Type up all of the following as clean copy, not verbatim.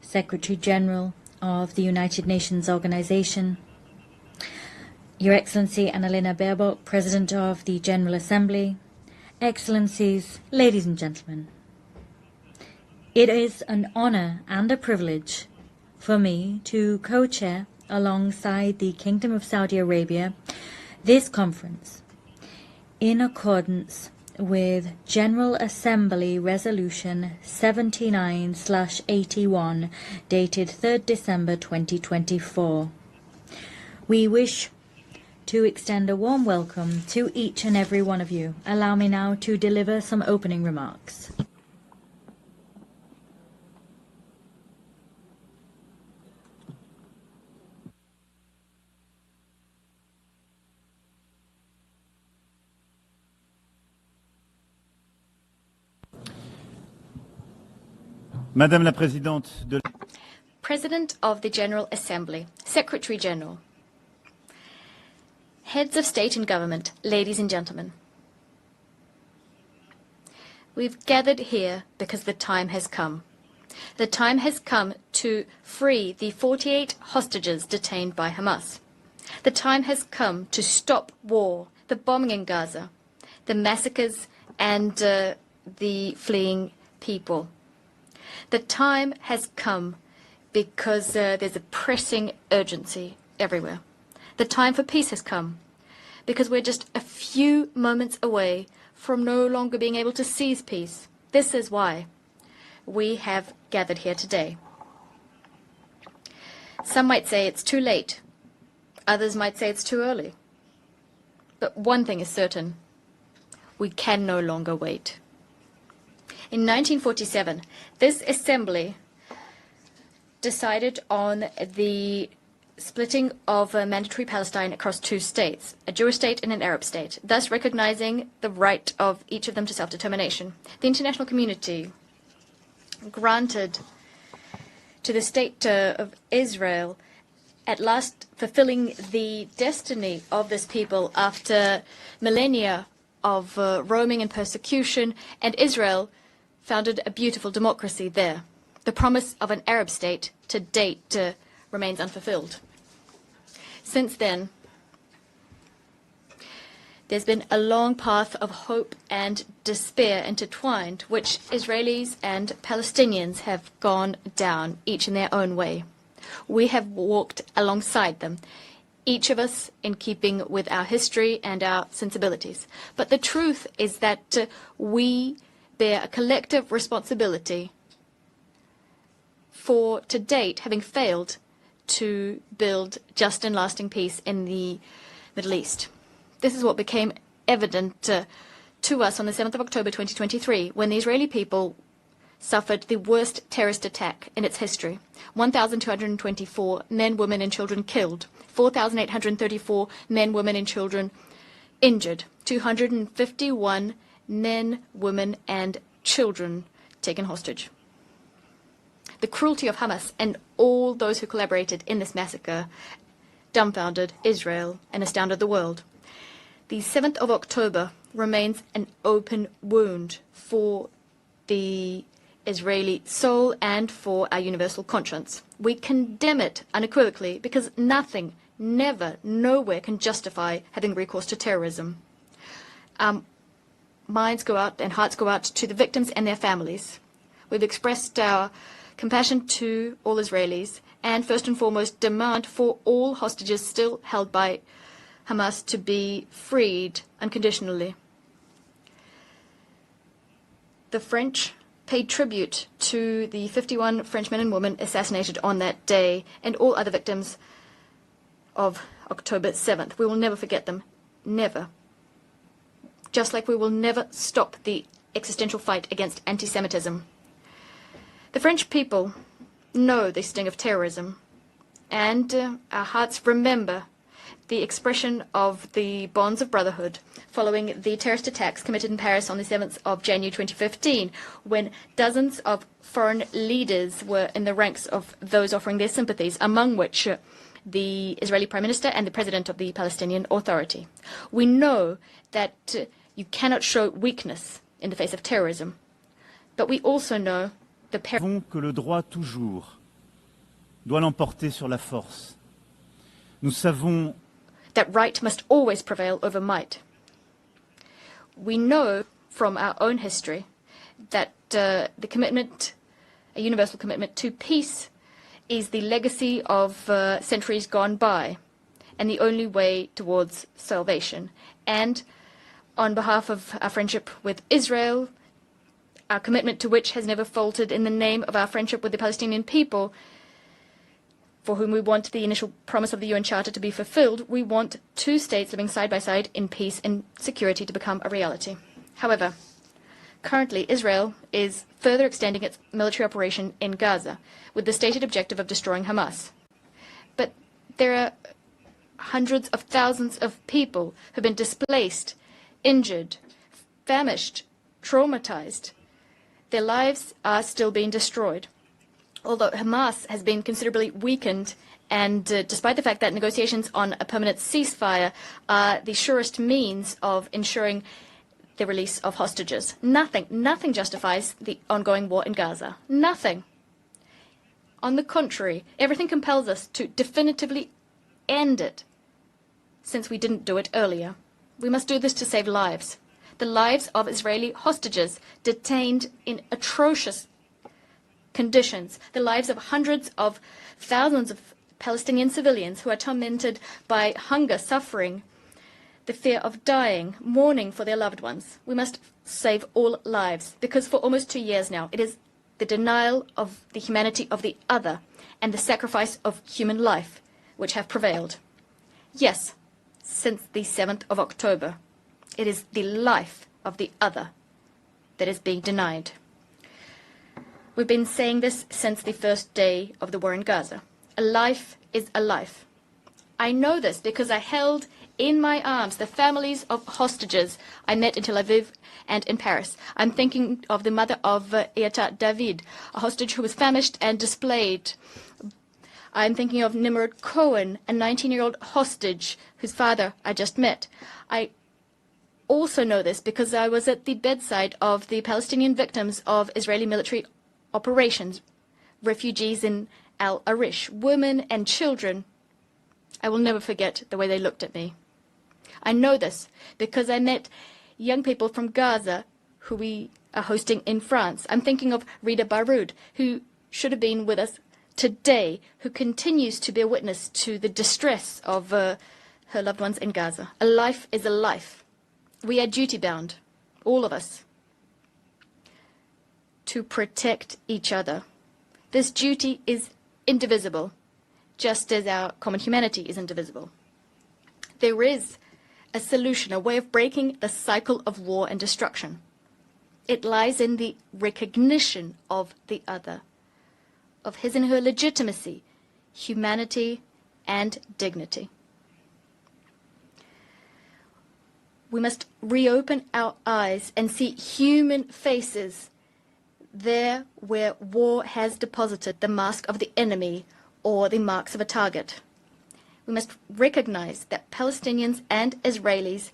Secretary General of the United Nations Organization, Your Excellency Annalena Baerbock, President of the General Assembly, Excellencies, ladies and gentlemen. It is an honor and a privilege for me to co-chair alongside the Kingdom of Saudi Arabia this conference in accordance with General Assembly Resolution 79/81 dated 3rd December 2024. We wish to extend a warm welcome to each and every one of you. Allow me now to deliver some opening remarks. Madame la Présidente de President of the General Assembly, Secretary General, Heads of State and Government, ladies and gentlemen. We've gathered here because the time has come. The time has come to free the 48 hostages detained by Hamas. The time has come to stop war, the bombing in Gaza, the massacres and the fleeing people. The time has come because there's a pressing urgency everywhere. The time for peace has come because we're just a few moments away from no longer being able to seize peace. This is why we have gathered here today. Some might say it's too late. Others might say it's too early. But one thing is certain. We can no longer wait. In 1947, this assembly decided on the splitting of mandatory Palestine across two states, a Jewish state and an Arab state, thus recognizing the right of each of them to self-determination. The international community granted to the state of Israel at last fulfilling the destiny of this people after millennia of roaming and persecution, and Israel founded a beautiful democracy there. The promise of an Arab state to date remains unfulfilled. Since then, there's been a long path of hope and despair intertwined, which Israelis and Palestinians have gone down, each in their own way. We have walked alongside them, each of us in keeping with our history and our sensibilities. But the truth is that we bear a collective responsibility for, to date, having failed to build just and lasting peace in the Middle East. This is what became evident to us on the 7th of October 2023, when the Israeli people suffered the worst terrorist attack in its history. 1,224 men, women and children killed, 4,834 men, women and children injured, 251 men, women and children taken hostage. The cruelty of Hamas and all those who collaborated in this massacre dumbfounded Israel and astounded the world. The 7th of October remains an open wound for the Israeli soul and for our universal conscience. We condemn it unequivocally because nothing, never, nowhere can justify having recourse to terrorism. Minds go out and hearts go out to the victims and their families. We've expressed our compassion to all Israelis and first and foremost demand for all hostages still held by Hamas to be freed unconditionally. The French paid tribute to the 51 French men and women assassinated on that day and all other victims of October 7th. We will never forget them. Never. Just like we will never stop the existential fight against anti-Semitism. The French people know the sting of terrorism, and our hearts remember the expression of the bonds of brotherhood following the terrorist attacks committed in Paris on the 7th of January 2015, when dozens of foreign leaders were in the ranks of those offering their sympathies, among which the Israeli Prime Minister and the President of the Palestinian Authority. We know that you cannot show weakness in the face of terrorism, but we also know the Nous savons que le droit toujours doit l'emporter sur la force. Nous savons that right must always prevail over might. We know from our own history that the commitment, a universal commitment to peace, is the legacy of centuries gone by and the only way towards salvation. And on behalf of our friendship with Israel, our commitment to which has never faltered in the name of our friendship with the Palestinian people, for whom we want the initial promise of the UN Charter to be fulfilled, we want two states living side by side in peace and security to become a reality. However, currently Israel is further extending its military operation in Gaza with the stated objective of destroying Hamas. But there are hundreds of thousands of people who have been displaced, injured, famished, traumatized. Their lives are still being destroyed. Although Hamas has been considerably weakened, and despite the fact that negotiations on a permanent ceasefire are the surest means of ensuring the release of hostages, nothing justifies the ongoing war in Gaza. Nothing. On the contrary, everything compels us to definitively end it, since we didn't do it earlier. We must do this to save lives. The lives of Israeli hostages detained in atrocious conditions, the lives of hundreds of thousands of Palestinian civilians who are tormented by hunger, suffering, the fear of dying, mourning for their loved ones. We must save all lives, because for almost 2 years now, it is the denial of the humanity of the other and the sacrifice of human life which have prevailed. Yes, since the 7th of October, it is the life of the other that is being denied. We've been saying this since the first day of the war in Gaza. A life is a life. I know this because I held in my arms the families of hostages I met in Tel Aviv and in Paris. I'm thinking of the mother of Eata David, a hostage who was famished and displaced. I'm thinking of Nimrod Cohen, a 19-year-old hostage whose father I just met. I also know this because I was at the bedside of the Palestinian victims of Israeli military operations, refugees in Al Arish, women and children. I will never forget the way they looked at me. I know this because I met young people from Gaza who we are hosting in France. I'm thinking of Rida Baroud, who should have been with us today, who continues to bear witness to the distress of her loved ones in Gaza. A life is a life. We are duty-bound, all of us, to protect each other. This duty is indivisible, just as our common humanity is indivisible. There is a solution, a way of breaking the cycle of war and destruction. It lies in the recognition of the other, of his and her legitimacy, humanity, and dignity. We must reopen our eyes and see human faces there where war has deposited the mask of the enemy or the marks of a target. We must recognize that Palestinians and Israelis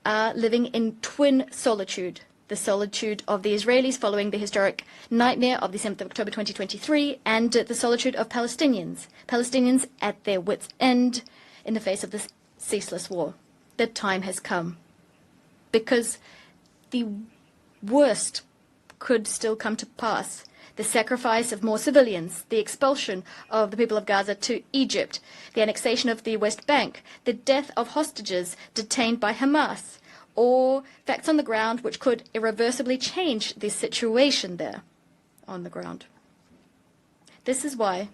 are living in twin solitude. The solitude of the Israelis following the historic nightmare of the 7th of October 2023, and the solitude of Palestinians. Palestinians at their wits' end in the face of this ceaseless war. The time has come. Because the worst could still come to pass. The sacrifice of more civilians, the expulsion of the people of Gaza to Egypt, the annexation of the West Bank, the death of hostages detained by Hamas, or facts on the ground which could irreversibly change the situation there on the ground. This is why,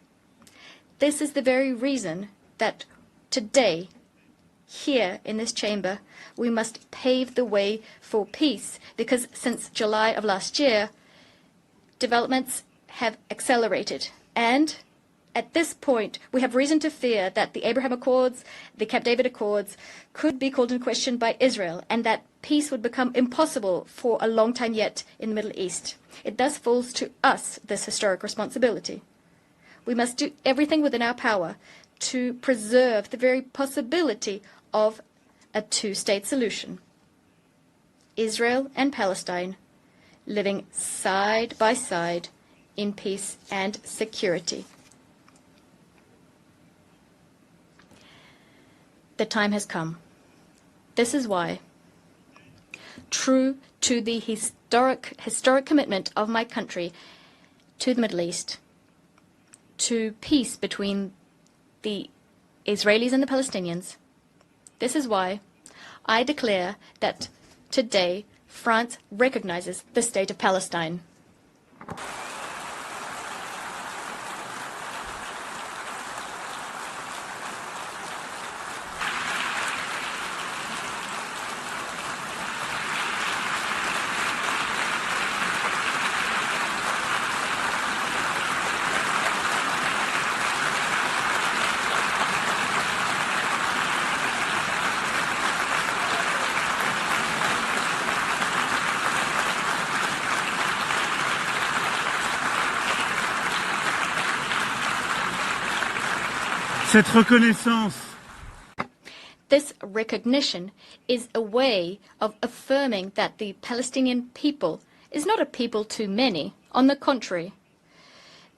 this is the very reason that today, here in this chamber, we must pave the way for peace, because since July of last year, developments have accelerated. And at this point, we have reason to fear that the Abraham Accords, the Camp David Accords, could be called into question by Israel, and that peace would become impossible for a long time yet in the Middle East. It thus falls to us, this historic responsibility. We must do everything within our power to preserve the very possibility of a two-state solution. Israel and Palestine living side by side in peace and security. The time has come. This is why, true to the historic commitment of my country to the Middle East, to peace between the Israelis and the Palestinians, this is why I declare that today France recognizes the state of Palestine. Cette reconnaissance This recognition is a way of affirming that the Palestinian people is not a people too many. On the contrary,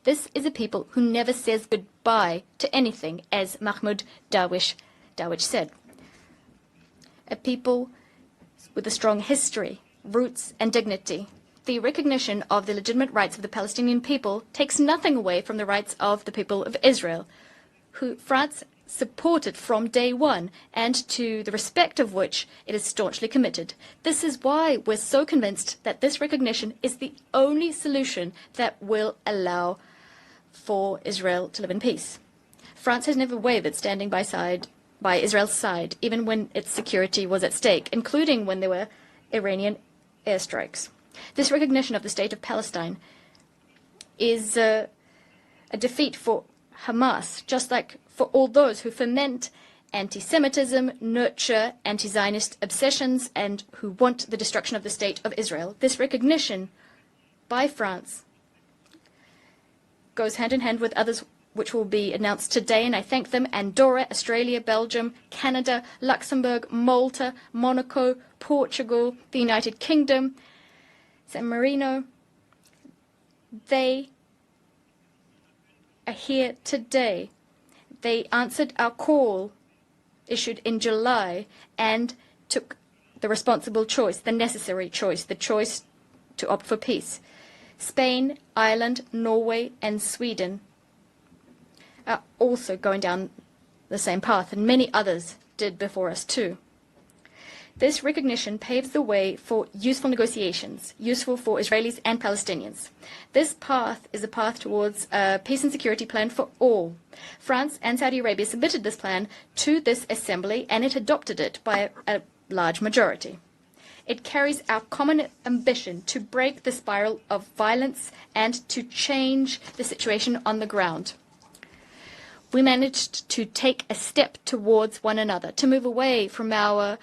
this is a people who never says goodbye to anything, as Mahmoud Abbas said. A people with a strong history, roots and dignity. The recognition of the legitimate rights of the Palestinian people takes nothing away from the rights of the people of Israel, who France supported from day one, and to the respect of which it is staunchly committed. This is why we're so convinced that this recognition is the only solution that will allow for Israel to live in peace. France has never wavered standing by Israel's side, even when its security was at stake, including when there were Iranian airstrikes. This recognition of the state of Palestine is a defeat for Hamas, just like for all those who foment anti-Semitism, nurture anti-Zionist obsessions, and who want the destruction of the state of Israel. This recognition by France goes hand in hand with others which will be announced today, and I thank them: Andorra, Australia, Belgium, Canada, Luxembourg, Malta, Monaco, Portugal, the United Kingdom, San Marino. They are here today. They answered our call issued in July and took the responsible choice, the necessary choice, the choice to opt for peace. Spain, Ireland, Norway, and Sweden are also going down the same path, and many others did before us too. This recognition paves the way for useful negotiations, useful for Israelis and Palestinians. This path is a path towards a peace and security plan for all. France and Saudi Arabia submitted this plan to this assembly, and it adopted it by a large majority. It carries our common ambition to break the spiral of violence and to change the situation on the ground. We managed to take a step towards one another, to move away from our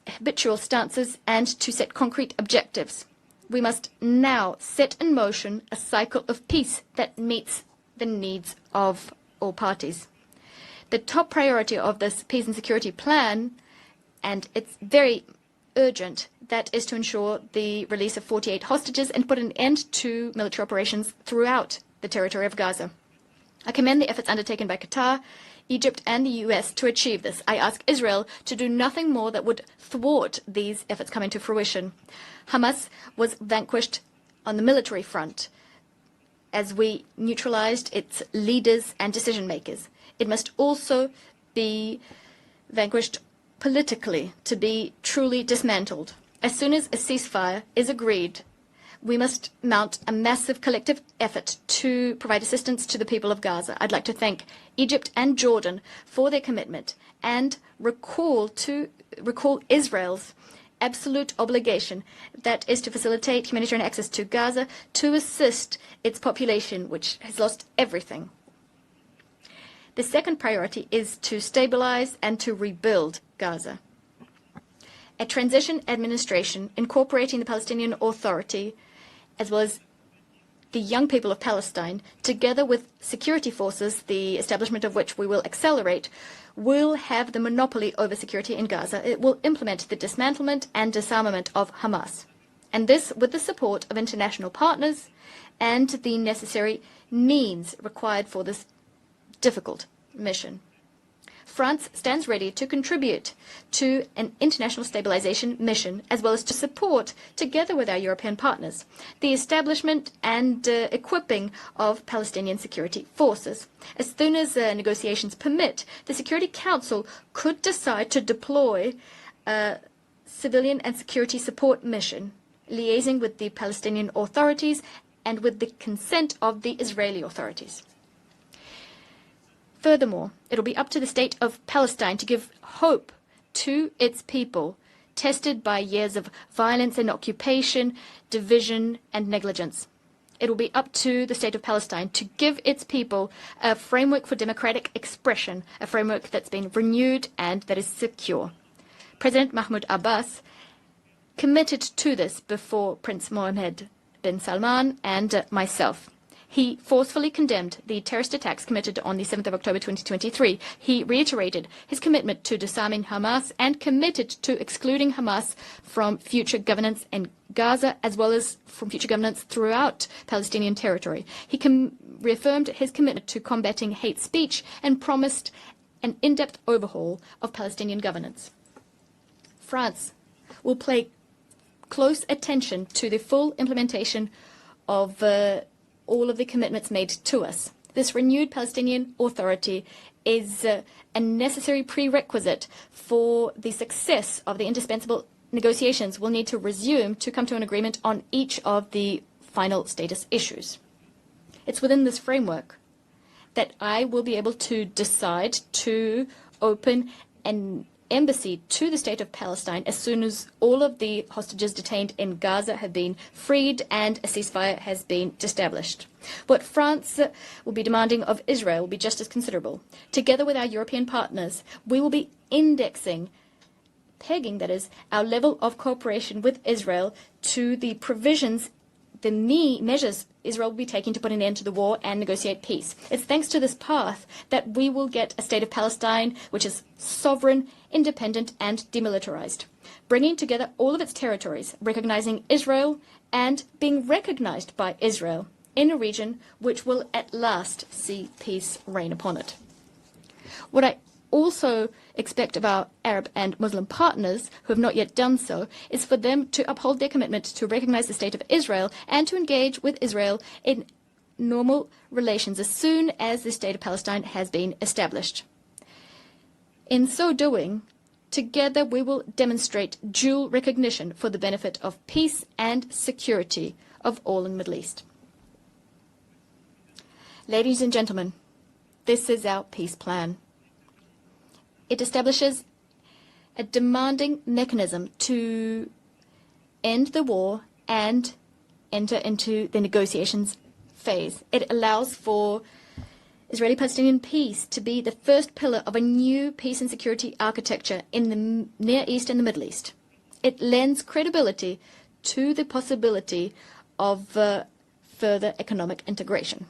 habitual stances and to set concrete objectives. We must now set in motion a cycle of peace that meets the needs of all parties. The top priority of this peace and security plan, and it's very urgent, that is to ensure the release of 48 hostages and put an end to military operations throughout the territory of Gaza. I commend the efforts undertaken by Qatar, Egypt and the US to achieve this. I ask Israel to do nothing more that would thwart these efforts coming to fruition. Hamas was vanquished on the military front as we neutralized its leaders and decision makers. It must also be vanquished politically to be truly dismantled. As soon as a ceasefire is agreed, we must mount a massive collective effort to provide assistance to the people of Gaza. I'd like to thank Egypt and Jordan for their commitment and recall Israel's absolute obligation, that is to facilitate humanitarian access to Gaza, to assist its population, which has lost everything. The second priority is to stabilize and to rebuild Gaza. A transition administration incorporating the Palestinian Authority as well as the young people of Palestine, together with security forces, the establishment of which we will accelerate, will have the monopoly over security in Gaza. It will implement the dismantlement and disarmament of Hamas. And this with the support of international partners and the necessary means required for this difficult mission. France stands ready to contribute to an international stabilization mission, as well as to support, together with our European partners, the establishment and equipping of Palestinian security forces. As soon as negotiations permit, the Security Council could decide to deploy a civilian and security support mission, liaising with the Palestinian authorities and with the consent of the Israeli authorities. Furthermore, it'll be up to the state of Palestine to give hope to its people, tested by years of violence and occupation, division and negligence. It'll be up to the state of Palestine to give its people a framework for democratic expression, a framework that's been renewed and that is secure. President Mahmoud Abbas committed to this before Prince Mohammed bin Salman and myself. He forcefully condemned the terrorist attacks committed on the 7th of October 2023. He reiterated his commitment to disarming Hamas and committed to excluding Hamas from future governance in Gaza, as well as from future governance throughout Palestinian territory. He reaffirmed his commitment to combating hate speech and promised an in-depth overhaul of Palestinian governance. France will pay close attention to the full implementation of all of the commitments made to us. This renewed Palestinian Authority is a necessary prerequisite for the success of the indispensable negotiations we'll need to resume to come to an agreement on each of the final status issues. It's within this framework that I will be able to decide to open an embassy to the state of Palestine as soon as all of the hostages detained in Gaza have been freed and a ceasefire has been established. What France will be demanding of Israel will be just as considerable. Together with our European partners, we will be pegging, that is, our level of cooperation with Israel to the provisions, the measures Israel will be taking to put an end to the war and negotiate peace. It's thanks to this path that we will get a state of Palestine which is sovereign, independent and demilitarized, bringing together all of its territories, recognizing Israel and being recognized by Israel in a region which will at last see peace reign upon it. What I also expect of our Arab and Muslim partners who have not yet done so is for them to uphold their commitment to recognize the state of Israel and to engage with Israel in normal relations as soon as the state of Palestine has been established. In so doing, together we will demonstrate dual recognition for the benefit of peace and security of all in the Middle East. Ladies and gentlemen, this is our peace plan. It establishes a demanding mechanism to end the war and enter into the negotiations phase. It allows for Israeli-Palestinian peace to be the first pillar of a new peace and security architecture in the Near East and the Middle East. It lends credibility to the possibility of further economic integration.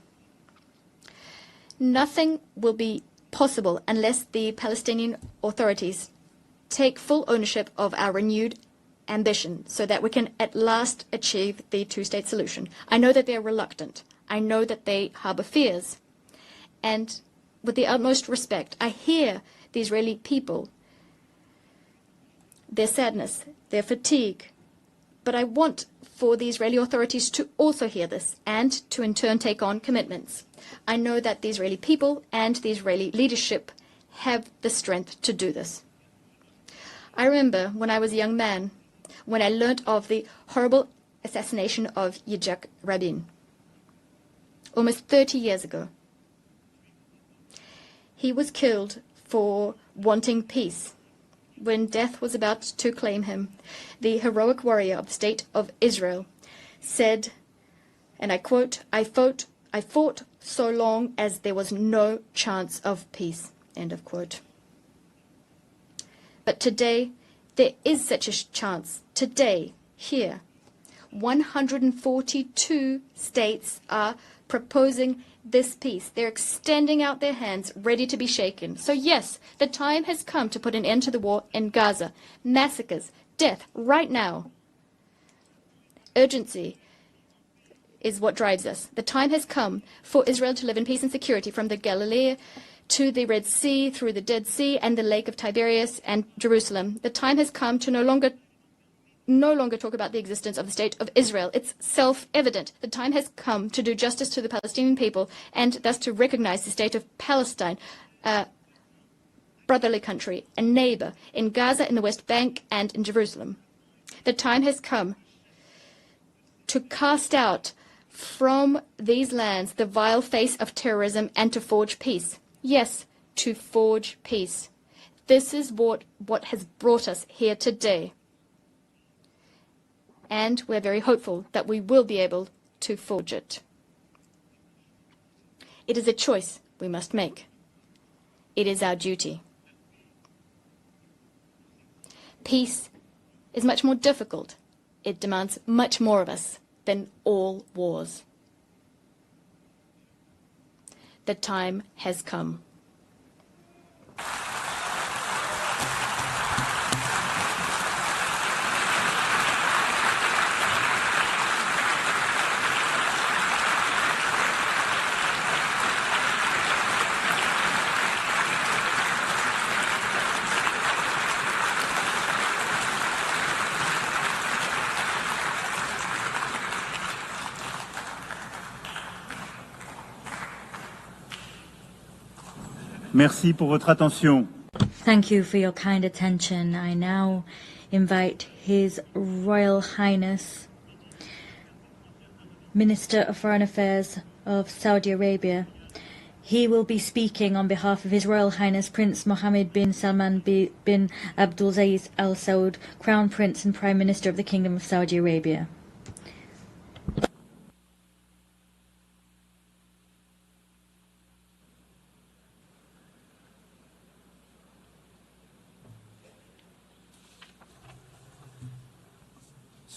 Nothing will be possible unless the Palestinian authorities take full ownership of our renewed ambition so that we can at last achieve the two-state solution. I know that they're reluctant. I know that they harbor fears. And with the utmost respect, I hear the Israeli people, their sadness, their fatigue. But I want for the Israeli authorities to also hear this and to in turn take on commitments. I know that the Israeli people and the Israeli leadership have the strength to do this. I remember when I was a young man, when I learnt of the horrible assassination of Yitzhak Rabin, almost 30 years ago. He was killed for wanting peace. When death was about to claim him, the heroic warrior of the State of Israel said, and I quote, I fought so long as there was no chance of peace, end of quote. But today, there is such a chance. Today, here, 142 states are proposing this peace. They're extending out their hands, ready to be shaken. So yes, the time has come to put an end to the war in Gaza. Massacres, death, right now. Urgency is what drives us. The time has come for Israel to live in peace and security from the Galilee to the Red Sea, through the Dead Sea and the Lake of Tiberias and Jerusalem. The time has come to no longer talk about the existence of the state of Israel. It's self-evident. The time has come to do justice to the Palestinian people and thus to recognize the state of Palestine, a brotherly country, a neighbor in Gaza, in the West Bank, and in Jerusalem. The time has come to cast out from these lands the vile face of terrorism and to forge peace. Yes, to forge peace. This is what has brought us here today. And we're very hopeful that we will be able to forge it. It is a choice we must make. It is our duty. Peace is much more difficult. It demands much more of us than all wars. The time has come. Merci pour votre attention. Thank you for your kind attention. I now invite His Royal Highness, Minister of Foreign Affairs of Saudi Arabia. He will be speaking on behalf of His Royal Highness Prince Mohammed bin Salman bin Abdulaziz Al Saud, Crown Prince and Prime Minister of the Kingdom of Saudi Arabia.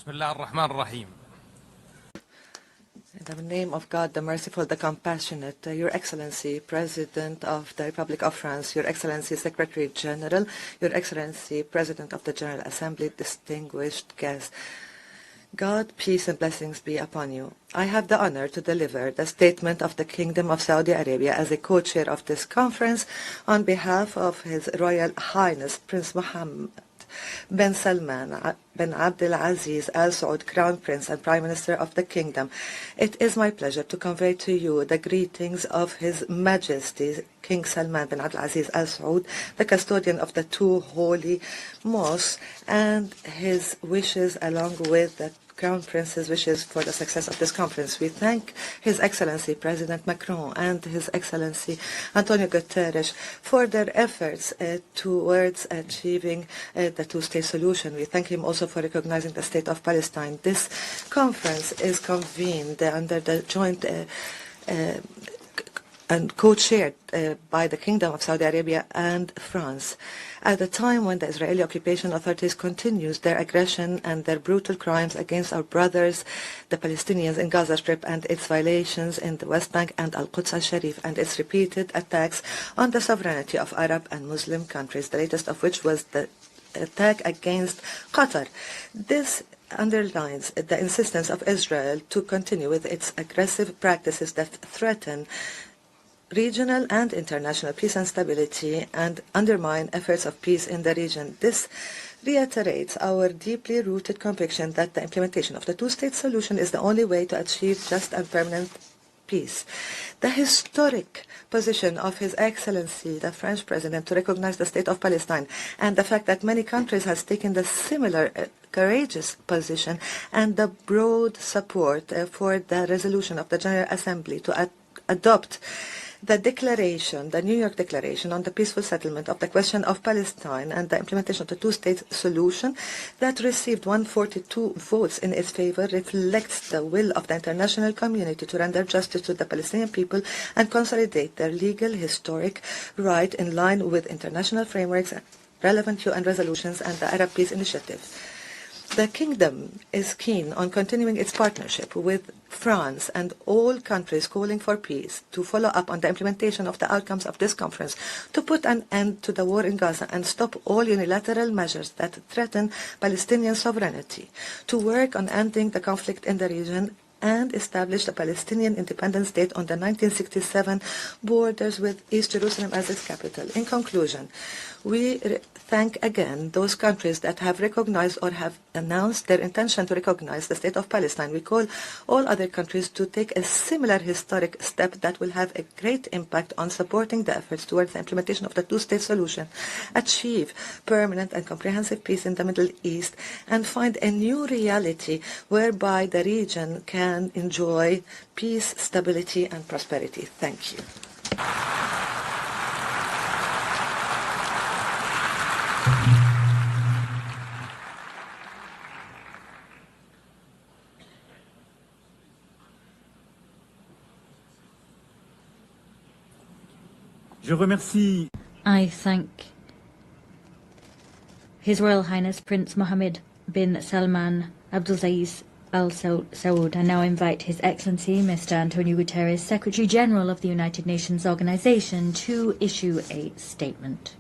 In the name of God, the merciful, the compassionate, Your Excellency, President of the Republic of France, Your Excellency, Secretary General, Your Excellency, President of the General Assembly, distinguished guests, God, peace and blessings be upon you. I have the honor to deliver the statement of the Kingdom of Saudi Arabia as a co-chair of this conference on behalf of His Royal Highness Prince Mohammed bin Salman bin Abdulaziz Al Saud, Crown Prince and Prime Minister of the Kingdom. It is my pleasure to convey to you the greetings of His Majesty King Salman bin Abdulaziz Al Saud, the custodian of the two holy mosques, and his wishes along with the Crown Prince's wishes for the success of this conference. We thank His Excellency President Macron and His Excellency Antonio Guterres for their efforts towards achieving the two-state solution. We thank him also for recognizing the state of Palestine. This conference is convened under the joint and co-chaired by the Kingdom of Saudi Arabia and France. At a time when the Israeli occupation authorities continues their aggression and their brutal crimes against our brothers, the Palestinians in Gaza Strip, and its violations in the West Bank and Al-Quds al-Sharif, and its repeated attacks on the sovereignty of Arab and Muslim countries, the latest of which was the attack against Qatar. This underlines the insistence of Israel to continue with its aggressive practices that threaten regional and international peace and stability and undermine efforts of peace in the region. This reiterates our deeply rooted conviction that the implementation of the two-state solution is the only way to achieve just and permanent peace. The historic position of His Excellency, the French President, to recognize the state of Palestine, and the fact that many countries has taken the similar courageous position, and the broad support for the resolution of the General Assembly to adopt the declaration, the New York Declaration on the peaceful settlement of the question of Palestine and the implementation of the two-state solution that received 142 votes in its favor reflects the will of the international community to render justice to the Palestinian people and consolidate their legal, historic right in line with international frameworks, relevant UN resolutions, and the Arab Peace Initiative. The Kingdom is keen on continuing its partnership with France and all countries calling for peace to follow up on the implementation of the outcomes of this conference, to put an end to the war in Gaza and stop all unilateral measures that threaten Palestinian sovereignty, to work on ending the conflict in the region and established a Palestinian independent state on the 1967 borders with East Jerusalem as its capital. In conclusion, we thank again those countries that have recognized or have announced their intention to recognize the State of Palestine. We call all other countries to take a similar historic step that will have a great impact on supporting the efforts towards the implementation of the two-state solution, achieve permanent and comprehensive peace in the Middle East, and find a new reality whereby the region can enjoy peace, stability, and prosperity. Thank you. Je remercie I thank His Royal Highness Prince Mohammed bin Salman Abdulaziz Al Saud, and now invite His Excellency Mr. Antonio Guterres, Secretary General of the United Nations Organization, to issue a statement.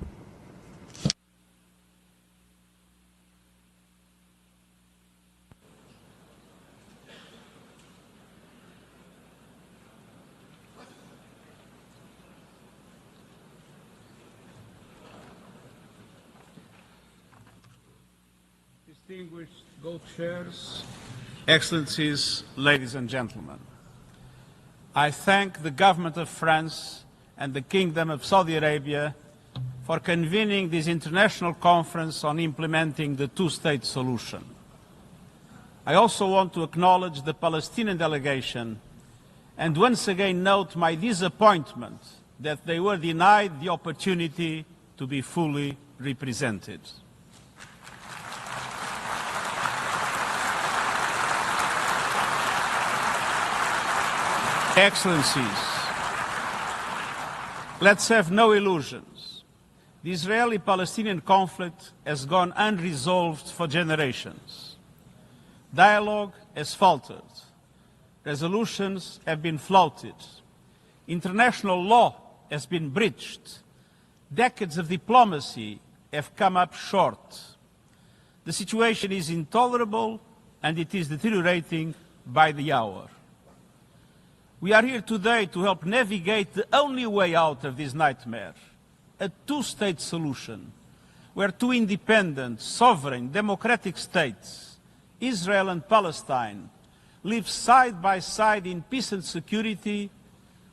Distinguished co-chairs, Excellencies, ladies and gentlemen, I thank the government of France and the Kingdom of Saudi Arabia for convening this international conference on implementing the two-state solution. I also want to acknowledge the Palestinian delegation and once again note my disappointment that they were denied the opportunity to be fully represented. Excellencies, let's have no illusions. The Israeli-Palestinian conflict has gone unresolved for generations. Dialogue has faltered. Resolutions have been flouted. International law has been breached. Decades of diplomacy have come up short. The situation is intolerable and it is deteriorating by the hour. We are here today to help navigate the only way out of this nightmare, a two-state solution, where two independent, sovereign, democratic states, Israel and Palestine, live side by side in peace and security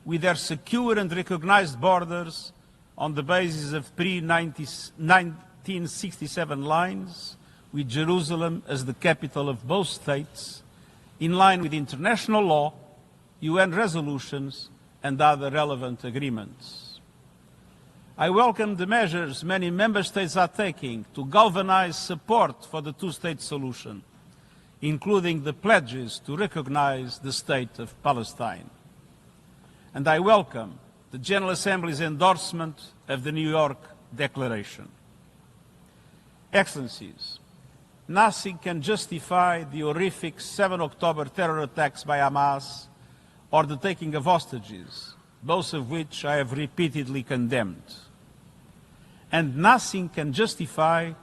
with their secure and recognized borders on the basis of pre-1967 lines, with Jerusalem as the capital of both states, in line with international law, UN resolutions and other relevant agreements. I welcome the measures many member states are taking to galvanize support for the two-state solution, including the pledges to recognize the State of Palestine. And I welcome the General Assembly's endorsement of the New York Declaration. Excellencies, nothing can justify the horrific 7 October terror attacks by Hamas or the taking of hostages, both of which I have repeatedly condemned. And nothing can justify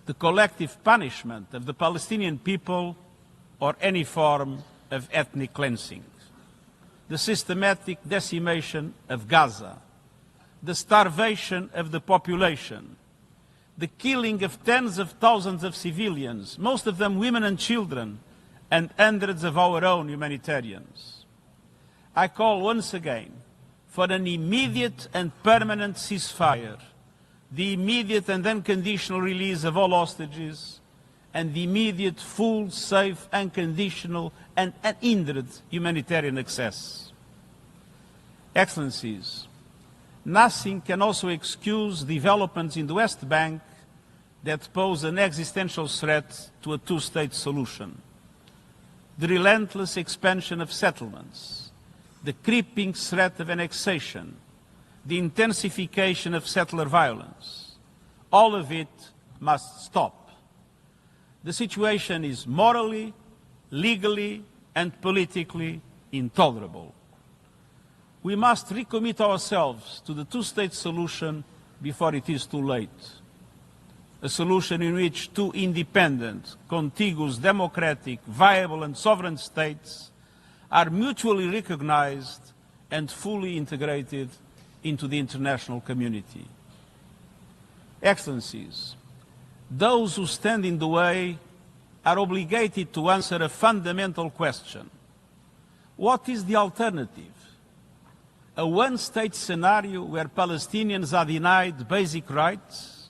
the collective punishment of the Palestinian people or any form of ethnic cleansing. The systematic decimation of Gaza, the starvation of the population, the killing of tens of thousands of civilians, most of them women and children, and hundreds of our own humanitarians. I call once again for an immediate and permanent ceasefire, the immediate and unconditional release of all hostages, and the immediate, full, safe, unconditional, and unhindered humanitarian access. Excellencies, nothing can also excuse developments in the West Bank that pose an existential threat to a two-state solution. The relentless expansion of settlements, the creeping threat of annexation, the intensification of settler violence, all of it must stop. The situation is morally, legally, and politically intolerable. We must recommit ourselves to the two-state solution before it is too late. A solution in which two independent, contiguous, democratic, viable, and sovereign states are mutually recognized and fully integrated into the international community. Excellencies, those who stand in the way are obligated to answer a fundamental question. What is the alternative? A one-state scenario where Palestinians are denied basic rights,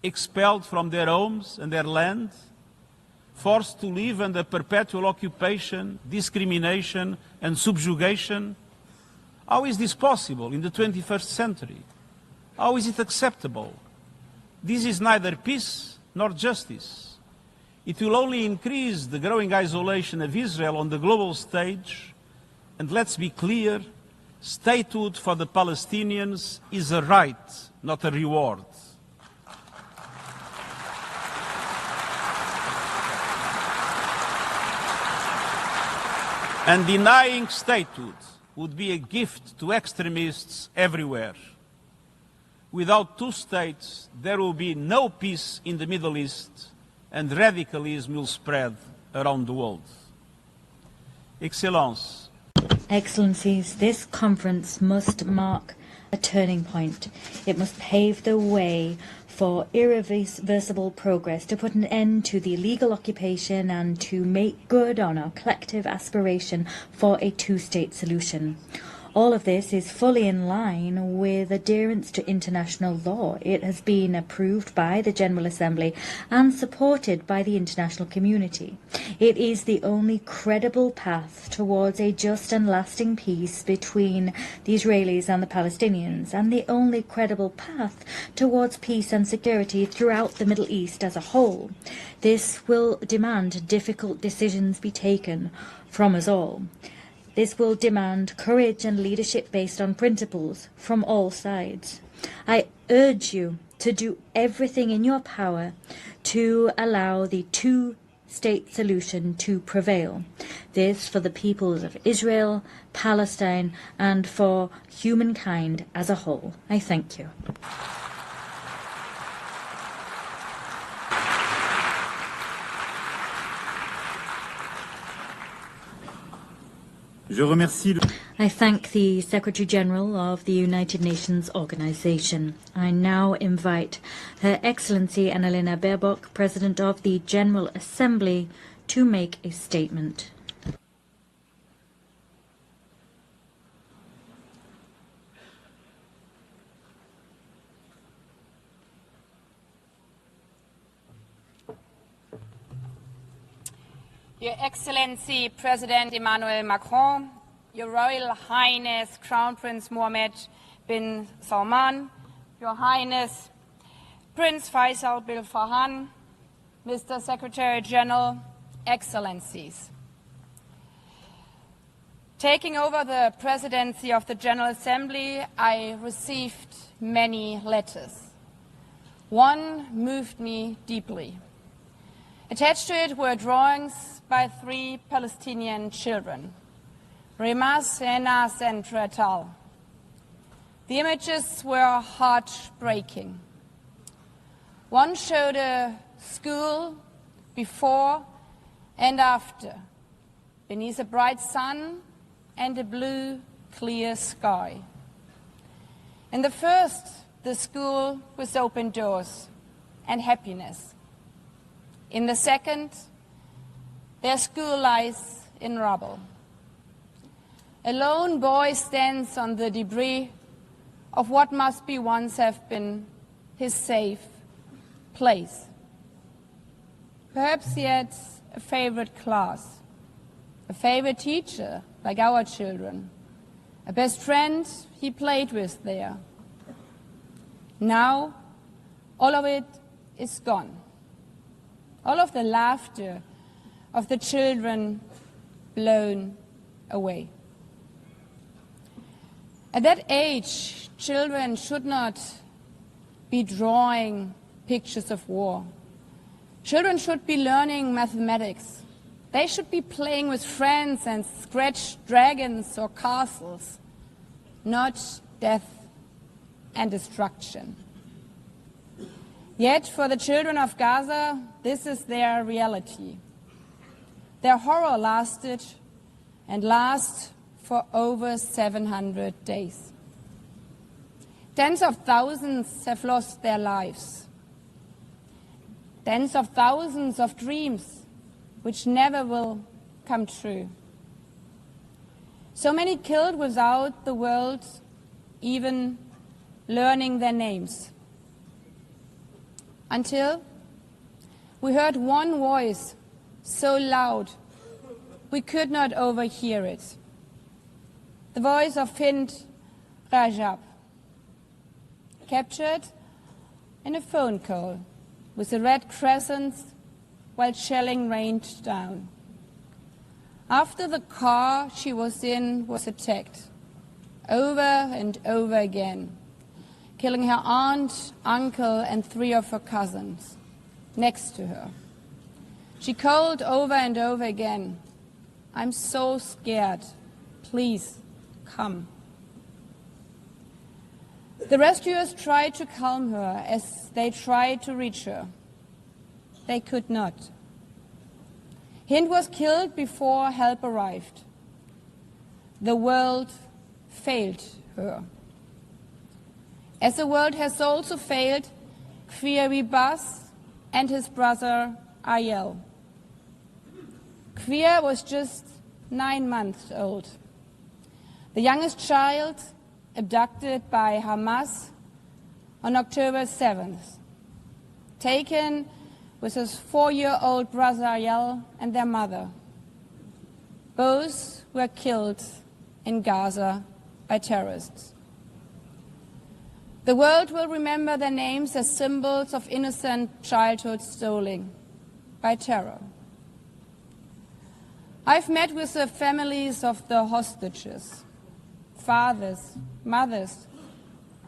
expelled from their homes and their land, forced to live under perpetual occupation, discrimination and subjugation? How is this possible in the 21st century? How is it acceptable? This is neither peace nor justice. It will only increase the growing isolation of Israel on the global stage. And let's be clear, statehood for the Palestinians is a right, not a reward. And denying statehood would be a gift to extremists everywhere. Without two states, there will be no peace in the Middle East, and radicalism will spread around the world. Excellences, Excellencies, this conference must mark a turning point. It must pave the way for irreversible progress, to put an end to the illegal occupation and to make good on our collective aspiration for a two-state solution. All of this is fully in line with adherence to international law. It has been approved by the General Assembly and supported by the international community. It is the only credible path towards a just and lasting peace between the Israelis and the Palestinians, and the only credible path towards peace and security throughout the Middle East as a whole. This will demand difficult decisions be taken from us all. This will demand courage and leadership based on principles from all sides. I urge you to do everything in your power to allow the two-state solution to prevail. This for the peoples of Israel, Palestine, and for humankind as a whole. I thank you. I thank the Secretary General of the United Nations Organization. I now invite Her Excellency Annalena Baerbock, President of the General Assembly, to make a statement. Your Excellency President Emmanuel Macron, Your Royal Highness Crown Prince Mohammed bin Salman, Your Highness Prince Faisal bin Farhan, Mr. Secretary General, Excellencies. Taking over the presidency of the General Assembly, I received many letters. One moved me deeply. Attached to it were drawings by 3 Palestinian children, Remas, Enas, and Retal. The images were heartbreaking. One showed a school before and after, beneath a bright sun and a blue, clear sky. In the first, the school with open doors and happiness. In the second, their school lies in rubble. A lone boy stands on the debris of what must be once have been his safe place. Perhaps he had a favorite class, a favorite teacher, like our children, a best friend he played with there. Now, all of it is gone. All of the laughter of the children blown away. At that age, children should not be drawing pictures of war. Children should be learning mathematics. They should be playing with friends and scratch dragons or castles, not death and destruction. Yet for the children of Gaza, this is their reality. Their horror lasted and last for over 700 days. Tens of thousands have lost their lives. Tens of thousands of dreams which never will come true. So many killed without the world even learning their names. Until we heard one voice so loud we could not overhear it. The voice of Hind Rajab, captured in a phone call with a red crescent while shelling rained down. After the car she was in was attacked over and over again, killing her aunt, uncle, and 3 of her cousins next to her. She called over and over again, "I'm so scared, please come." The rescuers tried to calm her as they tried to reach her. They could not. Hind was killed before help arrived. The world failed her. As the world has also failed Israel Abbas and his brother Ariel. Kvir was just 9 months old, the youngest child abducted by Hamas on October 7th, taken with his 4-year-old brother Ariel and their mother. Both were killed in Gaza by terrorists. The world will remember their names as symbols of innocent childhood stolen by terror. I've met with the families of the hostages, fathers, mothers,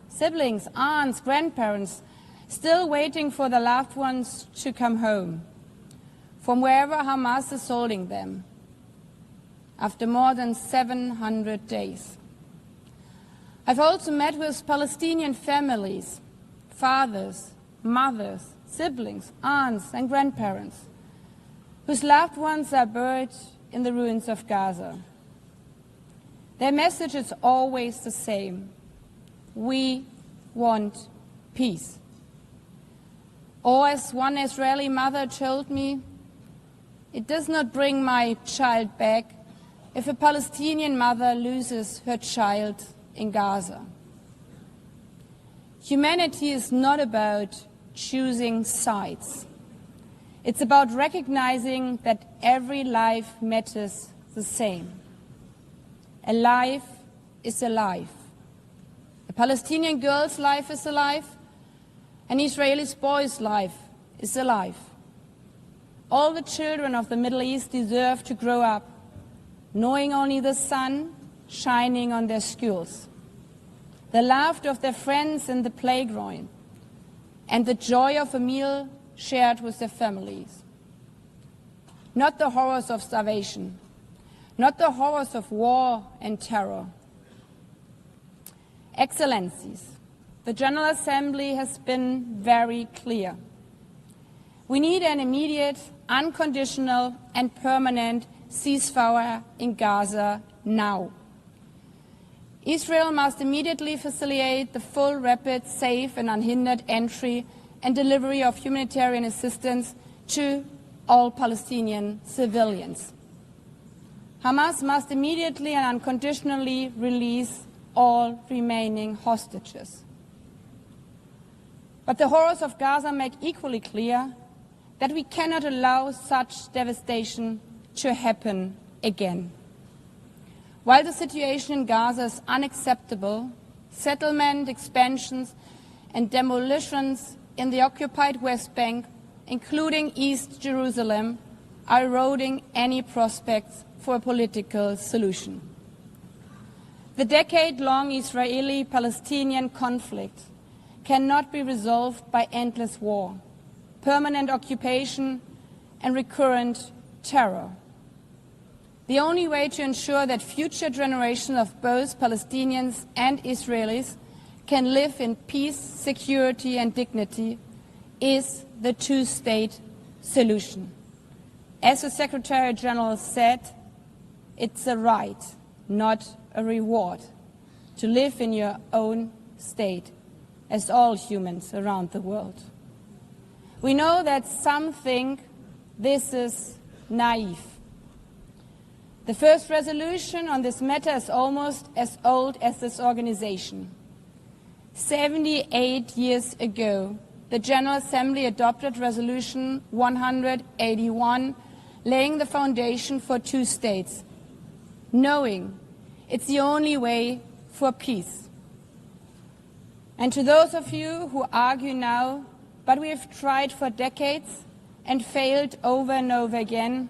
siblings, aunts, grandparents, still waiting for their loved ones to come home from wherever Hamas is holding them after more than 700 days. I've also met with Palestinian families, fathers, mothers, siblings, aunts, and grandparents whose loved ones are buried in the ruins of Gaza. Their message is always the same: we want peace. Or as one Israeli mother told me, "It does not bring my child back if a Palestinian mother loses her child in Gaza." Humanity is not about choosing sides. It's about recognizing that every life matters the same. A life is a life. A Palestinian girl's life is a life. An Israeli boy's life is a life. All the children of the Middle East deserve to grow up knowing only the sun shining on their schools, the laughter of their friends in the playground, and the joy of a meal shared with their families. Not the horrors of starvation, not the horrors of war and terror. Excellencies, the General Assembly has been very clear. We need an immediate, unconditional, and permanent ceasefire in Gaza now. Israel must immediately facilitate the full, rapid, safe, and unhindered entry and delivery of humanitarian assistance to all Palestinian civilians. Hamas must immediately and unconditionally release all remaining hostages. But the horrors of Gaza make equally clear that we cannot allow such devastation to happen again. While the situation in Gaza is unacceptable, settlement expansions and demolitions in the occupied West Bank, including East Jerusalem, are eroding any prospects for a political solution. The decade-long Israeli-Palestinian conflict cannot be resolved by endless war, permanent occupation, and recurrent terror. The only way to ensure that future generations of both Palestinians and Israelis can live in peace, security, and dignity is the two-state solution. As the Secretary General said, it's a right, not a reward, to live in your own state, as all humans around the world. We know that some think this is naive. The first resolution on this matter is almost as old as this organization. 78 years ago, the General Assembly adopted Resolution 181, laying the foundation for two states, knowing it's the only way for peace. And to those of you who argue now, but we have tried for decades and failed over and over again,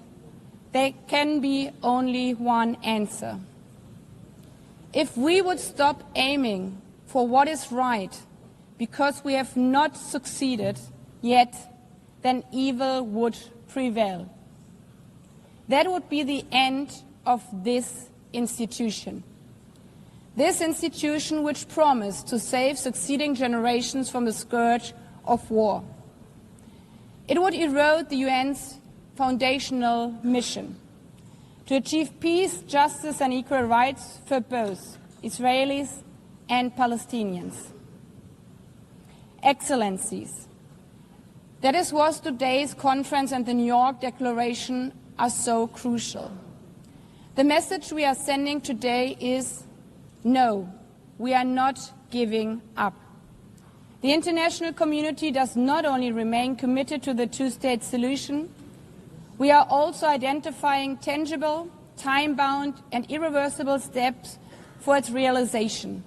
there can be only one answer. If we would stop aiming for what is right because we have not succeeded yet, then evil would prevail. That would be the end of this institution. This institution which promised to save succeeding generations from the scourge of war. It would erode the UN's foundational mission to achieve peace, justice and equal rights for both Israelis and Palestinians. Excellencies, that is what today's conference and the New York Declaration are so crucial. The message we are sending today is no, we are not giving up. The international community does not only remain committed to the two-state solution, we are also identifying tangible, time-bound and irreversible steps for its realization.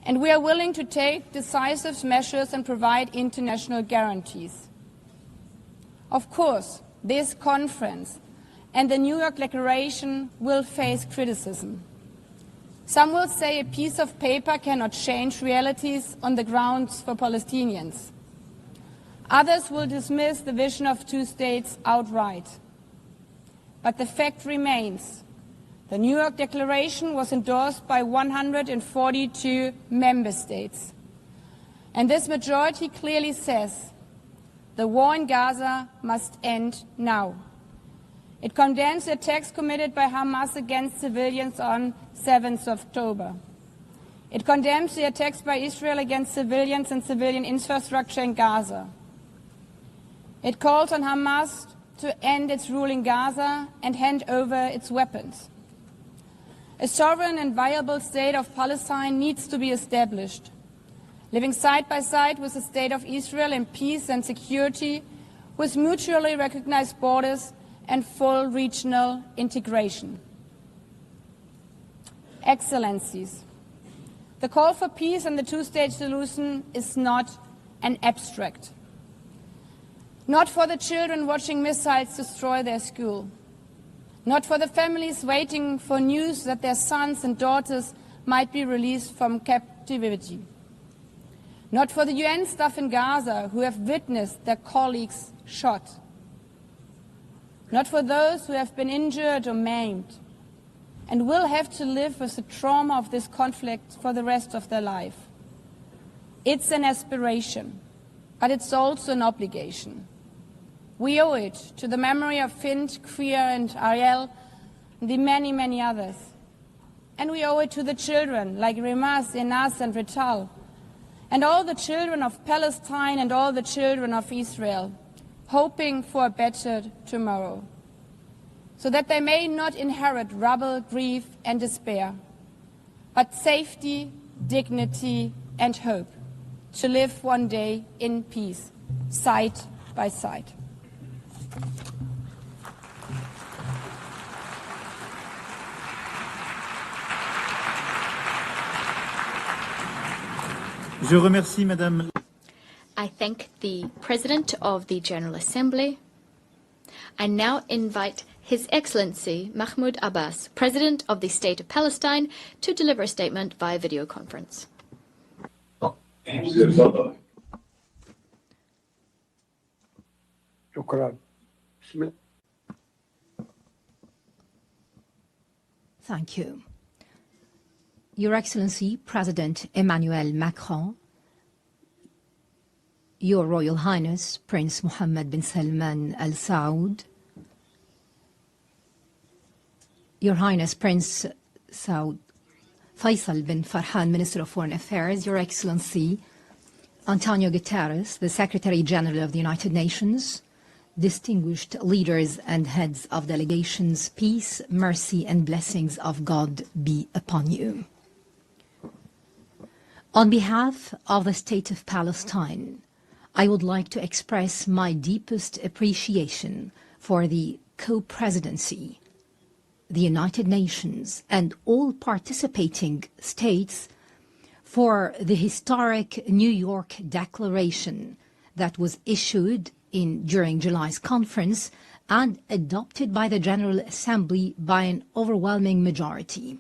And we are willing to take decisive measures and provide international guarantees. Of course, this conference and the New York Declaration will face criticism. Some will say a piece of paper cannot change realities on the grounds for Palestinians. Others will dismiss the vision of two states outright. But the fact remains, the New York Declaration was endorsed by 142 member states. And this majority clearly says the war in Gaza must end now. It condemns the attacks committed by Hamas against civilians on 7th October. It condemns the attacks by Israel against civilians and civilian infrastructure in Gaza. It calls on Hamas to end its rule in Gaza and hand over its weapons. A sovereign and viable state of Palestine needs to be established, living side by side with the state of Israel in peace and security, with mutually recognized borders and full regional integration. Excellencies, the call for peace and the two-state solution is not an abstract. Not for the children watching missiles destroy their school. Not for the families waiting for news that their sons and daughters might be released from captivity. Not for the UN staff in Gaza who have witnessed their colleagues shot. Not for those who have been injured or maimed and will have to live with the trauma of this conflict for the rest of their life. It's an aspiration, but it's also an obligation. We owe it to the memory of Fint, Kriya and Ariel, and the many, many others. And we owe it to the children like Rimas, Enas and Rital, and all the children of Palestine and all the children of Israel, hoping for a better tomorrow, so that they may not inherit rubble, grief and despair, but safety, dignity and hope, to live one day in peace, side by side. Je remercie Madame. I thank the President of the General Assembly. I now invite His Excellency Mahmoud Abbas, President of the State of Palestine, to deliver a statement via video conference. Thank you. Your Excellency, President Emmanuel Macron, Your Royal Highness, Prince Mohammed bin Salman Al Saud, Your Highness Prince Saud Faisal bin Farhan, Minister of Foreign Affairs, Your Excellency Antonio Guterres, the Secretary General of the United Nations, distinguished leaders and heads of delegations, peace, mercy, and blessings of God be upon you. On behalf of the State of Palestine, I would like to express my deepest appreciation for the co-presidency, the United Nations, and all participating states for the historic New York Declaration that was issued during July's conference and adopted by the General Assembly by an overwhelming majority.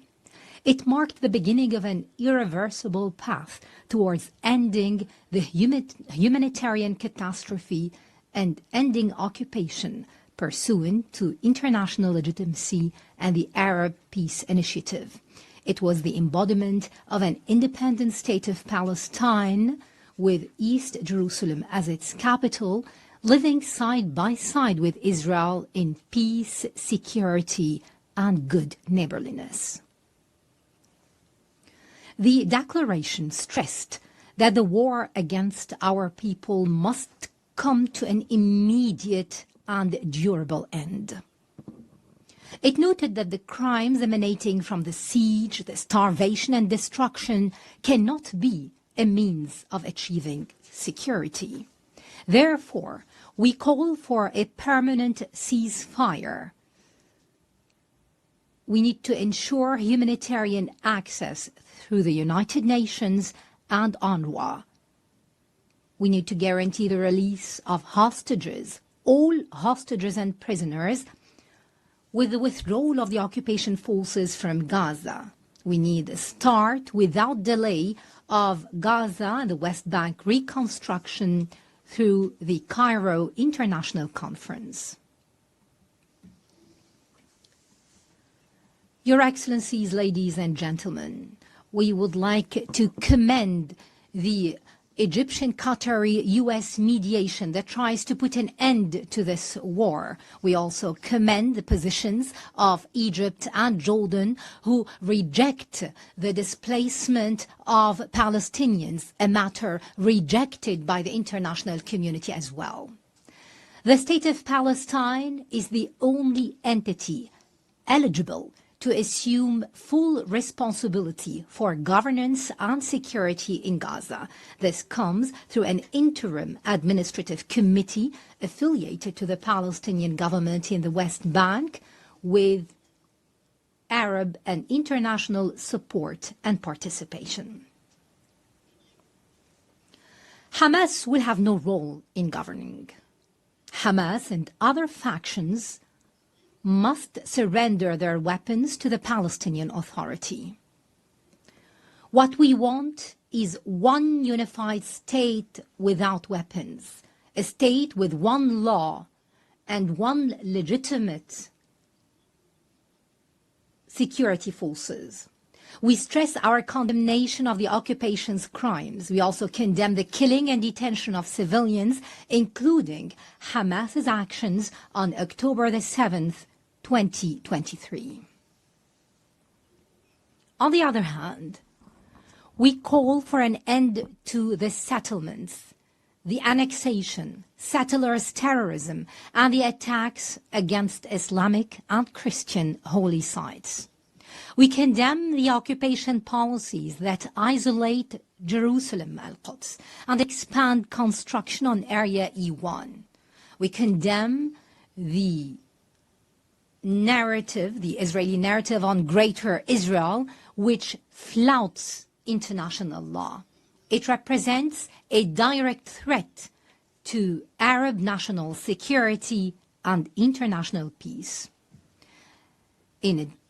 It marked the beginning of an irreversible path towards ending the humanitarian catastrophe and ending occupation pursuant to international legitimacy and the Arab Peace Initiative. It was the embodiment of an independent state of Palestine with East Jerusalem as its capital, living side by side with Israel in peace, security, and good neighborliness. The declaration stressed that the war against our people must come to an immediate and durable end. It noted that the crimes emanating from the siege, the starvation, and destruction cannot be a means of achieving security. Therefore, we call for a permanent ceasefire. We need to ensure humanitarian access through the United Nations and UNRWA. We need to guarantee the release of hostages, all hostages and prisoners, with the withdrawal of the occupation forces from Gaza. We need a start without delay of Gaza and the West Bank reconstruction through the Cairo International Conference. Your Excellencies, ladies and gentlemen, we would like to commend the Egyptian-Qatari-U.S. mediation that tries to put an end to this war. We also commend the positions of Egypt and Jordan, who reject the displacement of Palestinians, a matter rejected by the international community as well. The State of Palestine is the only entity eligible to assume full responsibility for governance and security in Gaza. This comes through an interim administrative committee affiliated to the Palestinian government in the West Bank with Arab and international support and participation. Hamas will have no role in governing. Hamas and other factions must surrender their weapons to the Palestinian Authority. What we want is one unified state without weapons, a state with one law and one legitimate security forces. We stress our condemnation of the occupation's crimes. We also condemn the killing and detention of civilians, including Hamas's actions on October the 7th, 2023. On the other hand, we call for an end to the settlements, the annexation, settlers' terrorism, and the attacks against Islamic and Christian holy sites. We condemn the occupation policies that isolate Jerusalem, Al-Quds, and expand construction on Area E1. We condemn the narrative, the Israeli narrative on Greater Israel, which flouts international law. It represents a direct threat to Arab national security and international peace.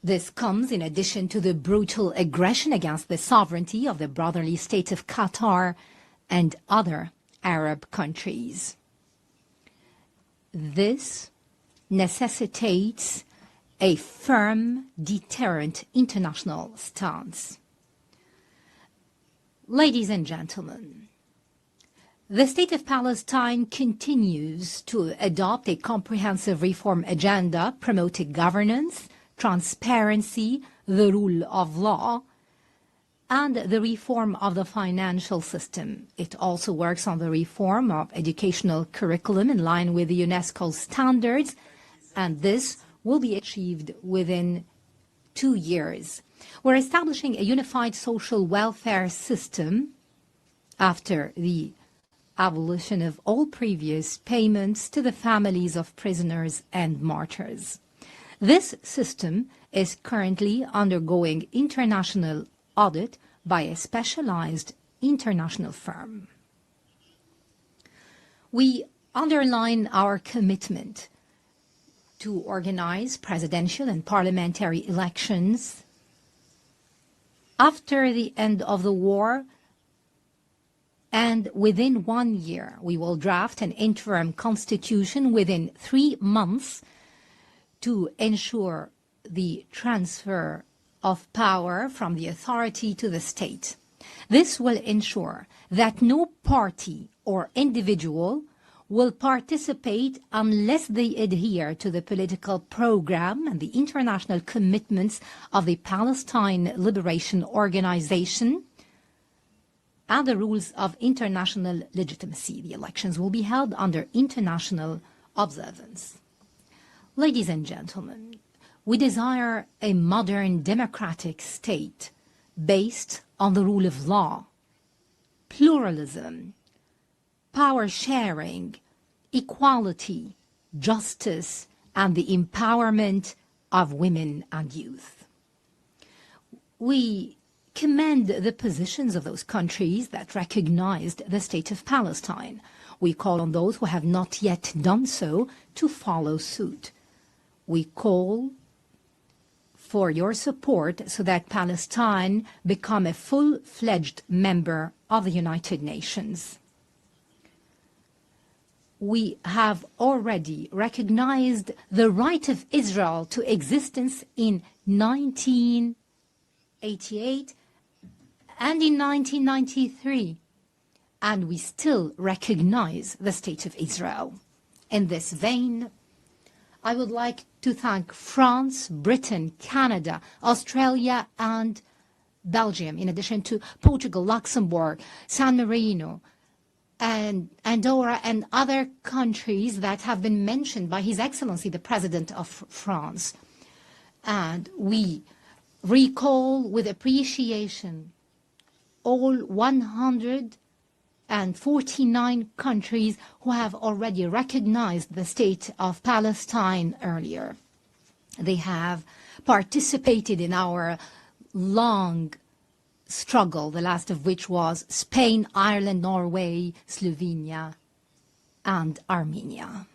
This comes in addition to the brutal aggression against the sovereignty of the brotherly state of Qatar and other Arab countries. This necessitates a firm, deterrent international stance. Ladies and gentlemen, the State of Palestine continues to adopt a comprehensive reform agenda promoting governance, transparency, the rule of law, and the reform of the financial system. It also works on the reform of educational curriculum in line with the UNESCO standards, and this will be achieved within 2 years. We're establishing a unified social welfare system after the abolition of all previous payments to the families of prisoners and martyrs. This system is currently undergoing international audit by a specialized international firm. We underline our commitment to organize presidential and parliamentary elections after the end of the war, and within 1 year we will draft an interim constitution within 3 months to ensure the transfer of power from the authority to the state. This will ensure that no party or individual will participate unless they adhere to the political program and the international commitments of the Palestine Liberation Organization and the rules of international legitimacy. The elections will be held under international observance. Ladies and gentlemen, we desire a modern democratic state based on the rule of law, pluralism, power sharing, equality, justice, and the empowerment of women and youth. We commend the positions of those countries that recognized the state of Palestine. We call on those who have not yet done so to follow suit. We call for your support so that Palestine become a full-fledged member of the United Nations. We have already recognized the right of Israel to existence in 1988 and in 1993, and we still recognize the State of Israel. In this vein, I would like to thank France, Britain, Canada, Australia, and Belgium, in addition to Portugal, Luxembourg, San Marino, and Andorra, and other countries that have been mentioned by His Excellency, the President of France. And we recall with appreciation all 149 countries who have already recognized the state of Palestine earlier. They have participated in our long struggle, the last of which was Spain, Ireland, Norway, Slovenia, and Armenia.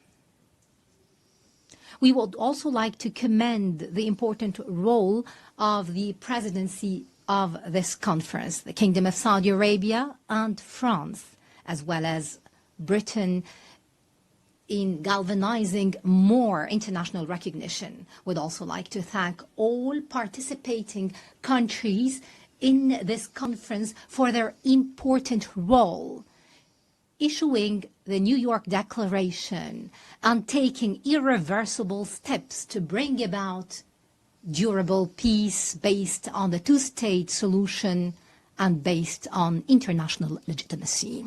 We would also like to commend the important role of the presidency of this conference, the Kingdom of Saudi Arabia and France, as well as Britain, in galvanizing more international recognition. We'd also like to thank all participating countries in this conference for their important role, issuing the New York Declaration and taking irreversible steps to bring about durable peace based on the two-state solution and based on international legitimacy.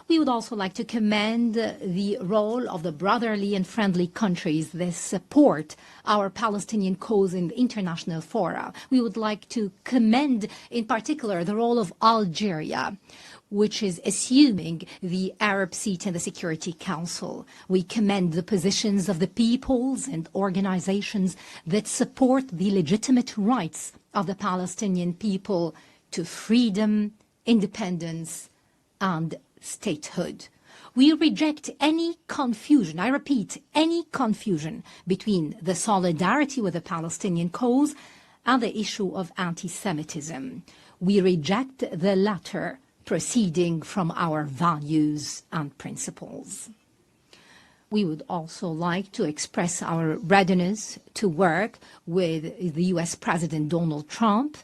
We would also like to commend the role of the brotherly and friendly countries that support our Palestinian cause in the international fora. We would like to commend in particular the role of Algeria, which is assuming the Arab seat in the Security Council. We commend the positions of the peoples and organizations that support the legitimate rights of the Palestinian people to freedom, independence, and statehood. We reject any confusion, I repeat, any confusion between the solidarity with the Palestinian cause and the issue of anti-Semitism. We reject the latter, proceeding from our values and principles. We would also like to express our readiness to work with the U.S. President Donald Trump,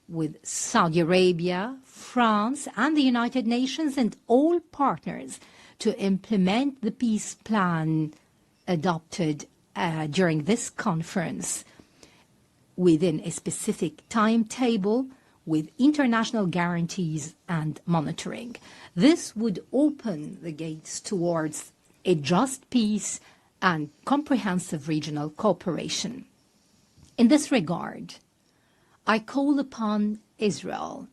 with Saudi Arabia, France, and the United Nations, and all partners to implement the peace plan adopted during this conference, within a specific timetable with international guarantees and monitoring. This would open the gates towards a just peace and comprehensive regional cooperation. In this regard, I call upon Israel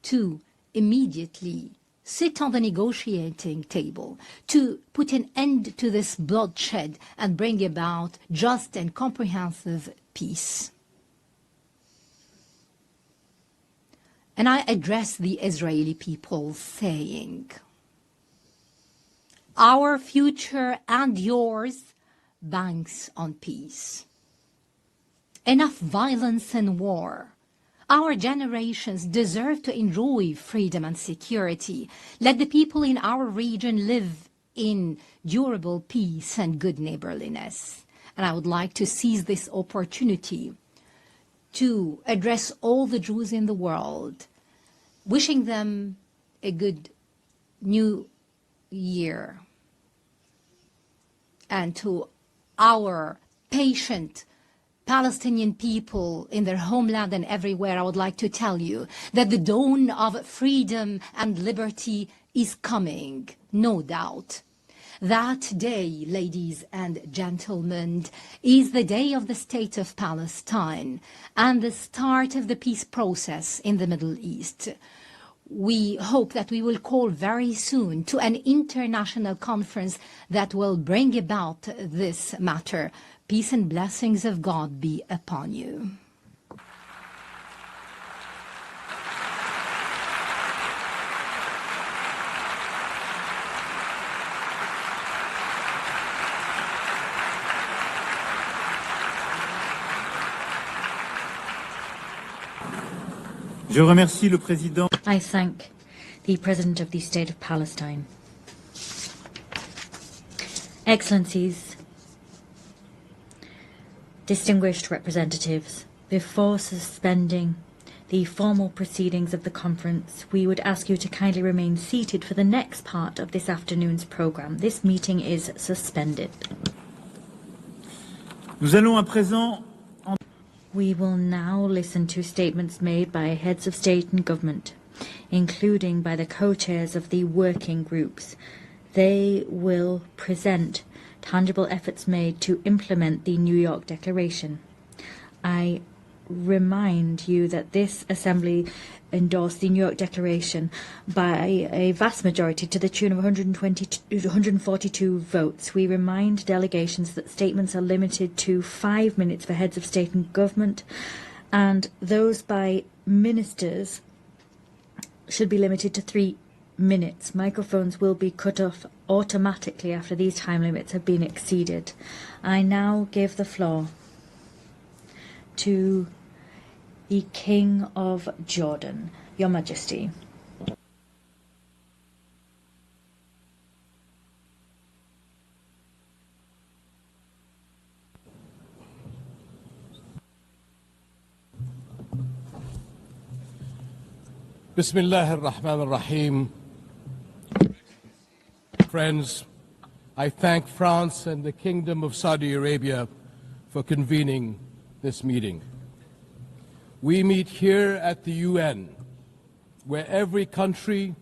to immediately sit on the negotiating table, to put an end to this bloodshed and bring about just and comprehensive peace. And I address the Israeli people saying, our future and yours banks on peace. Enough violence and war. Our generations deserve to enjoy freedom and security. Let the people in our region live in durable peace and good neighborliness. And I would like to seize this opportunity to address all the Jews in the world, wishing them a good new year. And to our patient Palestinian people in their homeland and everywhere, I would like to tell you that the dawn of freedom and liberty is coming, no doubt. That day, ladies and gentlemen, is the day of the State of Palestine and the start of the peace process in the Middle East. We hope that we will call very soon to an international conference that will bring about this matter. Peace and blessings of God be upon you. Je remercie le président. I thank the President of the State of Palestine. Excellencies, distinguished representatives, before suspending the formal proceedings of the conference, we would ask you to kindly remain seated for the next part of this afternoon's program. This meeting is suspended. Nous allons à présent We will now listen to statements made by heads of state and government, including by the co-chairs of the working groups. They will present tangible efforts made to implement the New York Declaration. I remind you that this Assembly endorsed the New York Declaration by a vast majority to the tune of 142 votes. We remind delegations that statements are limited to 5 minutes for heads of state and government, and those by ministers should be limited to 3 minutes. Microphones will be cut off automatically after these time limits have been exceeded. I now give the floor to the King of Jordan, Your Majesty. Bismillah ar-Rahman ar-Rahim. Friends, I thank France and the Kingdom of Saudi Arabia for convening this meeting. We meet here at the UN, where every country,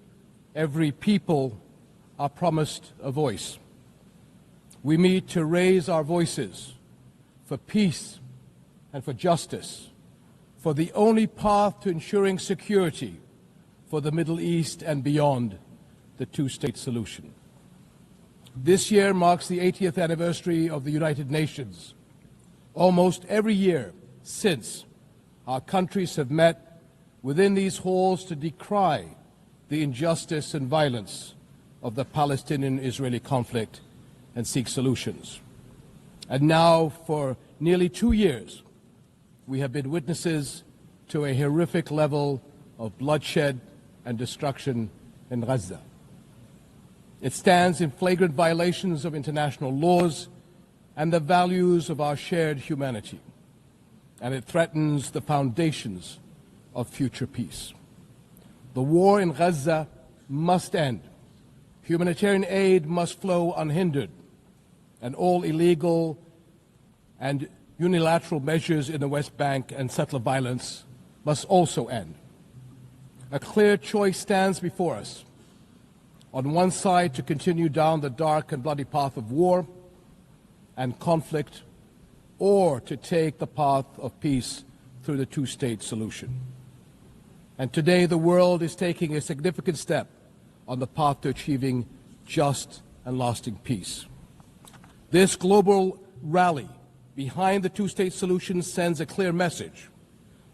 every people are promised a voice. We meet to raise our voices for peace and for justice, for the only path to ensuring security for the Middle East and beyond the two-state solution. This year marks the 80th anniversary of the United Nations. Almost every year since, our countries have met within these halls to decry the injustice and violence of the Palestinian-Israeli conflict and seek solutions. And now, for nearly 2 years, we have been witnesses to a horrific level of bloodshed and destruction in Gaza. It stands in flagrant violations of international laws and the values of our shared humanity, and it threatens the foundations of future peace. The war in Gaza must end. Humanitarian aid must flow unhindered, and all illegal and unilateral measures in the West Bank and settler violence must also end. A clear choice stands before us. On one side, to continue down the dark and bloody path of war and conflict, or to take the path of peace through the two-state solution. And today the world is taking a significant step on the path to achieving just and lasting peace. This global rally behind the two-state solution sends a clear message.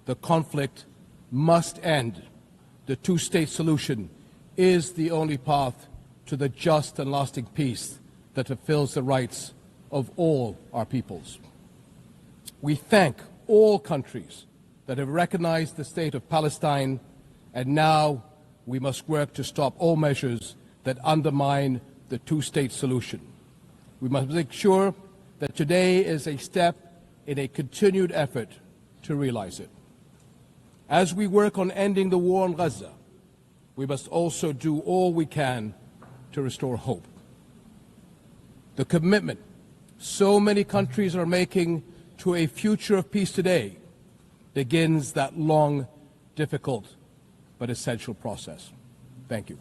The conflict must end. The two-state solution is the only path to the just and lasting peace that fulfills the rights of all our peoples. We thank all countries that have recognized the state of Palestine, and now we must work to stop all measures that undermine the two-state solution. We must make sure that today is a step in a continued effort to realize it. As we work on ending the war in Gaza, we must also do all we can to restore hope. The commitment so many countries are making to a future of peace today begins that long, difficult, but essential process. Thank you.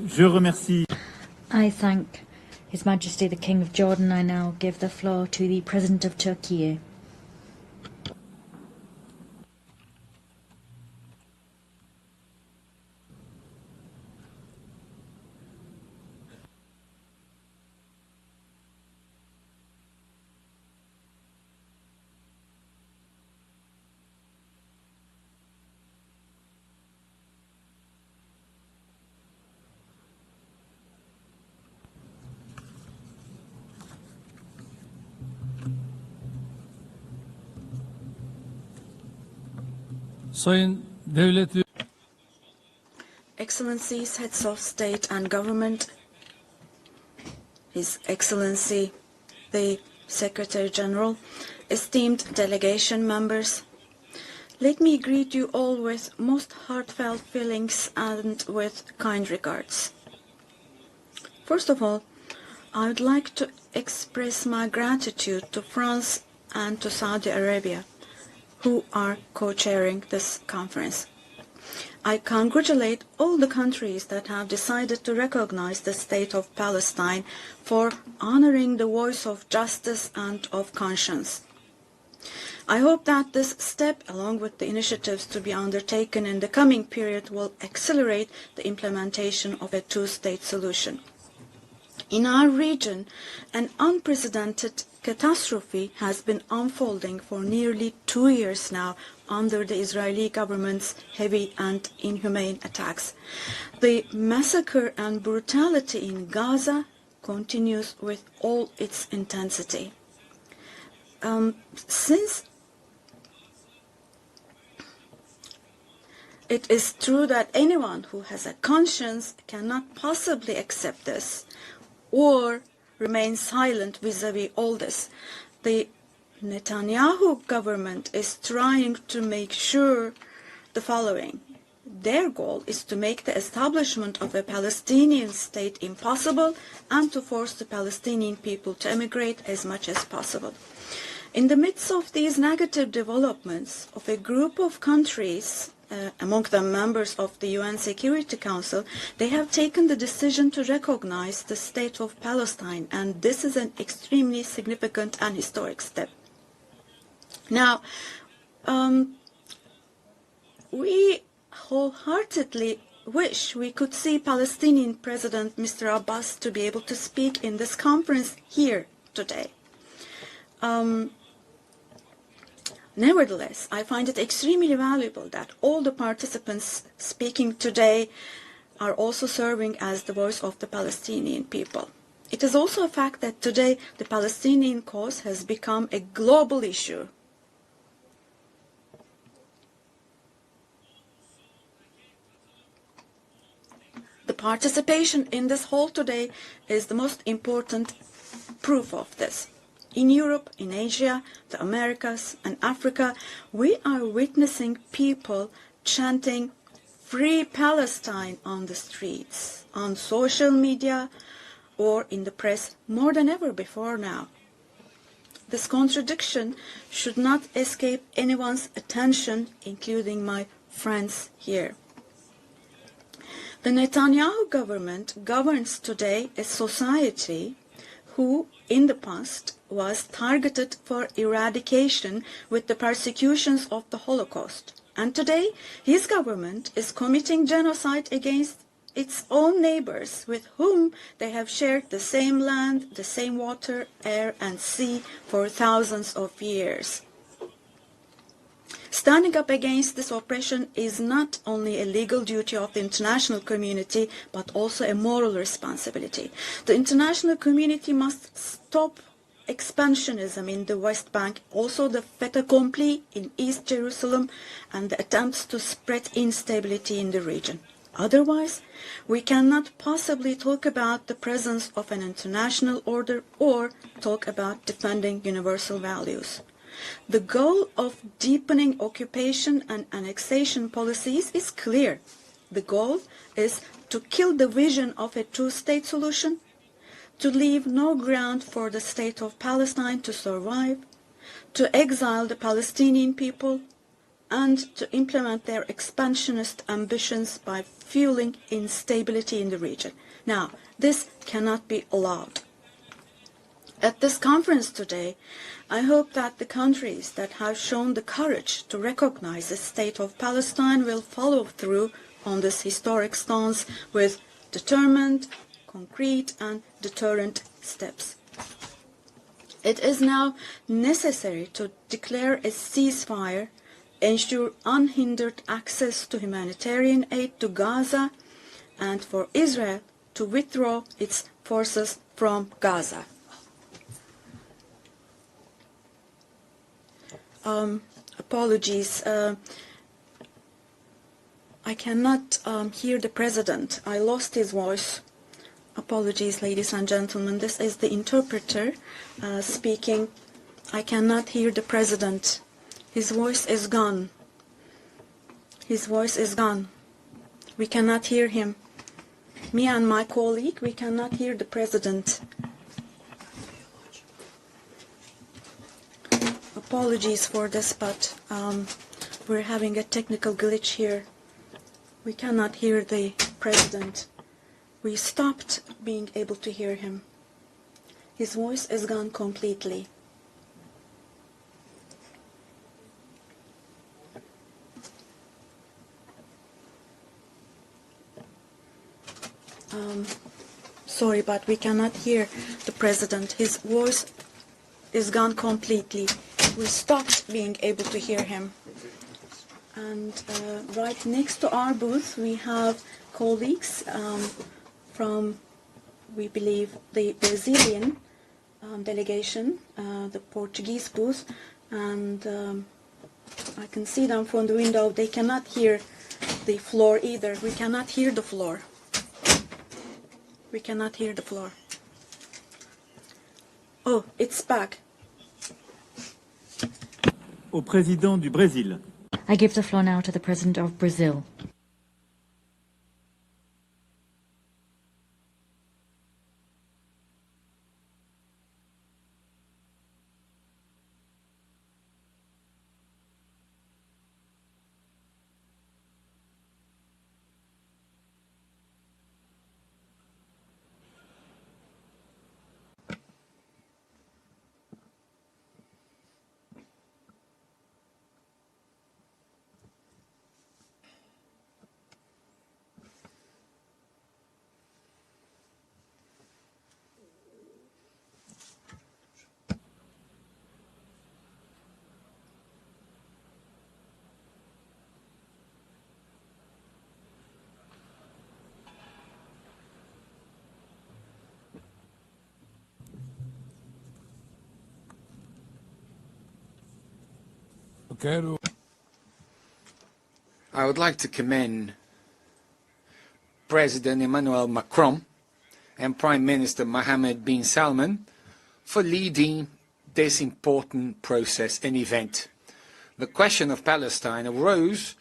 Je remercie. I thank His Majesty the King of Jordan. I now give the floor to the President of Turkey. Sayın Devlet Excellencies, Heads of State and Government, His Excellency the Secretary General, esteemed delegation members, let me greet you all with most heartfelt feelings and with kind regards. First of all, I would like to express my gratitude to France and to Saudi Arabia, who are co-chairing this conference. I congratulate all the countries that have decided to recognize the state of Palestine for honoring the voice of justice and of conscience. I hope that this step, along with the initiatives to be undertaken in the coming period, will accelerate the implementation of a two-state solution. In our region, an unprecedented catastrophe has been unfolding for nearly 2 years now under the Israeli government's heavy and inhumane attacks. The massacre and brutality in Gaza continues with all its intensity. Since it is true that anyone who has a conscience cannot possibly accept this or remain silent vis-à-vis all this, the Netanyahu government is trying to make sure the following. Their goal is to make the establishment of a Palestinian state impossible and to force the Palestinian people to emigrate as much as possible. In the midst of these negative developments, of a group of countries, among them members of the UN Security Council, they have taken the decision to recognize the state of Palestine, and this is an extremely significant and historic step. Now, we wholeheartedly wish we could see Palestinian President Mr. Abbas to be able to speak in this conference here today. Nevertheless, I find it extremely valuable that all the participants speaking today are also serving as the voice of the Palestinian people. It is also a fact that today the Palestinian cause has become a global issue. The participation in this hall today is the most important proof of this. In Europe, in Asia, the Americas, and Africa, we are witnessing people chanting Free Palestine on the streets, on social media, or in the press more than ever before now. This contradiction should not escape anyone's attention, including my friends here. The Netanyahu government governs today a society who, in the past, was targeted for eradication with the persecutions of the Holocaust. And today, his government is committing genocide against its own neighbors with whom they have shared the same land, the same water, air, and sea for thousands of years. Standing up against this oppression is not only a legal duty of the international community, but also a moral responsibility. The international community must stop expansionism in the West Bank, also the fait accompli in East Jerusalem, and the attempts to spread instability in the region. Otherwise, we cannot possibly talk about the presence of an international order or talk about defending universal values. The goal of deepening occupation and annexation policies is clear. The goal is to kill the vision of a two-state solution, to leave no ground for the state of Palestine to survive, to exile the Palestinian people, and to implement their expansionist ambitions by fueling instability in the region. Now, this cannot be allowed. At this conference today, I hope that the countries that have shown the courage to recognize the state of Palestine will follow through on this historic stance with determined, concrete, and deterrent steps. It is now necessary to declare a ceasefire, ensure unhindered access to humanitarian aid to Gaza, and for Israel to withdraw its forces from Gaza. Apologies. I cannot hear the President. I lost his voice. Apologies, ladies and gentlemen. This is the interpreter speaking. I cannot hear the President. His voice is gone. His voice is gone. We cannot hear him. Me and my colleague, we cannot hear the President. Apologies for this, but we're having a technical glitch here. We cannot hear the President. We stopped being able to hear him. His voice is gone completely. Sorry, but we cannot hear the President. His voice is gone completely. We stopped being able to hear him. And right next to our booth, we have colleagues from, we believe, the Brazilian delegation, the Portuguese booth, and I can see them from the window. They cannot hear the floor either. We cannot hear the floor. We cannot hear the floor. Oh, it's back. Au président du Brésil. I give the floor now to the President of Brazil. I would like to commend President Emmanuel Macron and Prime Minister Mohammed bin Salman for leading this important process and event. The question of Palestine arose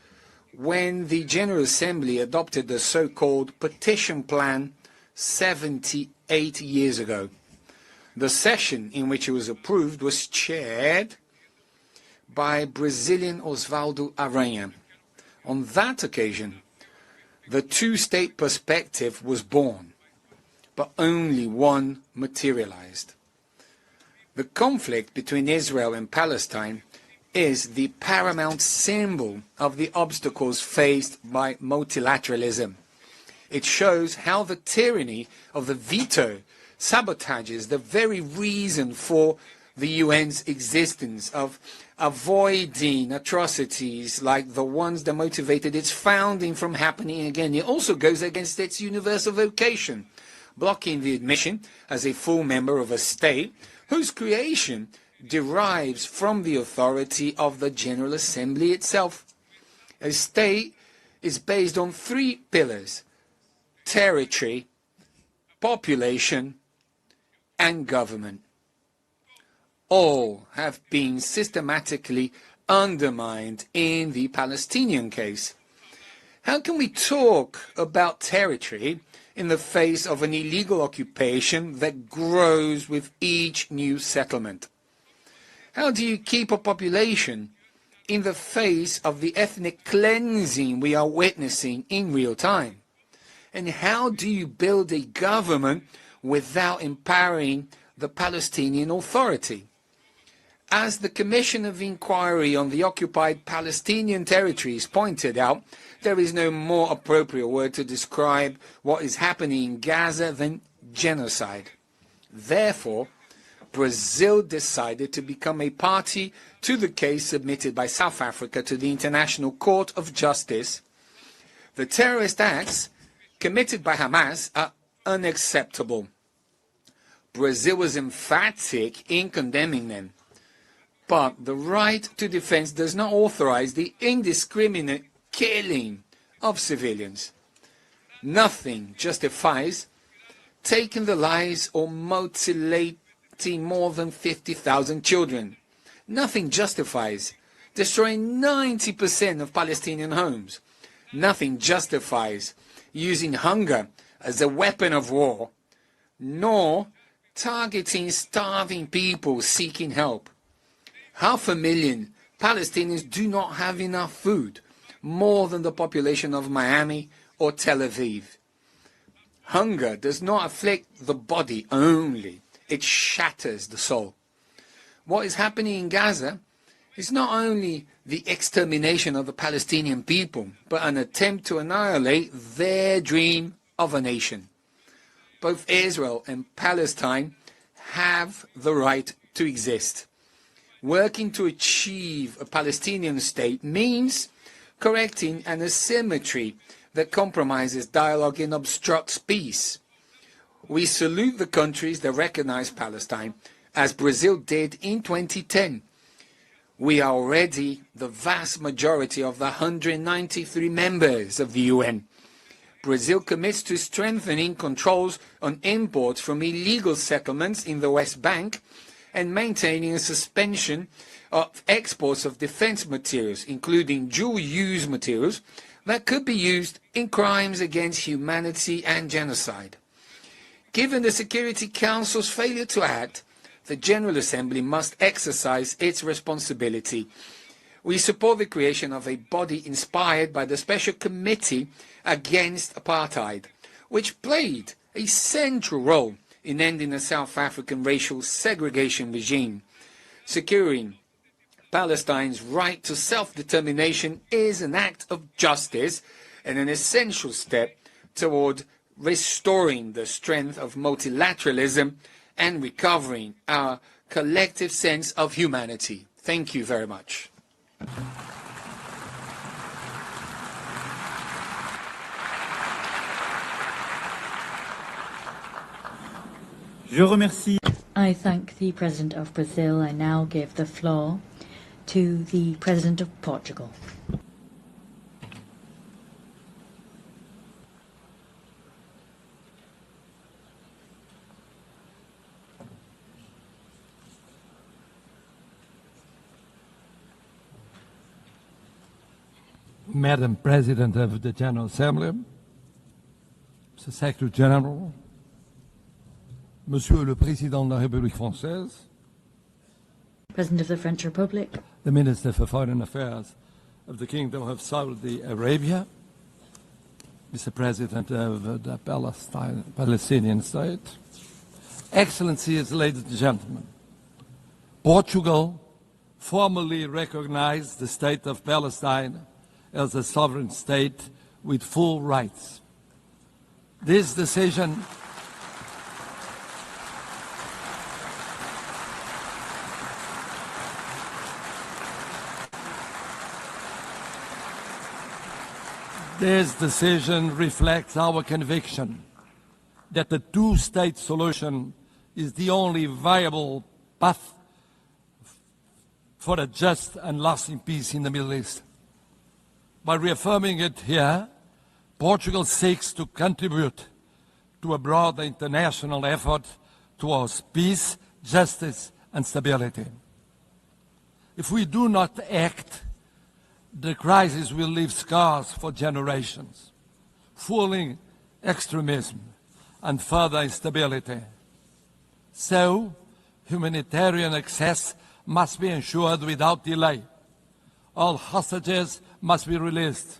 when the General Assembly adopted the so-called Petition Plan 78 years ago. The session in which it was approved was chaired by Brazilian Osvaldo Aranha. On that occasion, the two-state perspective was born, but only one materialized. The conflict between Israel and Palestine is the paramount symbol of the obstacles faced by multilateralism. It shows how the tyranny of the veto sabotages the very reason for the UN's existence, of avoiding atrocities like the ones that motivated its founding from happening again. It also goes against its universal vocation, blocking the admission as a full member of a state whose creation derives from the authority of the General Assembly itself. A state is based on three pillars: territory, population, and government. All have been systematically undermined in the Palestinian case. How can we talk about territory in the face of an illegal occupation that grows with each new settlement? How do you keep a population in the face of the ethnic cleansing we are witnessing in real time? And how do you build a government without empowering the Palestinian Authority? As the Commission of Inquiry on the Occupied Palestinian Territories pointed out, there is no more appropriate word to describe what is happening in Gaza than genocide. Therefore, Brazil decided to become a party to the case submitted by South Africa to the International Court of Justice. The terrorist acts committed by Hamas are unacceptable. Brazil was emphatic in condemning them. But the right to defense does not authorize the indiscriminate killing of civilians. Nothing justifies taking the lives or mutilating more than 50,000 children. Nothing justifies destroying 90% of Palestinian homes. Nothing justifies using hunger as a weapon of war, nor targeting starving people seeking help. 500,000 Palestinians do not have enough food, more than the population of Miami or Tel Aviv. Hunger does not afflict the body only, it shatters the soul. What is happening in Gaza is not only the extermination of the Palestinian people, but an attempt to annihilate their dream of a nation. Both Israel and Palestine have the right to exist. Working to achieve a Palestinian state means correcting an asymmetry that compromises dialogue and obstructs peace. We salute the countries that recognize Palestine, as Brazil did in 2010. We are already the vast majority of the 193 members of the UN. Brazil commits to strengthening controls on imports from illegal settlements in the West Bank and maintaining a suspension of exports of defense materials, including dual-use materials that could be used in crimes against humanity and genocide. Given the Security Council's failure to act, the General Assembly must exercise its responsibility. We support the creation of a body inspired by the Special Committee Against Apartheid, which played a central role in ending the South African racial segregation regime. Securing Palestine's right to self-determination is an act of justice and an essential step toward restoring the strength of multilateralism and recovering our collective sense of humanity. Thank you very much. Je remercie. I thank the President of Brazil. I now give the floor to the President of Portugal. Madam President of the General Assembly, Mr. Secretary General, Monsieur le Président de la République Française, President of the French Republic, the Minister for Foreign Affairs of the Kingdom of Saudi Arabia, Mr. President of the Palestinian State, Excellencies, ladies and gentlemen, Portugal formally recognized the State of Palestine as a sovereign state with full rights. This decision reflects our conviction that the two-state solution is the only viable path for a just and lasting peace in the Middle East. By reaffirming it here, Portugal seeks to contribute to a broader international effort towards peace, justice, and stability. If we do not act, the crisis will leave scars for generations, fueling extremism and further instability. So, humanitarian access must be ensured without delay. All hostages must be released.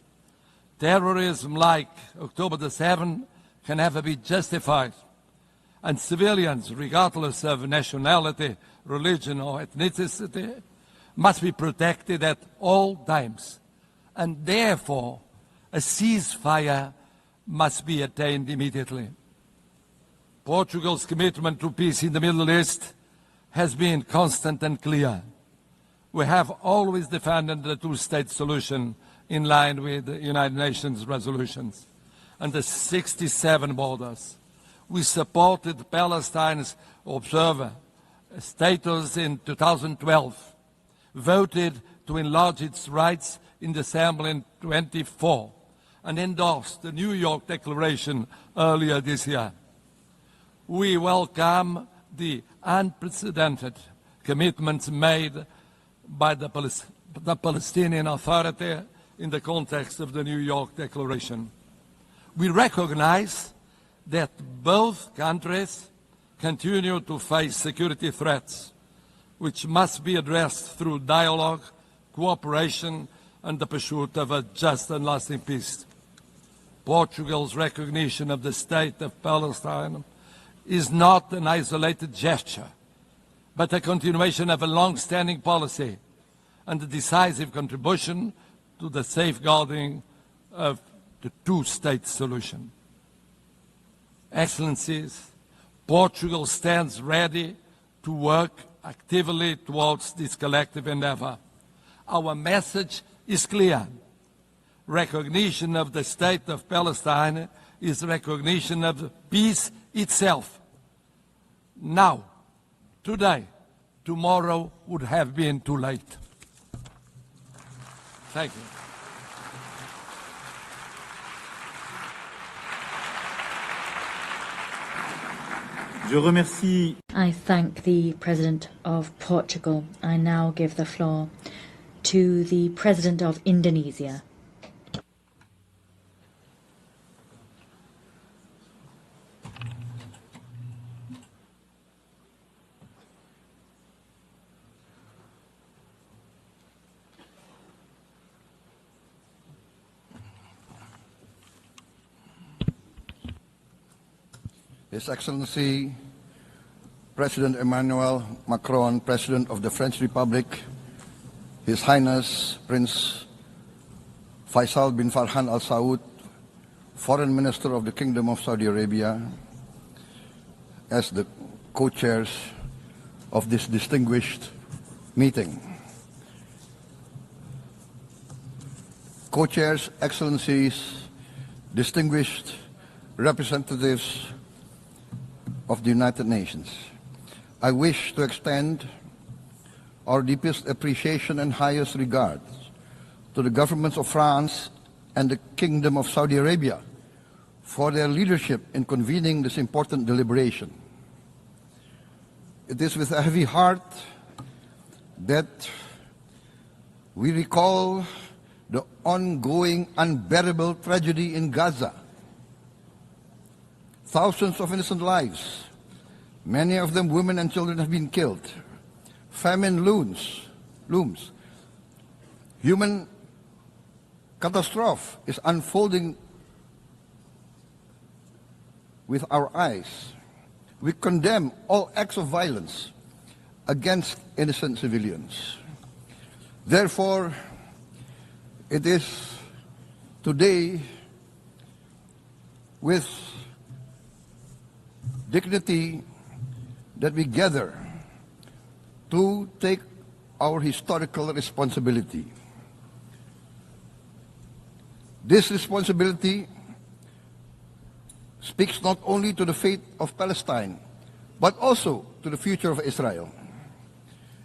Terrorism like October the 7th can never be justified. And civilians, regardless of nationality, religion, or ethnicity, must be protected at all times. And therefore, a ceasefire must be attained immediately. Portugal's commitment to peace in the Middle East has been constant and clear. We have always defended the two-state solution in line with the United Nations resolutions and the 67 borders. We supported Palestine's observer status in 2012, voted to enlarge its rights in the Assembly in 2024, and endorsed the New York Declaration earlier this year. We welcome the unprecedented commitments made by the Palestinian Authority in the context of the New York Declaration. We recognize that both countries continue to face security threats, which must be addressed through dialogue, cooperation, and the pursuit of a just and lasting peace. Portugal's recognition of the State of Palestine is not an isolated gesture, but a continuation of a long-standing policy and a decisive contribution to the safeguarding of the two-state solution. Excellencies, Portugal stands ready to work actively towards this collective endeavor. Our message is clear. Recognition of the State of Palestine is recognition of peace itself. Now, today, tomorrow would have been too late. Thank you. Je remercie. I thank the President of Portugal. I now give the floor to the President of Indonesia. His Excellency President Emmanuel Macron, President of the French Republic, His Highness Prince Faisal bin Farhan Al Saud, Foreign Minister of the Kingdom of Saudi Arabia, as the co-chairs of this distinguished meeting. Co-chairs, Excellencies, distinguished representatives of the United Nations, I wish to extend our deepest appreciation and highest regards to the governments of France and the Kingdom of Saudi Arabia for their leadership in convening this important deliberation. It is with a heavy heart that we recall the ongoing unbearable tragedy in Gaza. Thousands of innocent lives, many of them women and children, have been killed. Famine looms. Human catastrophe is unfolding with our eyes. We condemn all acts of violence against innocent civilians. Therefore, it is today with dignity that we gather to take our historical responsibility. This responsibility speaks not only to the fate of Palestine, but also to the future of Israel,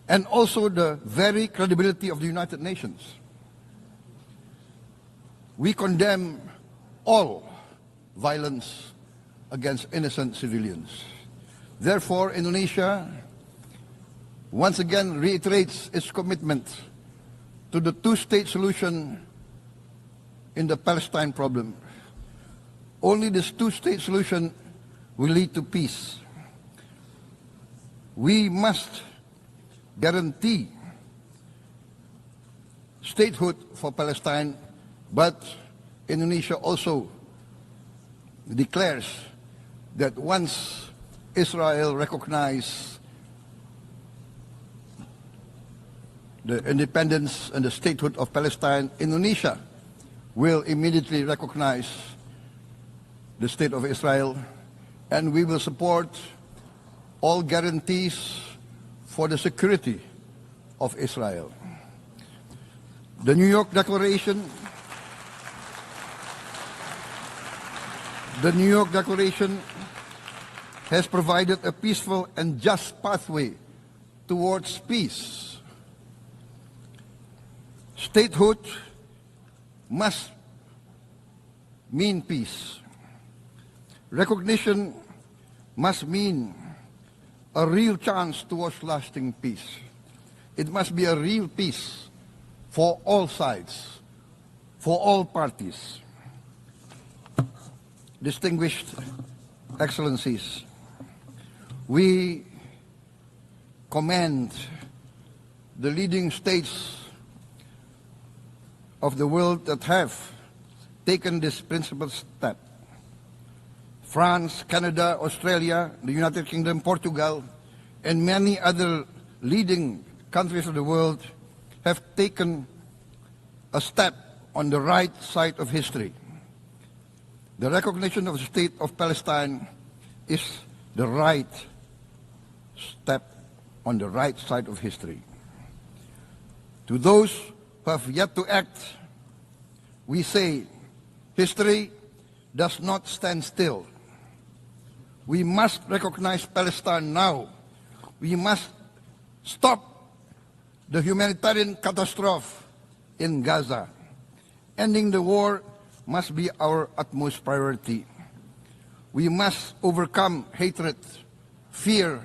and also the very credibility of the United Nations. We condemn all violence against innocent civilians. Therefore, Indonesia once again reiterates its commitment to the two-state solution in the Palestine problem. Only this two-state solution will lead to peace. We must guarantee statehood for Palestine, but Indonesia also declares that once Israel recognizes the independence and the statehood of Palestine, Indonesia will immediately recognize the state of Israel, and we will support all guarantees for the security of Israel. The New York Declaration has provided a peaceful and just pathway towards peace. Statehood must mean peace. Recognition must mean a real chance towards lasting peace. It must be a real peace for all sides, for all parties. Distinguished Excellencies, we commend the leading states of the world that have taken this principled step. France, Canada, Australia, the United Kingdom, Portugal, and many other leading countries of the world have taken a step on the right side of history. The recognition of the state of Palestine is the right step on the right side of history. To those who have yet to act, we say, history does not stand still. We must recognize Palestine now. We must stop the humanitarian catastrophe in Gaza. Ending the war must be our utmost priority. We must overcome hatred, fear.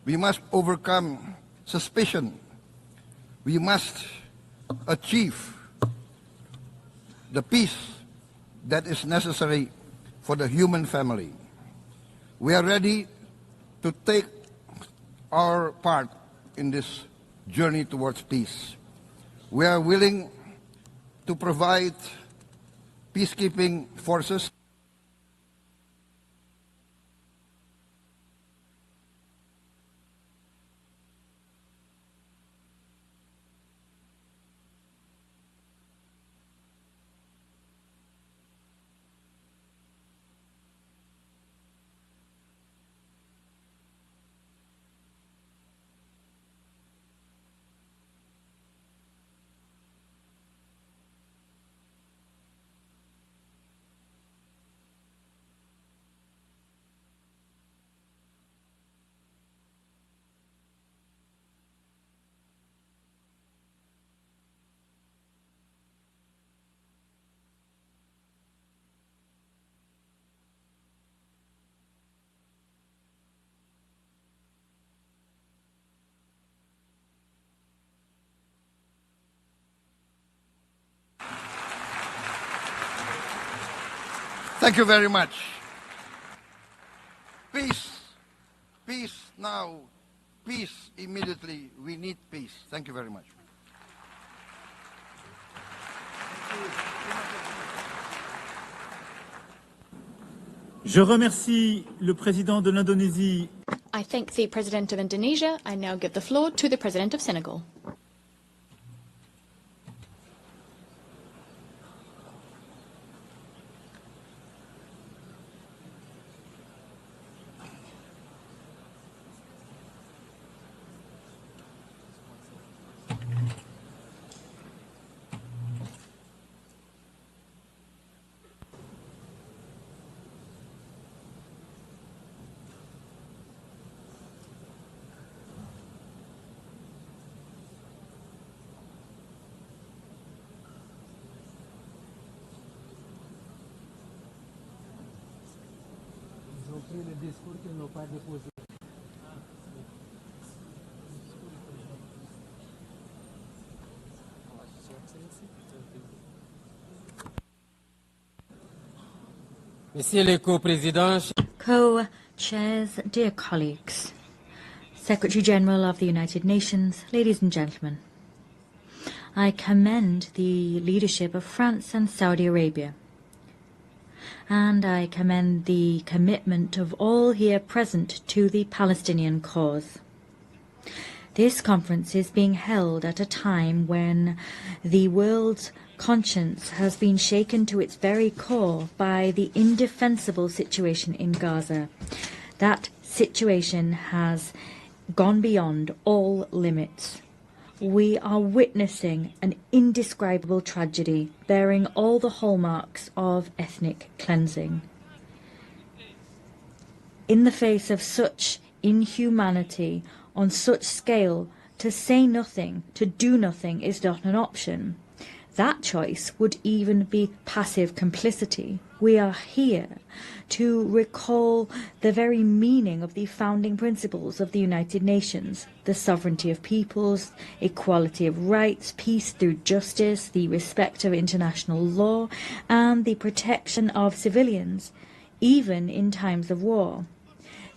We must overcome suspicion. We must achieve the peace that is necessary for the human family. We are ready to take our part in this journey towards peace. We are willing to provide peacekeeping forces Thank you very much. Peace. Peace now. Peace immediately. We need peace. Thank you very much. Je remercie le président de l'Indonésie. I thank the President of Indonesia. I now give the floor to the President of Senegal. Messieurs les co-présidents, Co-chairs, dear colleagues, Secretary General of the United Nations, ladies and gentlemen, I commend the leadership of France and Saudi Arabia, and I commend the commitment of all here present to the Palestinian cause. This conference is being held at a time when the world's conscience has been shaken to its very core by the indefensible situation in Gaza. That situation has gone beyond all limits. We are witnessing an indescribable tragedy bearing all the hallmarks of ethnic cleansing. In the face of such inhumanity on such scale, to say nothing, to do nothing is not an option. That choice would even be passive complicity. We are here to recall the very meaning of the founding principles of the United Nations: the sovereignty of peoples, equality of rights, peace through justice, the respect of international law, and the protection of civilians, even in times of war.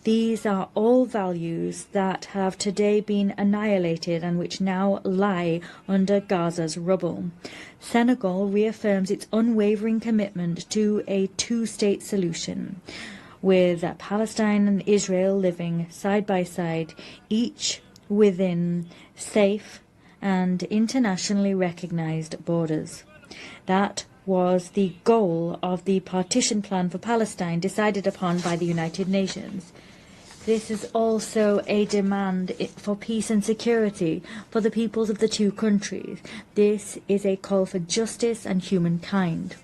These are all values that have today been annihilated and which now lie under Gaza's rubble. Senegal reaffirms its unwavering commitment to a two-state solution, with Palestine and Israel living side by side, each within safe and internationally recognized borders. That was the goal of the partition plan for Palestine decided upon by the United Nations. This is also a demand for peace and security for the peoples of the two countries. This is a call for justice and humankind.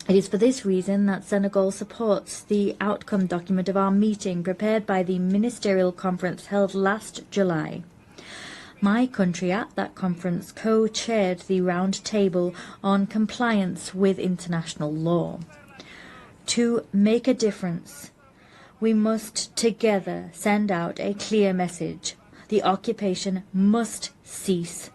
It is for this reason that Senegal supports the outcome document of our meeting prepared by the ministerial conference held last July. My country at that conference co-chaired the round table on compliance with international law. To make a difference, we must together send out a clear message. The occupation must cease.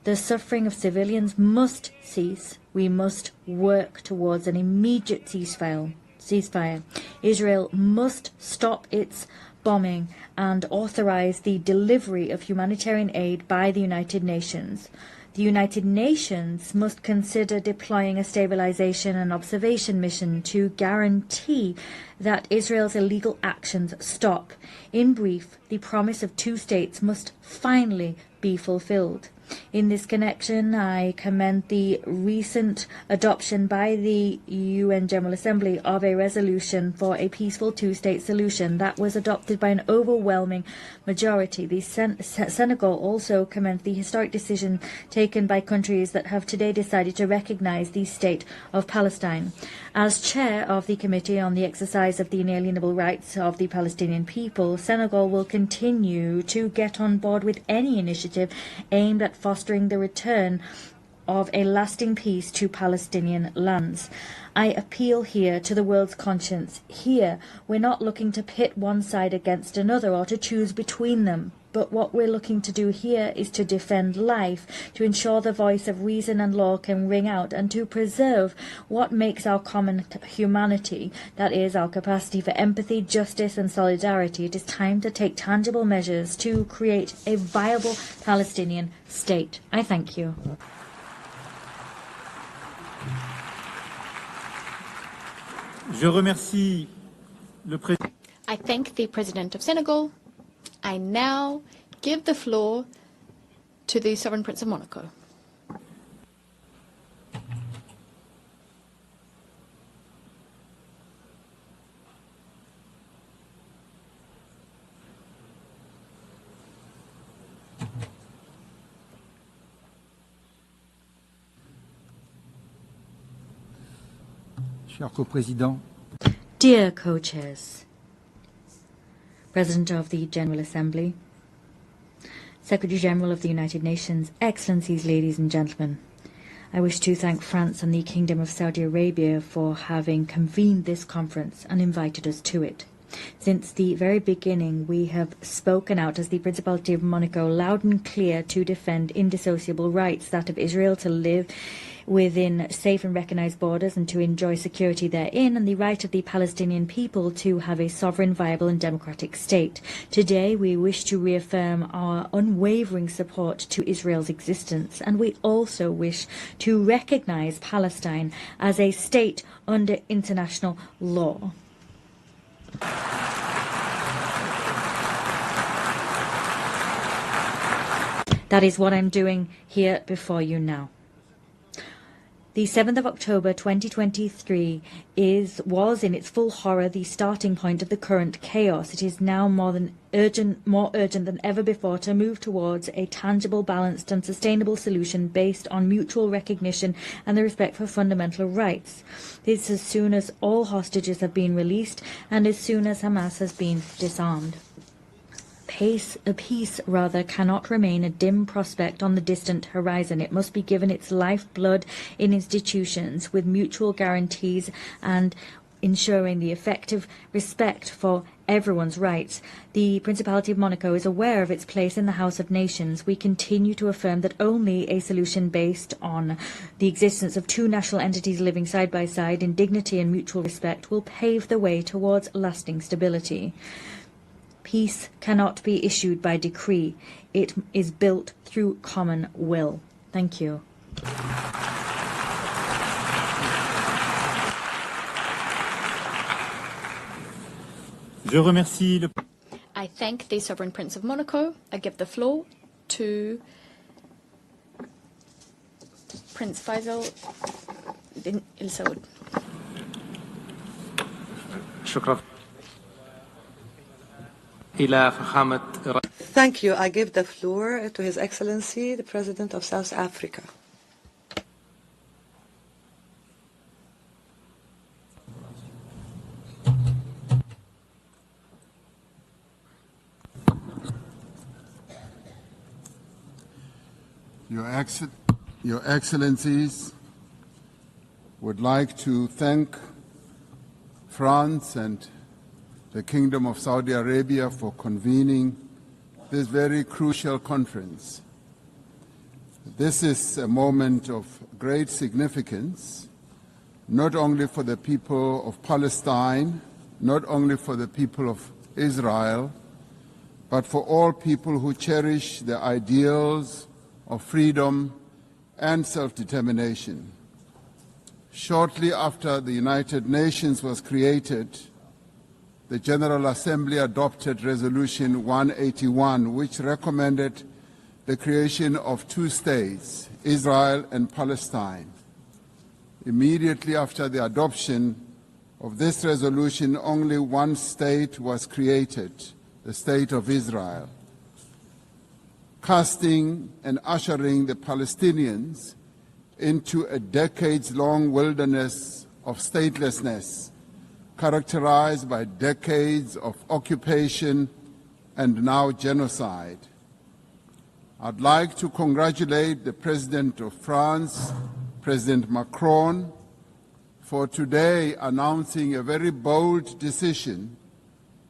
The suffering of civilians must cease. We must work towards an immediate ceasefire. Israel must stop its bombing and authorize the delivery of humanitarian aid by the United Nations. The United Nations must consider deploying a stabilization and observation mission to guarantee that Israel's illegal actions stop. In brief, the promise of two states must finally be fulfilled. In this connection, I commend the recent adoption by the UN General Assembly of a resolution for a peaceful two-state solution that was adopted by an overwhelming majority. The Senegal also commends the historic decision taken by countries that have today decided to recognize the state of Palestine. As chair of the Committee on the Exercise of the Inalienable Rights of the Palestinian People, Senegal will continue to get on board with any initiative aimed at fostering the return of a lasting peace to Palestinian lands. I appeal here to the world's conscience. Here, we're not looking to pit one side against another or to choose between them. But what we're looking to do here is to defend life, to ensure the voice of reason and law can ring out, and to preserve what makes our common humanity, that is, our capacity for empathy, justice and solidarity. It is time to take tangible measures to create a viable Palestinian state. I thank you. Je remercie le président. I thank the President of Senegal. I now give the floor to the Sovereign Prince of Monaco. Cher co-président, Dear co-chairs, President of the General Assembly, Secretary General of the United Nations, Excellencies, ladies and gentlemen, I wish to thank France and the Kingdom of Saudi Arabia for having convened this conference and invited us to it. Since the very beginning, we have spoken out as the Principality of Monaco loud and clear to defend indissociable rights, that of Israel to live within safe and recognized borders and to enjoy security therein, and the right of the Palestinian people to have a sovereign, viable and democratic state. Today we wish to reaffirm our unwavering support to Israel's existence, and we also wish to recognize Palestine as a state under international law. That is what I'm doing here before you now. The 7th of October 2023 was in its full horror the starting point of the current chaos. It is now more urgent than ever before to move towards a tangible, balanced and sustainable solution based on mutual recognition and the respect for fundamental rights. This as soon as all hostages have been released and as soon as Hamas has been disarmed. Peace cannot remain a dim prospect on the distant horizon. It must be given its lifeblood in institutions with mutual guarantees and ensuring the effective respect for everyone's rights. The Principality of Monaco is aware of its place in the House of Nations. We continue to affirm that only a solution based on the existence of two national entities living side by side in dignity and mutual respect will pave the way towards lasting stability. Peace cannot be issued by decree. It is built through common will. Thank you. je remercie le... I thank the Sovereign Prince of Monaco. I give the floor to Prince Faisal bin Al Saud. شكرا. Thank you. I give the floor to His Excellency, the President of South Africa. Your Excellencies, would like to thank France and the Kingdom of Saudi Arabia for convening this very crucial conference. This is a moment of great significance, not only for the people of Palestine, not only for the people of Israel, but for all people who cherish the ideals of freedom and self-determination. Shortly after the United Nations was created, the General Assembly adopted Resolution 181, which recommended the creation of two states, Israel and Palestine. Immediately after the adoption of this resolution, only one state was created, the State of Israel, casting and ushering the Palestinians into a decades-long wilderness of statelessness, characterized by decades of occupation and now genocide. I'd like to congratulate the President of France, President Macron, for today announcing a very bold decision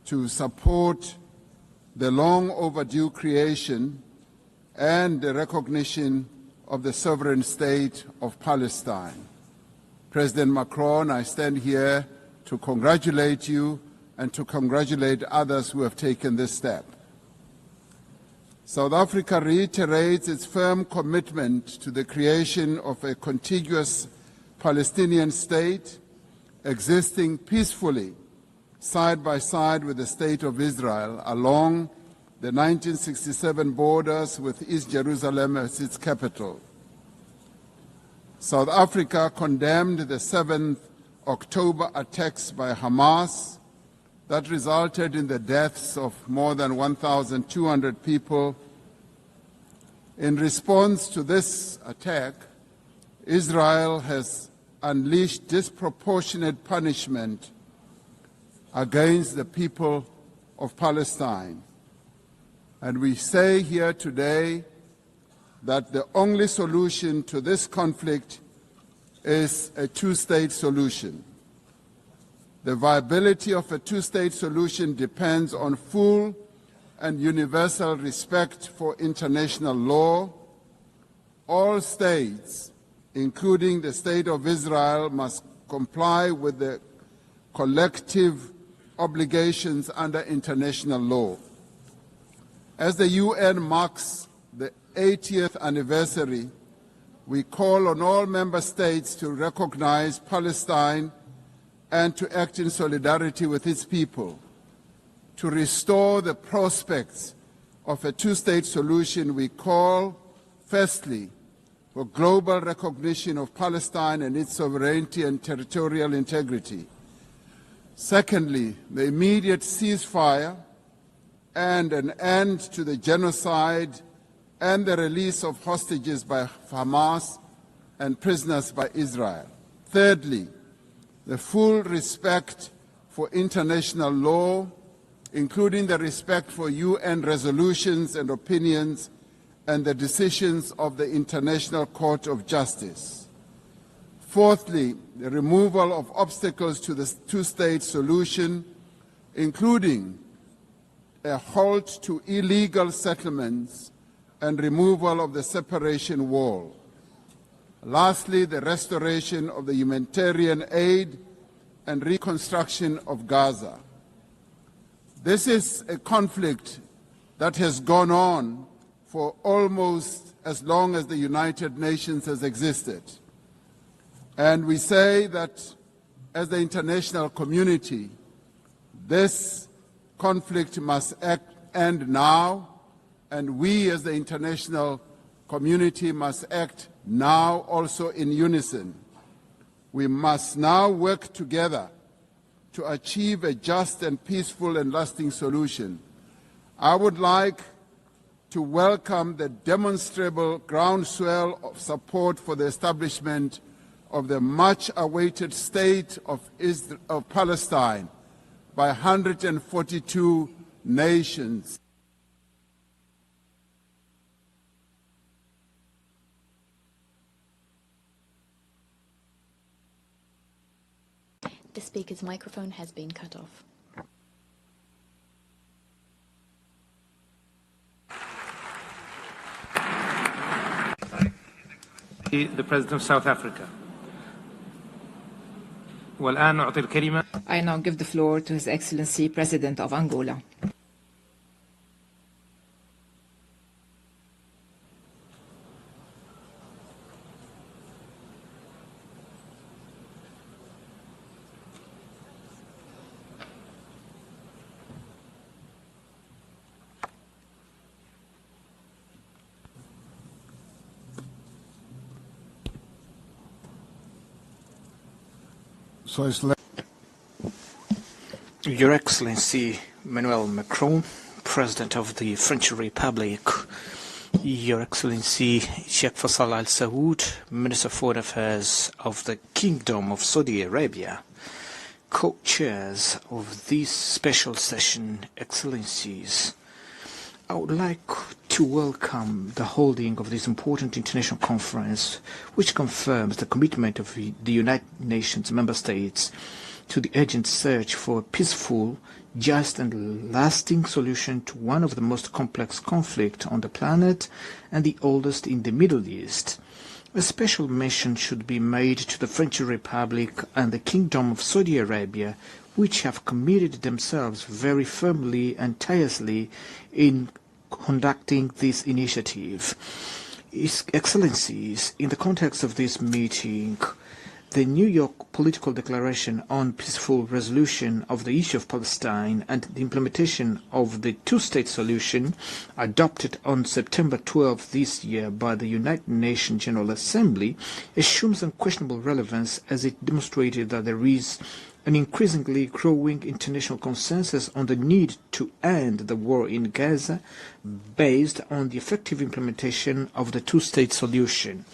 to support the long overdue creation and the recognition of the sovereign state of Palestine. President Macron, I stand here to congratulate you and to congratulate others who have taken this step. South Africa reiterates its firm commitment to the creation of a contiguous Palestinian state existing peacefully side by side with the State of Israel along the 1967 borders with East Jerusalem as its capital. South Africa condemned the 7th October attacks by Hamas that resulted in the deaths of more than 1,200 people. In response to this attack, Israel has unleashed disproportionate punishment against the people of Palestine. And we say here today that the only solution to this conflict is a two-state solution. The viability of a two-state solution depends on full and universal respect for international law. All states, including the State of Israel, must comply with the collective obligations under international law. As the UN marks the 80th anniversary, we call on all member states to recognize Palestine and to act in solidarity with its people. To restore the prospects of a two-state solution, we call, firstly, for global recognition of Palestine and its sovereignty and territorial integrity. Secondly, the immediate ceasefire and an end to the genocide and the release of hostages by Hamas and prisoners by Israel. Thirdly, the full respect for international law, including the respect for UN resolutions and opinions and the decisions of the International Court of Justice. Fourthly, the removal of obstacles to the two-state solution, including a halt to illegal settlements and removal of the separation wall. Lastly, the restoration of the humanitarian aid and reconstruction of Gaza. This is a conflict that has gone on for almost as long as the United Nations has existed. And we say that as the international community, this conflict must end now, and we as the international community must act now also in unison. We must now work together to achieve a just and peaceful and lasting solution. I would like to welcome the demonstrable groundswell of support for the establishment of the much-awaited state of Palestine by 142 nations. The speaker's microphone has been cut off. The President of South Africa. والآن أعطي الكلمة. I now give the floor to His Excellency President of Angola. Your Excellency Emmanuel Macron, President of the French Republic, Your Excellency Sheikh Faisal Al Saud, Minister of Foreign Affairs of the Kingdom of Saudi Arabia, co-chairs of this special session, Excellencies, I would like to welcome the holding of this important international conference, which confirms the commitment of the United Nations member states to the urgent search for a peaceful, just and lasting solution to one of the most complex conflicts on the planet and the oldest in the Middle East. A special mention should be made to the French Republic and the Kingdom of Saudi Arabia, which have committed themselves very firmly and tirelessly in conducting this initiative. His Excellencies, in the context of this meeting, the New York Political Declaration on Peaceful Resolution of the Issue of Palestine and the implementation of the two-state solution, adopted on September 12 this year by the United Nations General Assembly, assumes unquestionable relevance as it demonstrated that there is an increasingly growing international consensus on the need to end the war in Gaza based on the effective implementation of the two-state solution.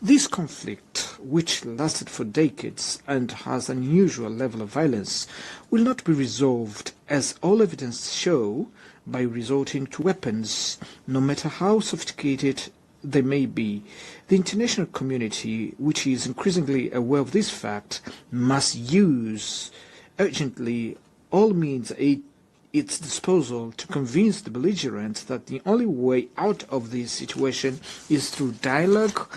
This conflict, which lasted for decades and has an unusual level of violence, will not be resolved, as all evidence show, by resorting to weapons, no matter how sophisticated they may be. The international community, which is increasingly aware of this fact, must use urgently all means at its disposal to convince the belligerents that the only way out of this situation is through dialogue,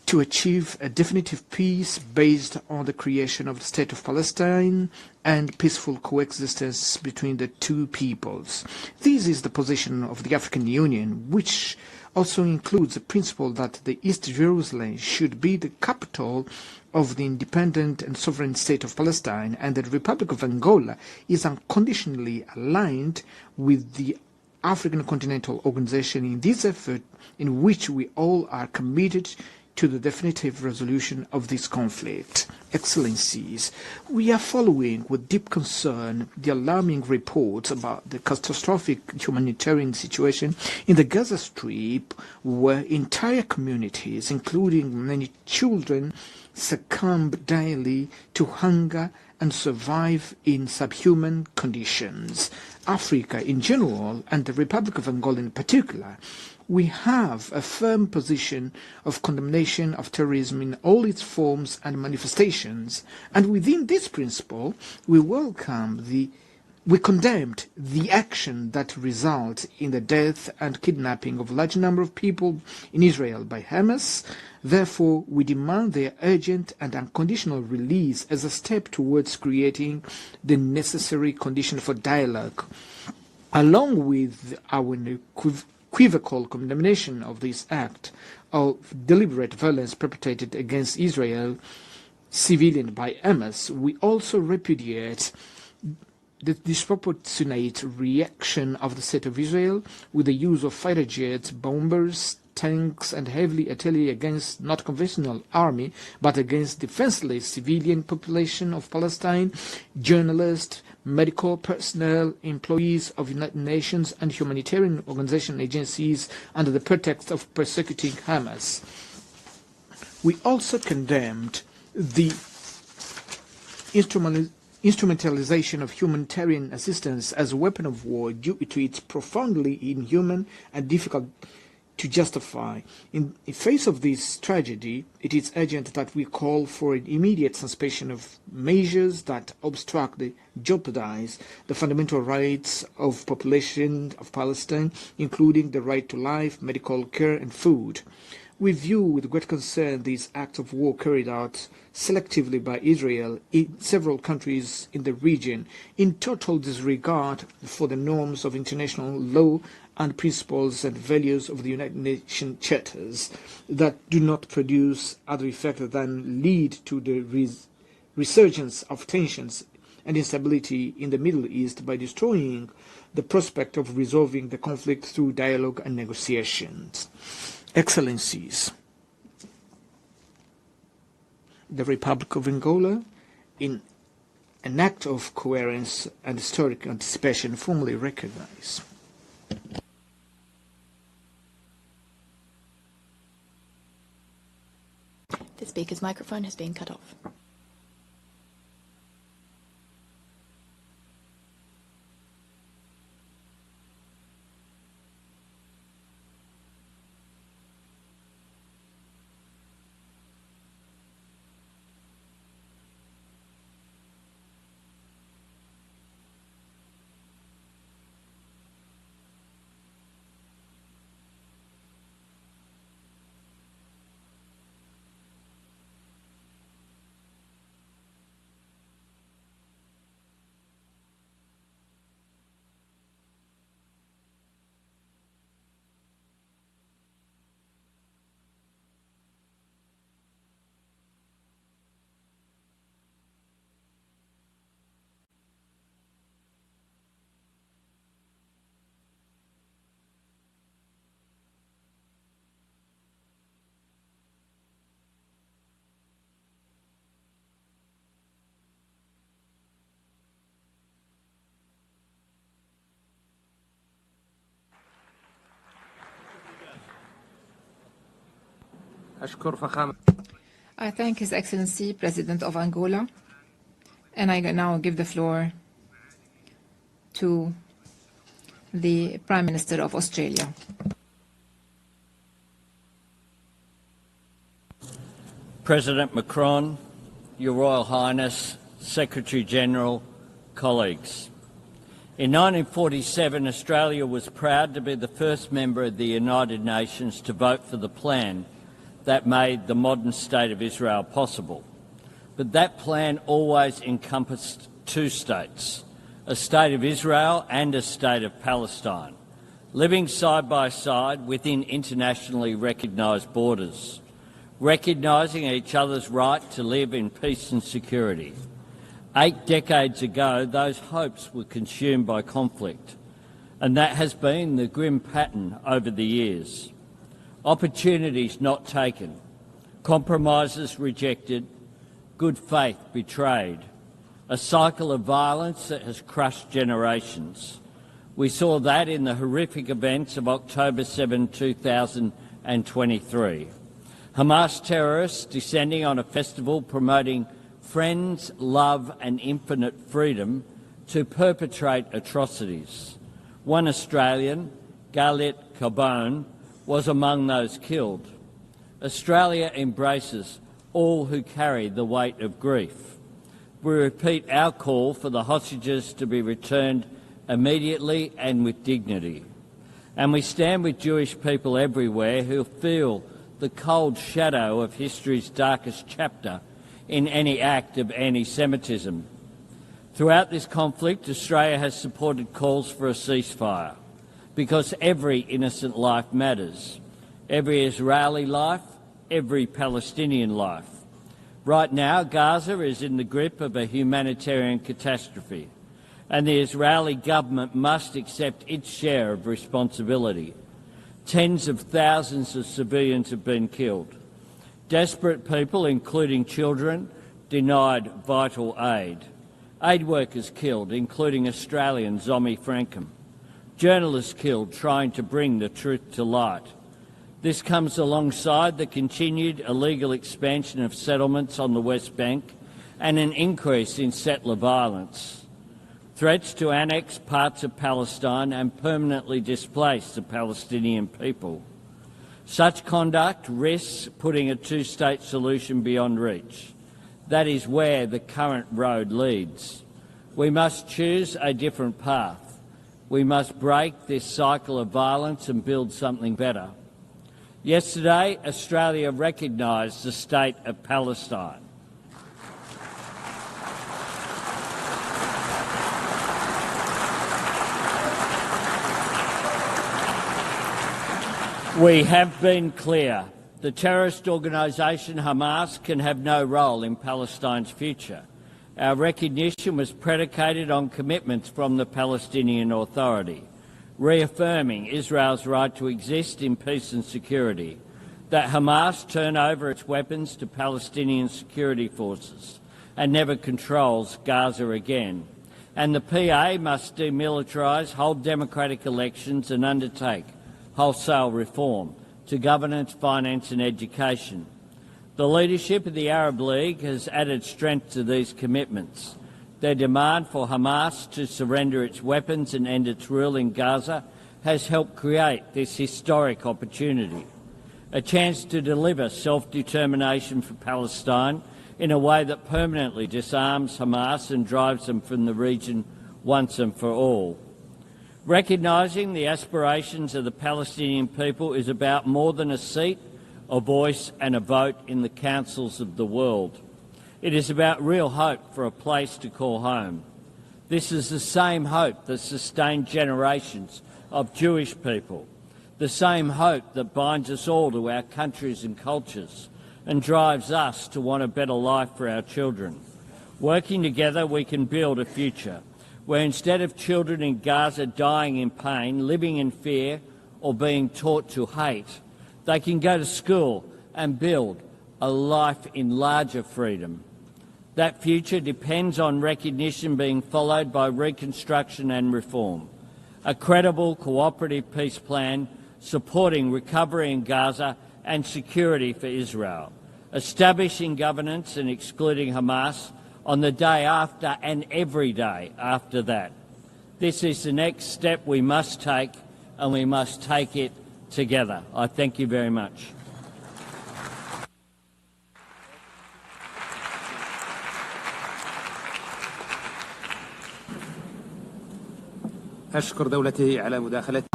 to achieve a definitive peace based on the creation of the State of Palestine and peaceful coexistence between the two peoples. This is the position of the African Union, which also includes the principle that the East Jerusalem should be the capital of the independent and sovereign State of Palestine, and the Republic of Angola is unconditionally aligned with the African Continental Organization in this effort, in which we all are committed to the definitive resolution of this conflict. Excellencies, we are following with deep concern the alarming reports about the catastrophic humanitarian situation in the Gaza Strip, where entire communities, including many children, succumb daily to hunger and survive in subhuman conditions. Africa in general, and the Republic of Angola in particular, we have a firm position of condemnation of terrorism in all its forms and manifestations, and within this principle we condemned the action that results in the death and kidnapping of a large number of people in Israel by Hamas. Therefore, we demand their urgent and unconditional release as a step towards creating the necessary condition for dialogue. Along with our unequivocal condemnation of this act of deliberate violence perpetrated against Israel civilian by Hamas, we also repudiate the disproportionate reaction of the State of Israel with the use of fighter jets, bombers, tanks and heavy artillery against not conventional army, but against defenseless civilian population of Palestine, journalists, medical personnel, employees of United Nations and humanitarian organization agencies under the pretext of persecuting Hamas. We also condemned the instrumentalization of humanitarian assistance as a weapon of war due to its profoundly inhuman and difficult to justify. In the face of this tragedy, it is urgent that we call for an immediate suspension of measures that obstruct and jeopardize the fundamental rights of population of Palestine, including the right to life, medical care and food. We view with great concern these acts of war carried out selectively by Israel in several countries in the region, in total disregard for the norms of international law and principles and values of the United Nations charters, that do not produce other effect than lead to the resurgence of tensions and instability in the Middle East by destroying the prospect of resolving the conflict through dialogue and negotiations. Excellencies, the Republic of Angola, in an act of coherence and historic anticipation, formally recognize the speaker's microphone has been cut off. I thank His Excellency, President of Angola, and I now give the floor to the Prime Minister of Australia. President Macron, Your Royal Highness, Secretary-General, colleagues. In 1947, Australia was proud to be the first member of the United Nations to vote for the plan that made the modern state of Israel possible. But that plan always encompassed two states, a state of Israel and a state of Palestine, living side by side within internationally recognised borders, recognising each other's right to live in peace and security. 8 decades ago, those hopes were consumed by conflict, and that has been the grim pattern over the years. Opportunities not taken, compromises rejected, good faith betrayed, a cycle of violence that has crushed generations. We saw that in the horrific events of October 7, 2023. Hamas terrorists descending on a festival promoting friends, love and infinite freedom to perpetrate atrocities. One Australian, Galit Carbone, was among those killed. Australia embraces all who carry the weight of grief. We repeat our call for the hostages to be returned immediately and with dignity. And we stand with Jewish people everywhere who feel the cold shadow of history's darkest chapter in any act of anti-Semitism. Throughout this conflict, Australia has supported calls for a ceasefire because every innocent life matters. Every Israeli life, every Palestinian life. Right now, Gaza is in the grip of a humanitarian catastrophe, and the Israeli government must accept its share of responsibility. Tens of thousands of civilians have been killed. Desperate people, including children, denied vital aid. Aid workers killed, including Australian Zomi Frankham. Journalists killed trying to bring the truth to light. This comes alongside the continued illegal expansion of settlements on the West Bank and an increase in settler violence. Threats to annex parts of Palestine and permanently displace the Palestinian people. Such conduct risks putting a two-state solution beyond reach. That is where the current road leads. We must choose a different path. We must break this cycle of violence and build something better. Yesterday, Australia recognised the state of Palestine. We have been clear. The terrorist organisation Hamas can have no role in Palestine's future. Our recognition was predicated on commitments from the Palestinian Authority, reaffirming Israel's right to exist in peace and security, that Hamas turn over its weapons to Palestinian security forces and never controls Gaza again, and the PA must demilitarise, hold democratic elections and undertake wholesale reform to governance, finance and education. The leadership of the Arab League has added strength to these commitments. Their demand for Hamas to surrender its weapons and end its rule in Gaza has helped create this historic opportunity, a chance to deliver self-determination for Palestine in a way that permanently disarms Hamas and drives them from the region once and for all. Recognising the aspirations of the Palestinian people is about more than a seat, a voice and a vote in the councils of the world. It is about real hope for a place to call home. This is the same hope that sustained generations of Jewish people, the same hope that binds us all to our countries and cultures and drives us to want a better life for our children. Working together, we can build a future where instead of children in Gaza dying in pain, living in fear or being taught to hate, they can go to school and build a life in larger freedom. That future depends on recognition being followed by reconstruction and reform, a credible cooperative peace plan supporting recovery in Gaza and security for Israel, establishing governance and excluding Hamas on the day after and every day after that. This is the next step we must take, and we must take it together. I thank you very much. I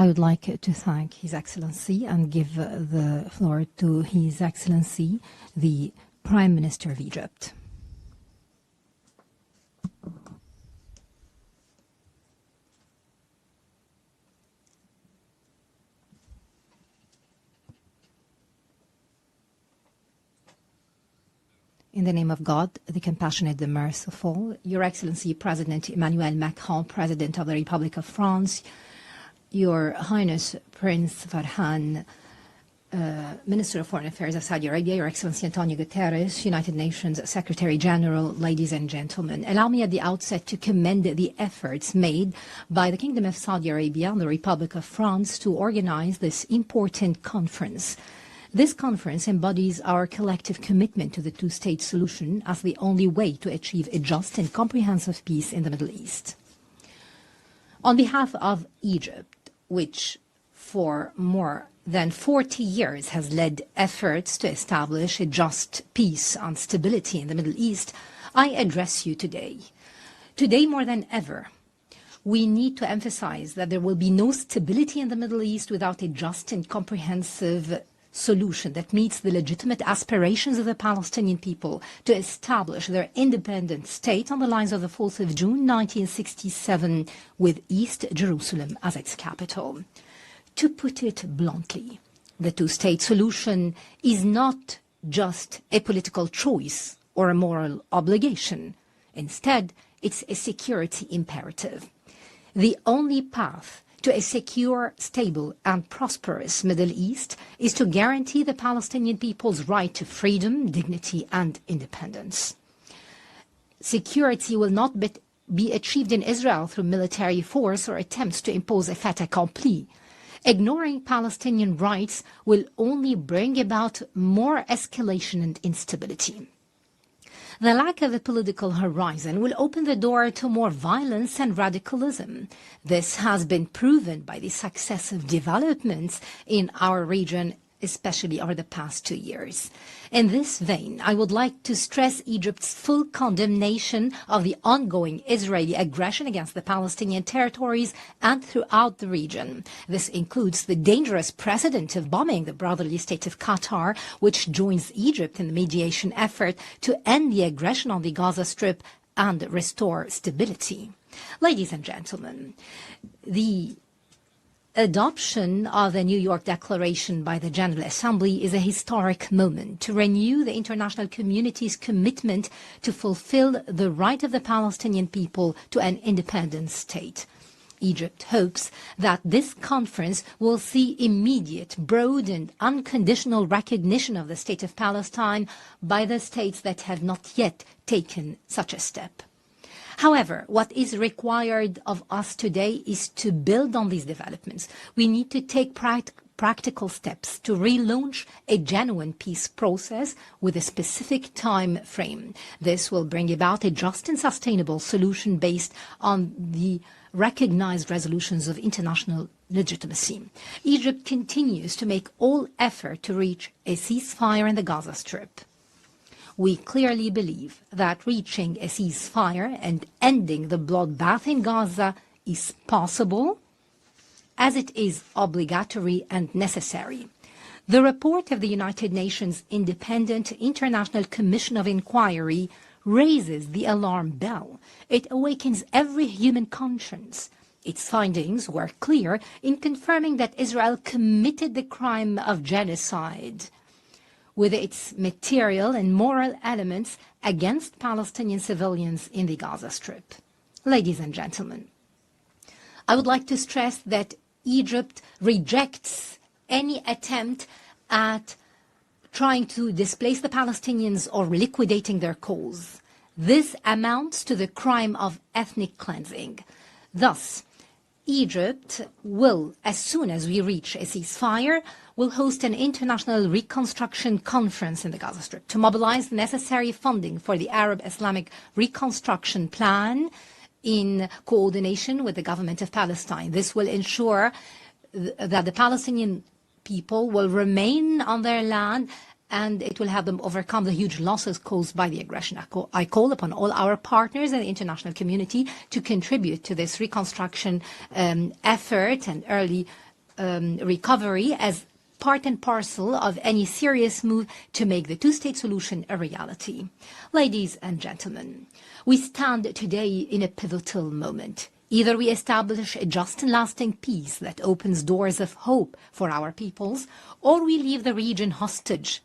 would like to thank His Excellency and give the floor to His Excellency, the Prime Minister of Egypt. In the name of God, the compassionate, the merciful, Your Excellency President Emmanuel Macron, President of the Republic of France, Your Highness Prince Farhan, Minister of Foreign Affairs of Saudi Arabia, Your Excellency Antonio Guterres, United Nations Secretary General, ladies and gentlemen. Allow me at the outset to commend the efforts made by the Kingdom of Saudi Arabia and the Republic of France to organize this important conference. This conference embodies our collective commitment to the two-state solution as the only way to achieve a just and comprehensive peace in the Middle East. On behalf of Egypt, which for more than 40 years has led efforts to establish a just peace and stability in the Middle East, I address you today. Today more than ever, we need to emphasize that there will be no stability in the Middle East without a just and comprehensive solution that meets the legitimate aspirations of the Palestinian people to establish their independent state on the lines of the 4th of June 1967 with East Jerusalem as its capital. To put it bluntly, the two-state solution is not just a political choice or a moral obligation. Instead, it's a security imperative. The only path to a secure, stable and prosperous Middle East is to guarantee the Palestinian people's right to freedom, dignity and independence. Security will not be achieved in Israel through military force or attempts to impose a fait accompli. Ignoring Palestinian rights will only bring about more escalation and instability. The lack of a political horizon will open the door to more violence and radicalism. This has been proven by the successive developments in our region, especially over the past 2 years. In this vein, I would like to stress Egypt's full condemnation of the ongoing Israeli aggression against the Palestinian territories and throughout the region. This includes the dangerous precedent of bombing the brotherly state of Qatar, which joins Egypt in the mediation effort to end the aggression on the Gaza Strip and restore stability. Ladies and gentlemen, the adoption of the New York Declaration by the General Assembly is a historic moment to renew the international community's commitment to fulfill the right of the Palestinian people to an independent state. Egypt hopes that this conference will see immediate, broad and unconditional recognition of the State of Palestine by the states that have not yet taken such a step. However, what is required of us today is to build on these developments. We need to take practical steps to relaunch a genuine peace process with a specific time frame. This will bring about a just and sustainable solution based on the recognized resolutions of international legitimacy. Egypt continues to make all effort to reach a ceasefire in the Gaza Strip. We clearly believe that reaching a ceasefire and ending the bloodbath in Gaza is possible, as it is obligatory and necessary. The report of the United Nations Independent International Commission of Inquiry raises the alarm bell. It awakens every human conscience. Its findings were clear in confirming that Israel committed the crime of genocide with its material and moral elements against Palestinian civilians in the Gaza Strip. Ladies and gentlemen, I would like to stress that Egypt rejects any attempt at trying to displace the Palestinians or liquidating their cause. This amounts to the crime of ethnic cleansing. Thus, Egypt will, as soon as we reach a ceasefire, will host an international reconstruction conference in the Gaza Strip to mobilize the necessary funding for the Arab Islamic Reconstruction Plan in coordination with the government of Palestine. This will ensure that the Palestinian people will remain on their land, and it will help them overcome the huge losses caused by the aggression. I call upon all our partners in the international community to contribute to this reconstruction effort and early recovery as part and parcel of any serious move to make the two-state solution a reality. Ladies and gentlemen, we stand today in a pivotal moment. Either we establish a just and lasting peace that opens doors of hope for our peoples, or we leave the region hostage.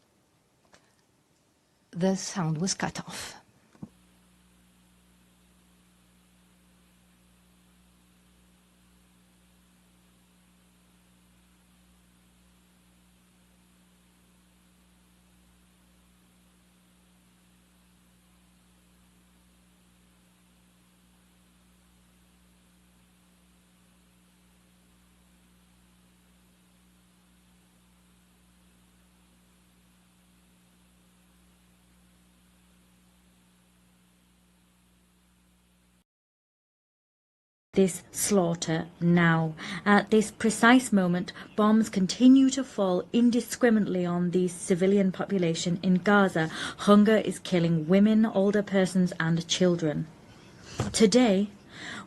The sound was cut off. This slaughter now. At this precise moment, bombs continue to fall indiscriminately on the civilian population in Gaza. Hunger is killing women, older persons and children. Today,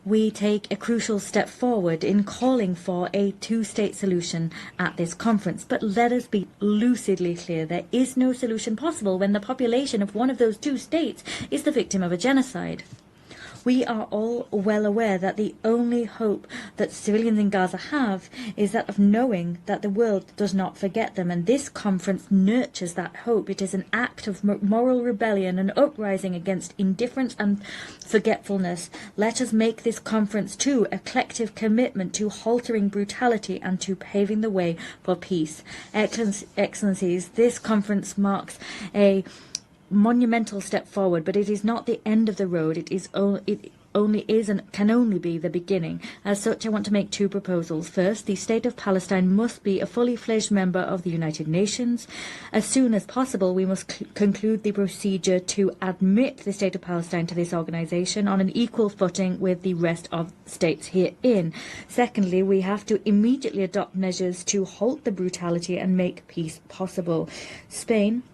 we take a crucial step forward in calling for a two-state solution at this conference. But let us be lucidly clear, there is no solution possible when the population of one of those two states is the victim of a genocide. We are all well aware that the only hope that civilians in Gaza have is that of knowing that the world does not forget them, and this conference nurtures that hope. It is an act of moral rebellion, an uprising against indifference and forgetfulness. Let us make this conference too a collective commitment to halting brutality and to paving the way for peace. Excellencies, this conference marks a monumental step forward, but it is not the end of the road. It only is and can only be the beginning. As such, I want to make two proposals. First, the State of Palestine must be a fully fledged member of the United Nations. As soon as possible, we must conclude the procedure to admit the State of Palestine to this organization on an equal footing with the rest of states herein. Secondly, we have to immediately adopt measures to halt the brutality and make peace possible. Spain,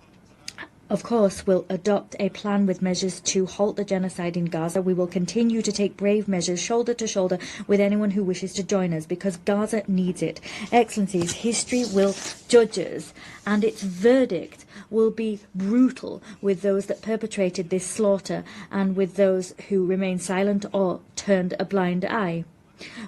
of course, will adopt a plan with measures to halt the genocide in Gaza. We will continue to take brave measures shoulder to shoulder with anyone who wishes to join us, because Gaza needs it. Excellencies, history will judge us, and its verdict will be brutal with those that perpetrated this slaughter and with those who remain silent or turned a blind eye.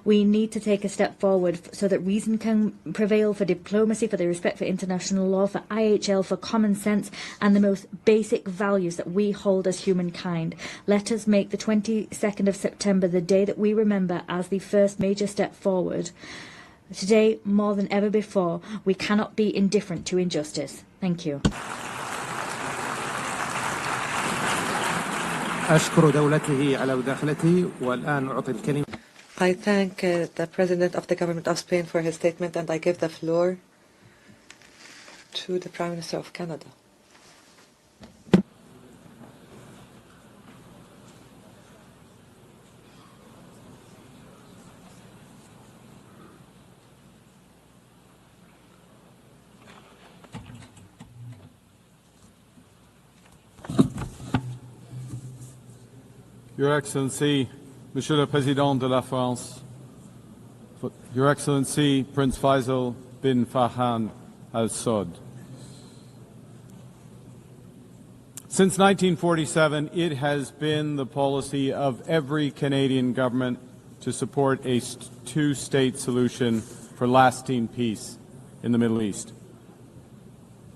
We need to take a step forward so that reason can prevail, for diplomacy, for the respect for international law, for IHL, for common sense, and the most basic values that we hold as humankind. Let us make the 22nd of September the day that we remember as the first major step forward. Today, more than ever before, we cannot be indifferent to injustice. Thank you. أشكر دولته على مداخلته والآن أعطي الكلمة. I thank the President of the Government of Spain for his statement, and I give the floor to the Prime Minister of Canada. Your Excellency, Monsieur le Président de la France, Your Excellency Prince Faisal bin Farhan Al Saud. Since 1947, it has been the policy of every Canadian government to support a two-state solution for lasting peace in the Middle East.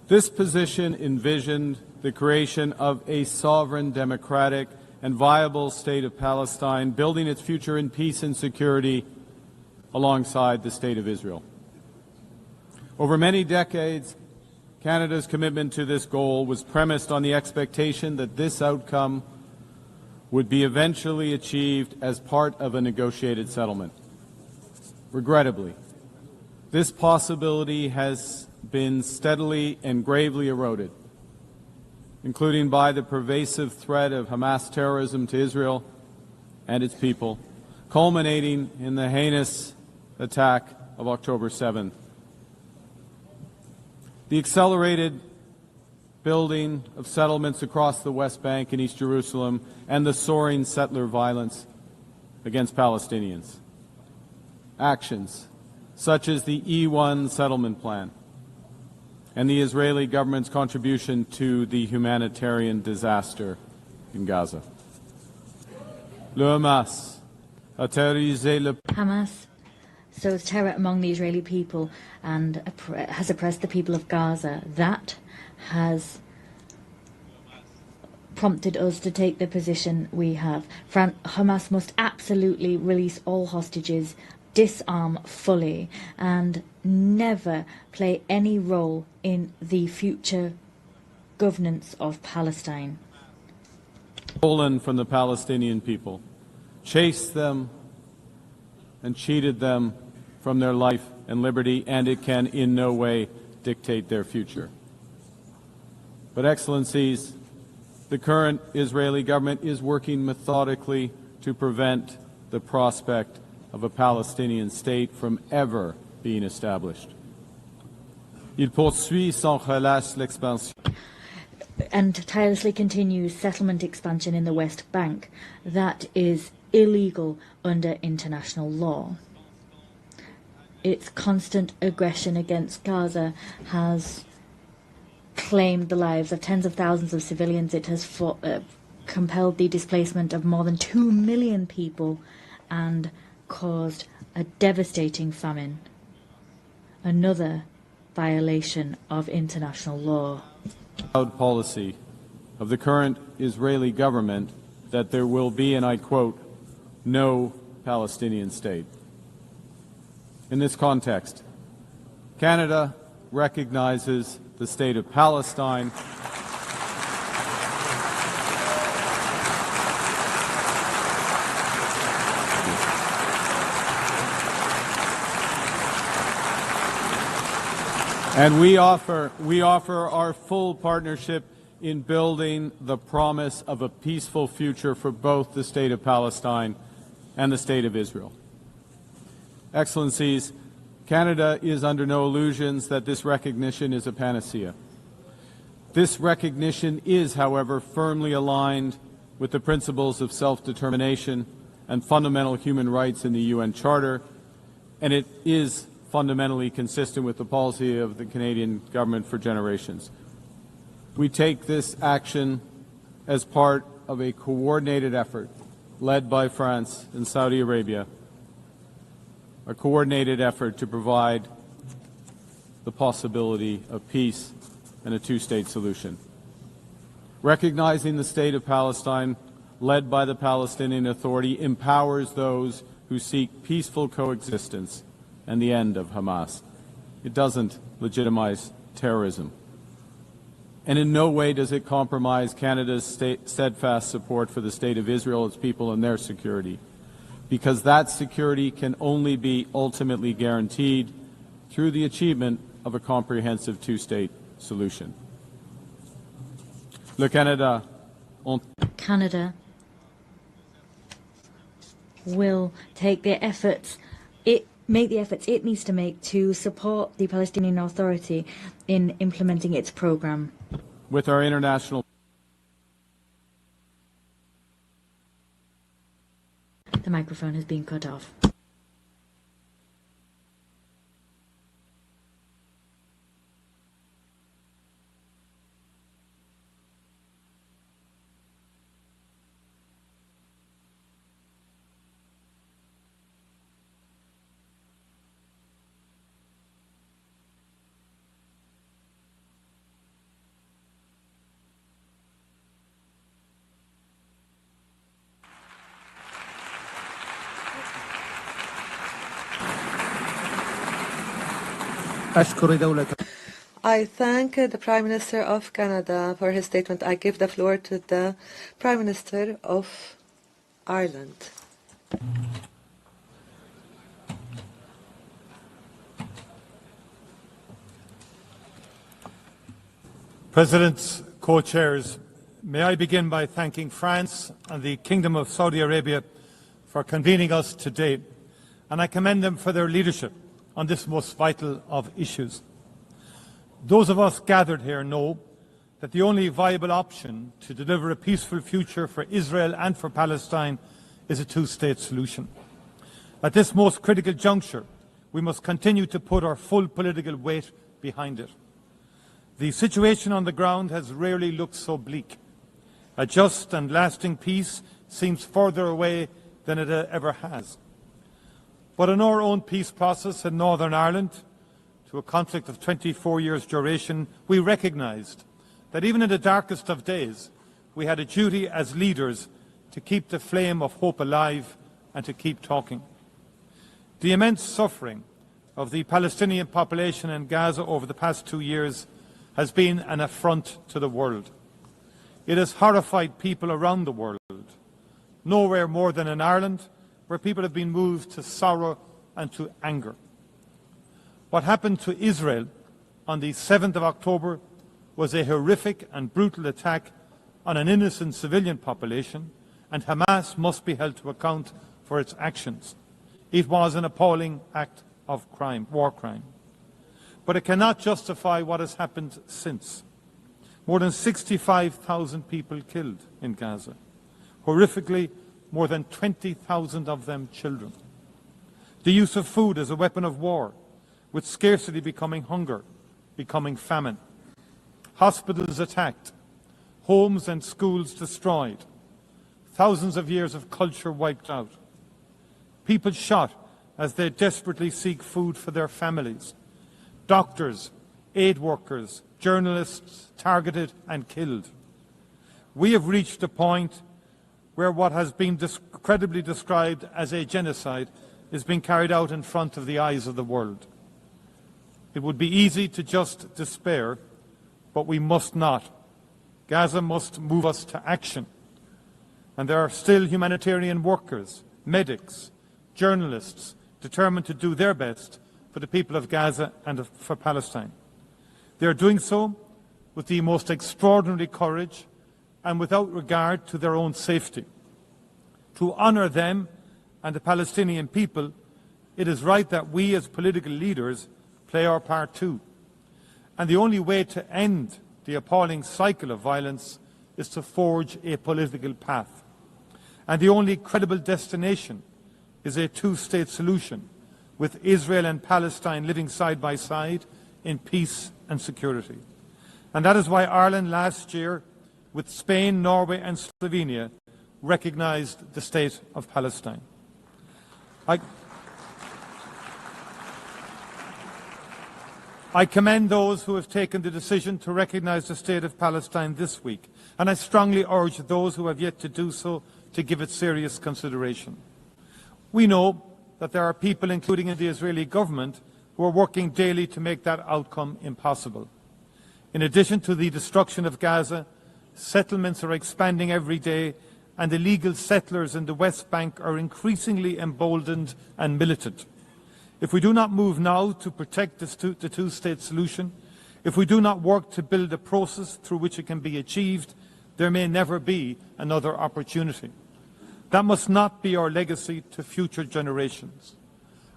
This position envisioned the creation of a sovereign, democratic, and viable state of Palestine, building its future in peace and security alongside the State of Israel. Over many decades, Canada's commitment to this goal was premised on the expectation that this outcome would be eventually achieved as part of a negotiated settlement. Regrettably, this possibility has been steadily and gravely eroded, including by the pervasive threat of Hamas terrorism to Israel and its people, culminating in the heinous attack of October 7th. The accelerated building of settlements across the West Bank and East Jerusalem and the soaring settler violence against Palestinians. Actions such as the E1 settlement plan and the Israeli government's contribution to the humanitarian disaster in Gaza. Hamas sows terror among the Israeli people and has oppressed the people of Gaza. That has prompted us to take the position we have. Hamas must absolutely release all hostages, disarm fully, and never play any role in the future governance of Palestine. Stolen from the Palestinian people, chased them and cheated them from their life and liberty, and it can in no way dictate their future. But, Excellencies, the current Israeli government is working methodically to prevent the prospect of a Palestinian state from ever being established. Il poursuit sans relâche l'expansion. And tirelessly continues settlement expansion in the West Bank. That is illegal under international law. Its constant aggression against Gaza has claimed the lives of tens of thousands of civilians. It has compelled the displacement of more than 2 million people and caused a devastating famine. Another violation of international law. Proud policy of the current Israeli government that there will be, and I quote, no Palestinian state. In this context, Canada recognizes the state of Palestine and we offer our full partnership in building the promise of a peaceful future for both the state of Palestine and the state of Israel. Excellencies, Canada is under no illusions that this recognition is a panacea. This recognition is, however, firmly aligned with the principles of self-determination and fundamental human rights in the UN Charter, and it is fundamentally consistent with the policy of the Canadian government for generations. We take this action as part of a coordinated effort led by France and Saudi Arabia, a coordinated effort to provide the possibility of peace and a two-state solution. Recognizing the state of Palestine, led by the Palestinian Authority, empowers those who seek peaceful coexistence and the end of Hamas. It doesn't legitimize terrorism. And in no way does it compromise Canada's steadfast support for the state of Israel, its people, and their security, because that security can only be ultimately guaranteed through the achievement of a comprehensive two-state solution. Canada will take the efforts make the efforts it needs to make to support the Palestinian Authority in implementing its program. With our international... The microphone has been cut off. I thank the Prime Minister of Canada for his statement. I give the floor to the Prime Minister of Ireland. Presidents, co-chairs, may I begin by thanking France and the Kingdom of Saudi Arabia for convening us today, and I commend them for their leadership on this most vital of issues. Those of us gathered here know that the only viable option to deliver a peaceful future for Israel and for Palestine is a two-state solution. At this most critical juncture, we must continue to put our full political weight behind it. The situation on the ground has rarely looked so bleak. A just and lasting peace seems further away than it ever has. But in our own peace process in Northern Ireland, to a conflict of 24 years' duration, we recognised that even in the darkest of days, we had a duty as leaders to keep the flame of hope alive and to keep talking. The immense suffering of the Palestinian population in Gaza over the past 2 years has been an affront to the world. It has horrified people around the world, nowhere more than in Ireland, where people have been moved to sorrow and to anger. What happened to Israel on the 7th of October was a horrific and brutal attack on an innocent civilian population, and Hamas must be held to account for its actions. It was an appalling act of crime, war crime. But it cannot justify what has happened since. More than 65,000 people killed in Gaza. Horrifically, more than 20,000 of them children. The use of food as a weapon of war, with scarcity becoming hunger, becoming famine. Hospitals attacked, homes and schools destroyed, thousands of years of culture wiped out. People shot as they desperately seek food for their families. Doctors, aid workers, journalists targeted and killed. We have reached a point where what has been credibly described as a genocide is being carried out in front of the eyes of the world. It would be easy to just despair, but we must not. Gaza must move us to action. And there are still humanitarian workers, medics, journalists determined to do their best for the people of Gaza and for Palestine. They are doing so with the most extraordinary courage and without regard to their own safety. To honour them and the Palestinian people, it is right that we as political leaders play our part too. And the only way to end the appalling cycle of violence is to forge a political path. And the only credible destination is a two-state solution, with Israel and Palestine living side by side in peace and security. And that is why Ireland last year, with Spain, Norway and Slovenia, recognised the state of Palestine. I commend those who have taken the decision to recognise the state of Palestine this week, and I strongly urge those who have yet to do so to give it serious consideration. We know that there are people, including in the Israeli government, who are working daily to make that outcome impossible. In addition to the destruction of Gaza, settlements are expanding every day, and illegal settlers in the West Bank are increasingly emboldened and militant. If we do not move now to protect the two-state solution, if we do not work to build a process through which it can be achieved, there may never be another opportunity. That must not be our legacy to future generations.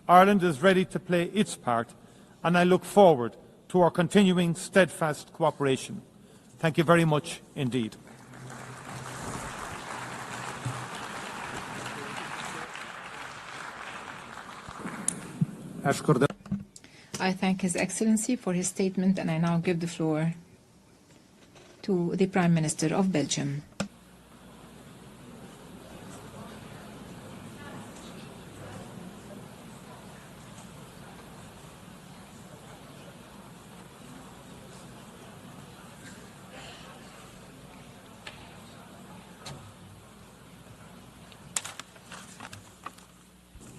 Ireland is ready to play its part, and I look forward to our continuing steadfast cooperation. Thank you very much indeed. I thank His Excellency for his statement, and I now give the floor to the Prime Minister of Belgium.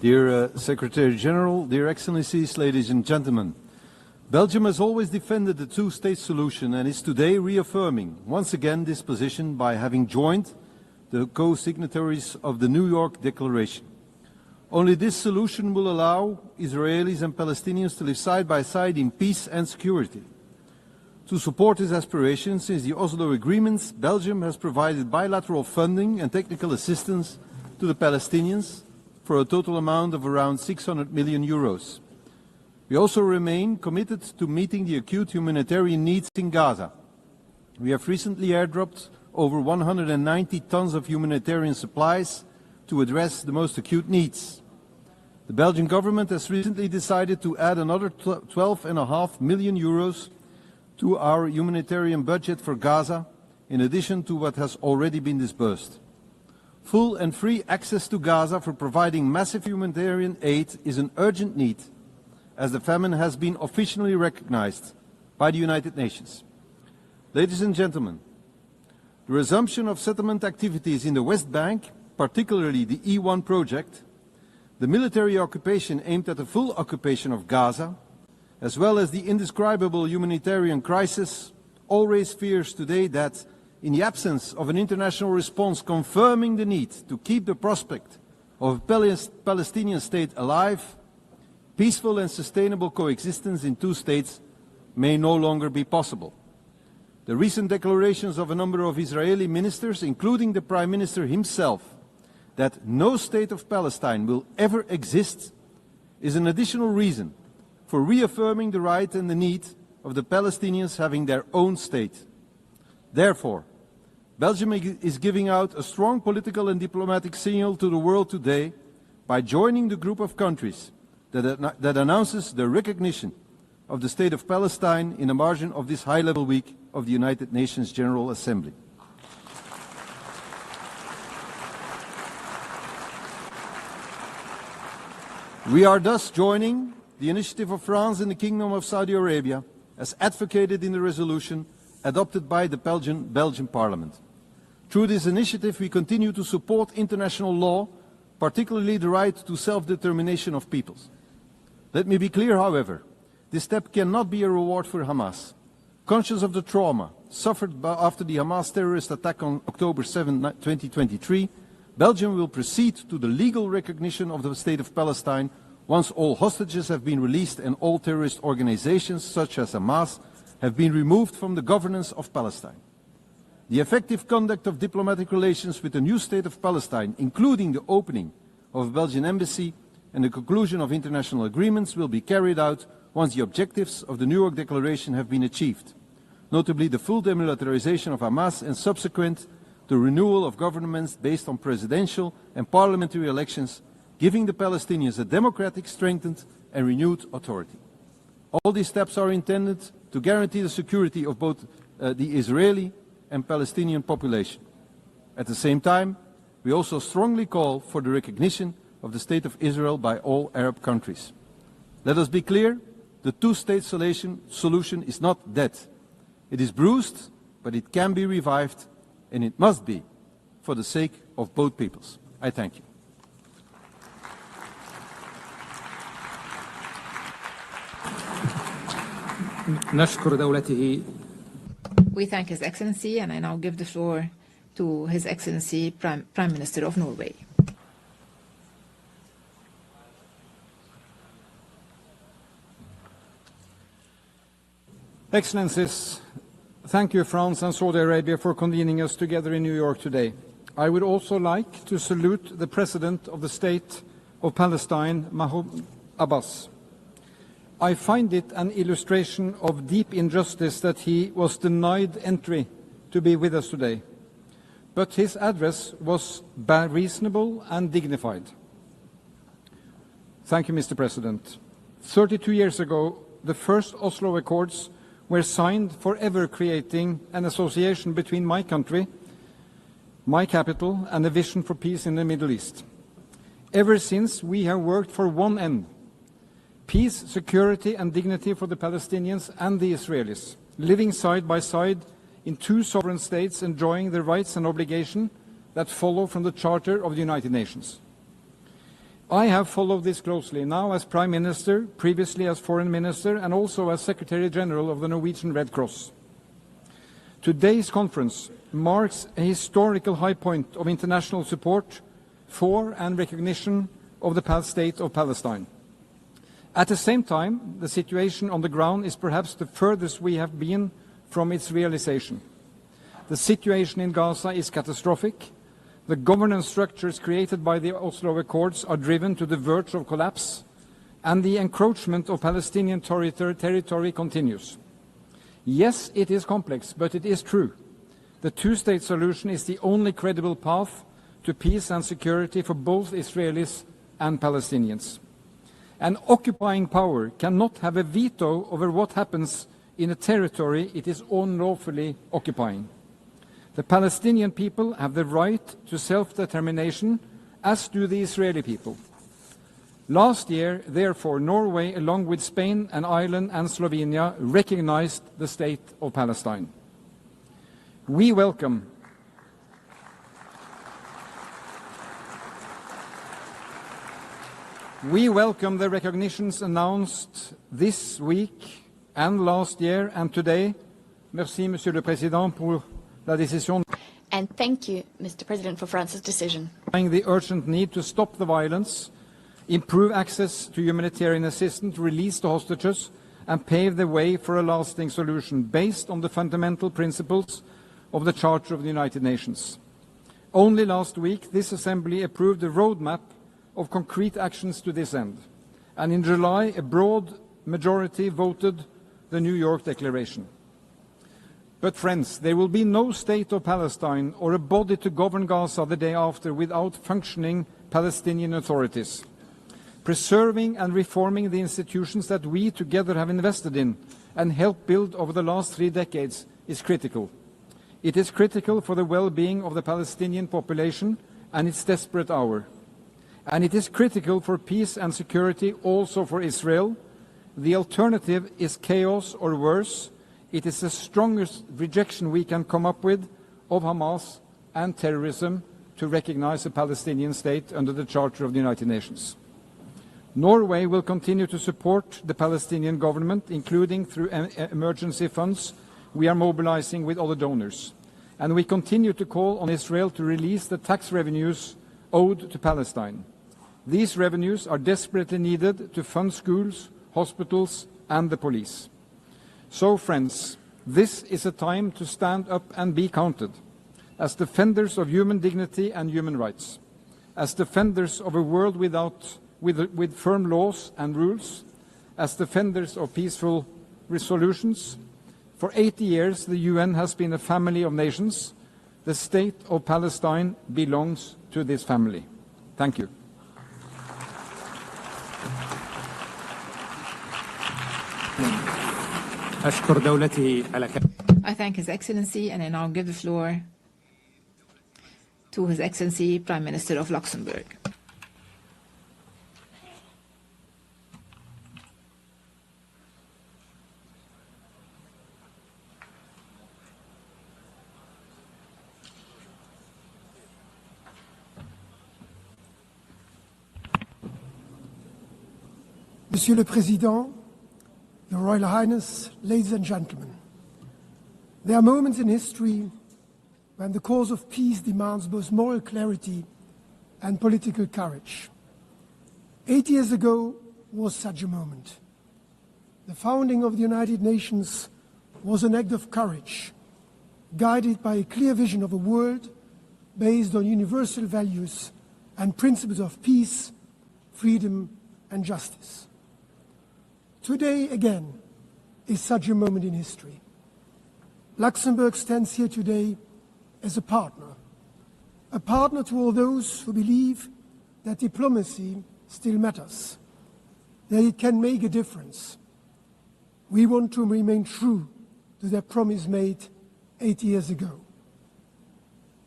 Dear Secretary General, dear Excellencies, ladies and gentlemen, Belgium has always defended the two-state solution and is today reaffirming once again this position by having joined the co-signatories of the New York Declaration. Only this solution will allow Israelis and Palestinians to live side by side in peace and security. To support his aspirations, since the Oslo agreements, Belgium has provided bilateral funding and technical assistance to the Palestinians for a total amount of around 600 million euros. We also remain committed to meeting the acute humanitarian needs in Gaza. We have recently airdropped over 190 tons of humanitarian supplies to address the most acute needs. The Belgian government has recently decided to add another 12.5 million euros to our humanitarian budget for Gaza, in addition to what has already been disbursed. Full and free access to Gaza for providing massive humanitarian aid is an urgent need, as the famine has been officially recognized by the United Nations. Ladies and gentlemen, the resumption of settlement activities in the West Bank, particularly the E1 project, the military occupation aimed at the full occupation of Gaza, as well as the indescribable humanitarian crisis, all raise fears today that, in the absence of an international response confirming the need to keep the prospect of a Palestinian state alive, peaceful and sustainable coexistence in two states may no longer be possible. The recent declarations of a number of Israeli ministers, including the Prime Minister himself, that no state of Palestine will ever exist, is an additional reason for reaffirming the right and the need of the Palestinians having their own state. Therefore, Belgium is giving out a strong political and diplomatic signal to the world today by joining the group of countries that announces the recognition of the State of Palestine in the margin of this high-level week of the United Nations General Assembly. We are thus joining the initiative of France and the Kingdom of Saudi Arabia as advocated in the resolution adopted by the Belgian Parliament. Through this initiative, we continue to support international law, particularly the right to self-determination of peoples. Let me be clear, however, this step cannot be a reward for Hamas. Conscious of the trauma suffered after the Hamas terrorist attack on October 7, 2023, Belgium will proceed to the legal recognition of the State of Palestine once all hostages have been released and all terrorist organizations, such as Hamas, have been removed from the governance of Palestine. The effective conduct of diplomatic relations with the new State of Palestine, including the opening of a Belgian embassy and the conclusion of international agreements, will be carried out once the objectives of the New York Declaration have been achieved, notably the full demilitarization of Hamas and subsequent the renewal of governments based on presidential and parliamentary elections, giving the Palestinians a democratic, strengthened and renewed authority. All these steps are intended to guarantee the security of both the Israeli and Palestinian population. At the same time, we also strongly call for the recognition of the State of Israel by all Arab countries. Let us be clear, the two-state solution is not dead. It is bruised, but it can be revived, and it must be for the sake of both peoples. I thank you. We thank His Excellency, and I now give the floor to His Excellency Prime Minister of Norway. Excellencies, thank you, France and Saudi Arabia, for convening us together in New York today. I would also like to salute the President of the State of Palestine, Mahmoud Abbas. I find it an illustration of deep injustice that he was denied entry to be with us today. But his address was reasonable and dignified. Thank you, Mr. President. 32 years ago, the first Oslo Accords were signed, forever creating an association between my country, my capital, and a vision for peace in the Middle East. Ever since, we have worked for one end: peace, security, and dignity for the Palestinians and the Israelis, living side by side in two sovereign states, enjoying the rights and obligations that follow from the Charter of the United Nations. I have followed this closely, now as Prime Minister, previously as Foreign Minister, and also as Secretary General of the Norwegian Red Cross. Today's conference marks a historical high point of international support for and recognition of the State of Palestine. At the same time, the situation on the ground is perhaps the furthest we have been from its realization. The situation in Gaza is catastrophic. The governance structures created by the Oslo Accords are driven to the verge of collapse, and the encroachment of Palestinian territory continues. Yes, it is complex, but it is true. The two-state solution is the only credible path to peace and security for both Israelis and Palestinians. An occupying power cannot have a veto over what happens in a territory it is unlawfully occupying. The Palestinian people have the right to self-determination, as do the Israeli people. Last year, therefore, Norway, along with Spain and Ireland and Slovenia, recognized the state of Palestine. We welcome the recognitions announced this week and last year and today. Merci, Monsieur le Président, pour la décision. And thank you, Mr. President, for France's decision. The urgent need to stop the violence, improve access to humanitarian assistance, release the hostages, and pave the way for a lasting solution based on the fundamental principles of the Charter of the United Nations. Only last week, this Assembly approved a roadmap of concrete actions to this end, and in July, a broad majority voted the New York Declaration. But friends, there will be no state of Palestine or a body to govern Gaza the day after without functioning Palestinian authorities. Preserving and reforming the institutions that we together have invested in and helped build over the last 3 decades is critical. It is critical for the well-being of the Palestinian population and its desperate hour. And it is critical for peace and security also for Israel. The alternative is chaos or worse. It is the strongest rejection we can come up with of Hamas and terrorism to recognize a Palestinian state under the Charter of the United Nations. Norway will continue to support the Palestinian government, including through emergency funds we are mobilizing with other donors. And we continue to call on Israel to release the tax revenues owed to Palestine. These revenues are desperately needed to fund schools, hospitals, and the police. So, friends, this is a time to stand up and be counted, as defenders of human dignity and human rights, as defenders of a world with firm laws and rules, as defenders of peaceful resolutions. For 80 years, the UN has been a family of nations. The state of Palestine belongs to this family. Thank you. I thank His Excellency, and I now give the floor to His Excellency Prime Minister of Luxembourg. Monsieur le Président, Your Royal Highness, ladies and gentlemen, there are moments in history when the cause of peace demands both moral clarity and political courage. 8 years ago was such a moment. The founding of the United Nations was an act of courage, guided by a clear vision of a world based on universal values and principles of peace, freedom, and justice. Today, again, is such a moment in history. Luxembourg stands here today as a partner to all those who believe that diplomacy still matters, that it can make a difference. We want to remain true to their promise made 8 years ago.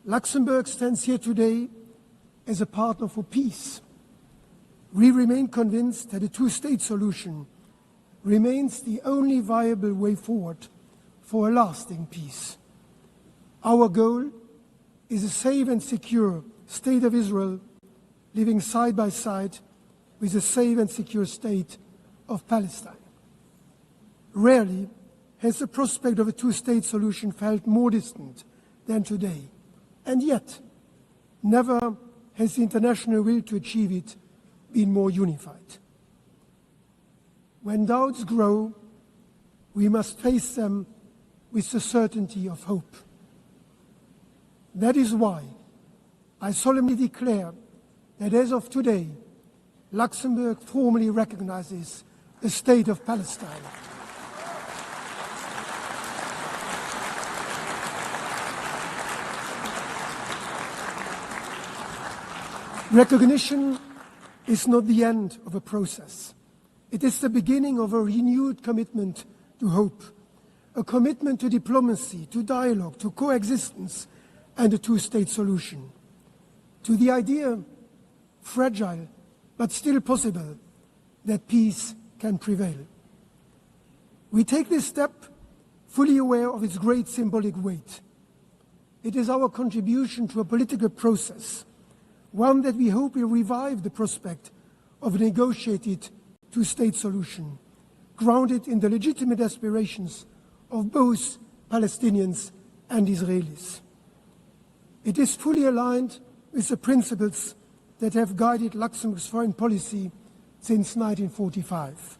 Luxembourg stands here today as a partner for peace. We remain convinced that a two-state solution remains the only viable way forward for a lasting peace. Our goal is a safe and secure state of Israel living side by side with a safe and secure state of Palestine. Rarely has the prospect of a two-state solution felt more distant than today, and yet never has the international will to achieve it been more unified. When doubts grow, we must face them with the certainty of hope. That is why I solemnly declare that as of today, Luxembourg formally recognizes the State of Palestine. Recognition is not the end of a process. It is the beginning of a renewed commitment to hope, a commitment to diplomacy, to dialogue, to coexistence, and a two-state solution. To the idea, fragile but still possible, that peace can prevail. We take this step fully aware of its great symbolic weight. It is our contribution to a political process, one that we hope will revive the prospect of a negotiated two-state solution, grounded in the legitimate aspirations of both Palestinians and Israelis. It is fully aligned with the principles that have guided Luxembourg's foreign policy since 1945.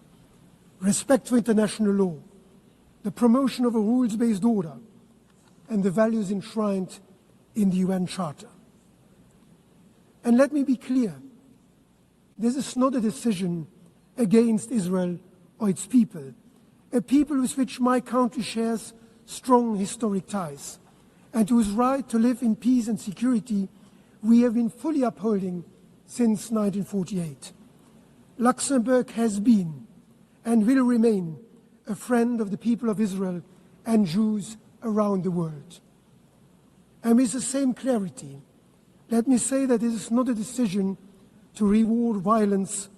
Respect for international law, the promotion of a rules-based order, and the values enshrined in the UN Charter. And let me be clear, this is not a decision against Israel or its people, a people with which my country shares strong historic ties, and whose right to live in peace and security we have been fully upholding since 1948. Luxembourg has been and will remain a friend of the people of Israel and Jews around the world. And with the same clarity, let me say that this is not a decision to reward violence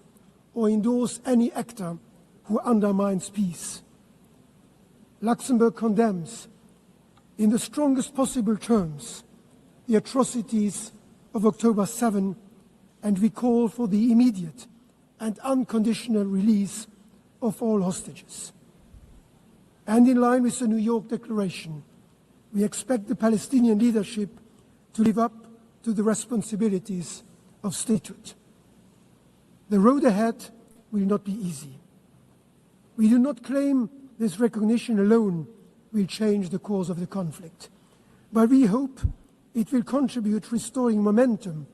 or endorse any actor who undermines peace. Luxembourg condemns, in the strongest possible terms, the atrocities of October 7, and we call for the immediate and unconditional release of all hostages. And in line with the New York Declaration, we expect the Palestinian leadership to live up to the responsibilities of statehood. The road ahead will not be easy. We do not claim this recognition alone will change the course of the conflict, but we hope it will contribute to restoring momentum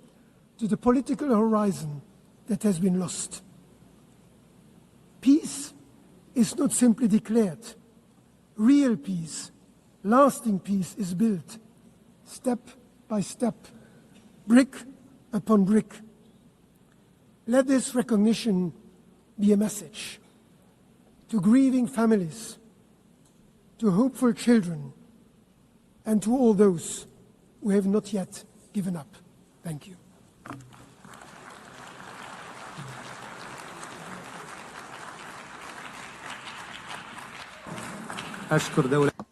to the political horizon that has been lost. Peace is not simply declared. Real peace, lasting peace is built step by step, brick upon brick. Let this recognition be a message to grieving families, to hopeful children, and to all those who have not yet given up. Thank you.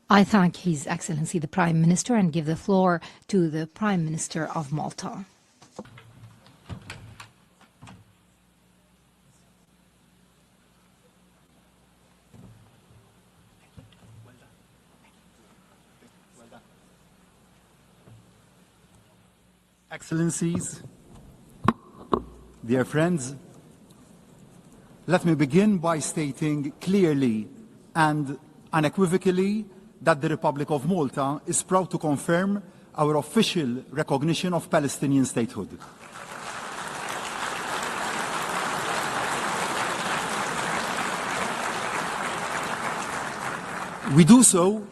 I thank His Excellency the Prime Minister and give the floor to the Prime Minister of Malta. Excellencies, dear friends, let me begin by stating clearly and unequivocally that the Republic of Malta is proud to confirm our official recognition of Palestinian statehood. We do so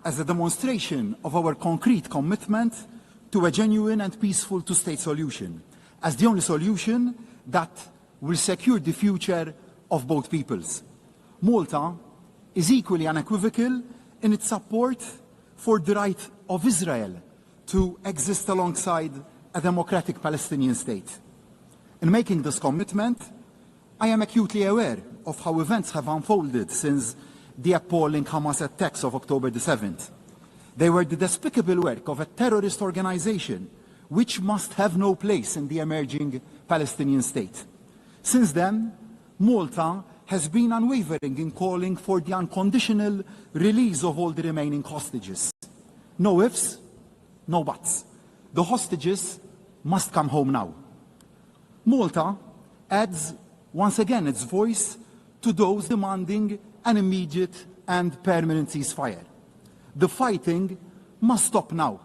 as a demonstration of our concrete commitment to a genuine and peaceful two-state solution, as the only solution that will secure the future of both peoples. Malta is equally unequivocal in its support for the right of Israel to exist alongside a democratic Palestinian state. In making this commitment, I am acutely aware of how events have unfolded since the appalling Hamas attacks of October the 7th. They were the despicable work of a terrorist organization which must have no place in the emerging Palestinian state. Since then, Malta has been unwavering in calling for the unconditional release of all the remaining hostages. No ifs, no buts. The hostages must come home now. Malta adds once again its voice to those demanding an immediate and permanent ceasefire. The fighting must stop now.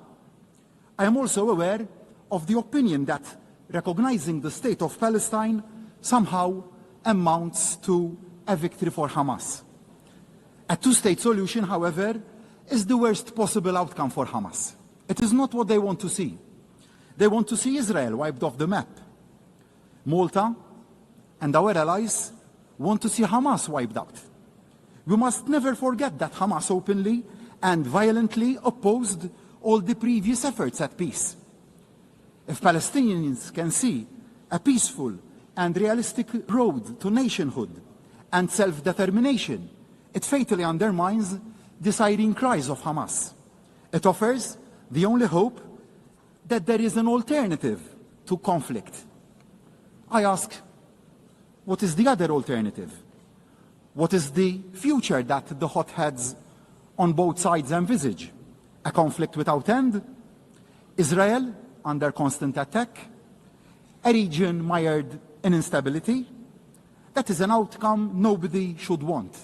I am also aware of the opinion that recognizing the state of Palestine somehow amounts to a victory for Hamas. A two-state solution, however, is the worst possible outcome for Hamas. It is not what they want to see. They want to see Israel wiped off the map. Malta and our allies want to see Hamas wiped out. We must never forget that Hamas openly and violently opposed all the previous efforts at peace. If Palestinians can see a peaceful and realistic road to nationhood and self-determination, it fatally undermines the siren cries of Hamas. It offers the only hope that there is an alternative to conflict. I ask, what is the other alternative? What is the future that the hotheads on both sides envisage? A conflict without end? Israel under constant attack? A region mired in instability? That is an outcome nobody should want.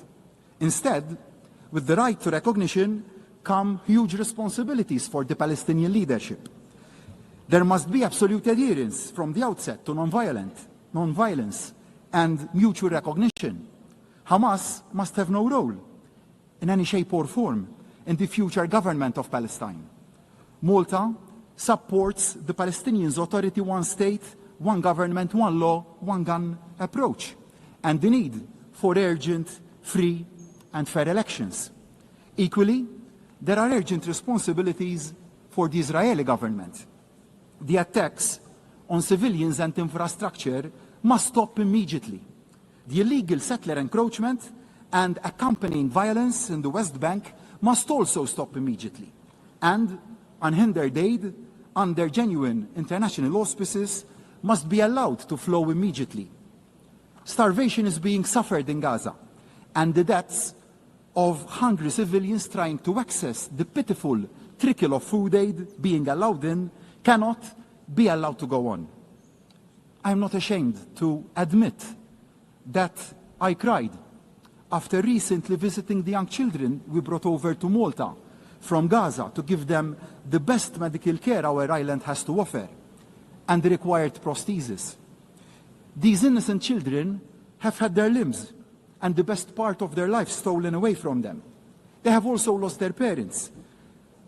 Instead, with the right to recognition come huge responsibilities for the Palestinian leadership. There must be absolute adherence from the outset to non-violence, and mutual recognition. Hamas must have no role in any shape or form in the future government of Palestine. Malta supports the Palestinians' authority, one state, one government, one law, one gun approach, and the need for urgent, free, and fair elections. Equally, there are urgent responsibilities for the Israeli government. The attacks on civilians and infrastructure must stop immediately. The illegal settler encroachment and accompanying violence in the West Bank must also stop immediately. And unhindered aid, under genuine international auspices, must be allowed to flow immediately. Starvation is being suffered in Gaza, and the deaths of hungry civilians trying to access the pitiful trickle of food aid being allowed in cannot be allowed to go on. I am not ashamed to admit that I cried after recently visiting the young children we brought over to Malta from Gaza to give them the best medical care our island has to offer and the required prosthesis. These innocent children have had their limbs and the best part of their life stolen away from them. They have also lost their parents,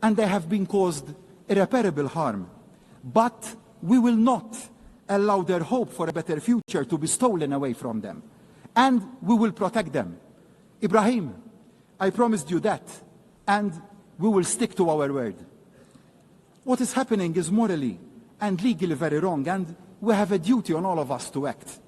and they have been caused irreparable harm. But we will not allow their hope for a better future to be stolen away from them. And we will protect them. Ibrahim, I promised you that, and we will stick to our word. What is happening is morally and legally very wrong, and we have a duty on all of us to act.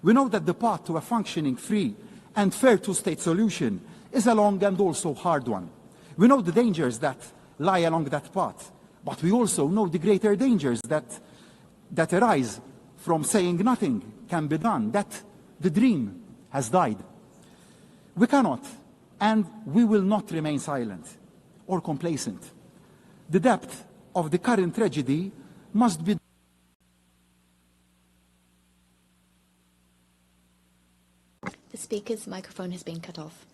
We know that the path to a functioning, free, and fair two-state solution is a long and also hard one. We know the dangers that lie along that path, but we also know the greater dangers that arise from saying nothing can be done, that the dream has died. We cannot and we will not remain silent or complacent. The depth of the current tragedy must be The speaker's microphone has been cut off.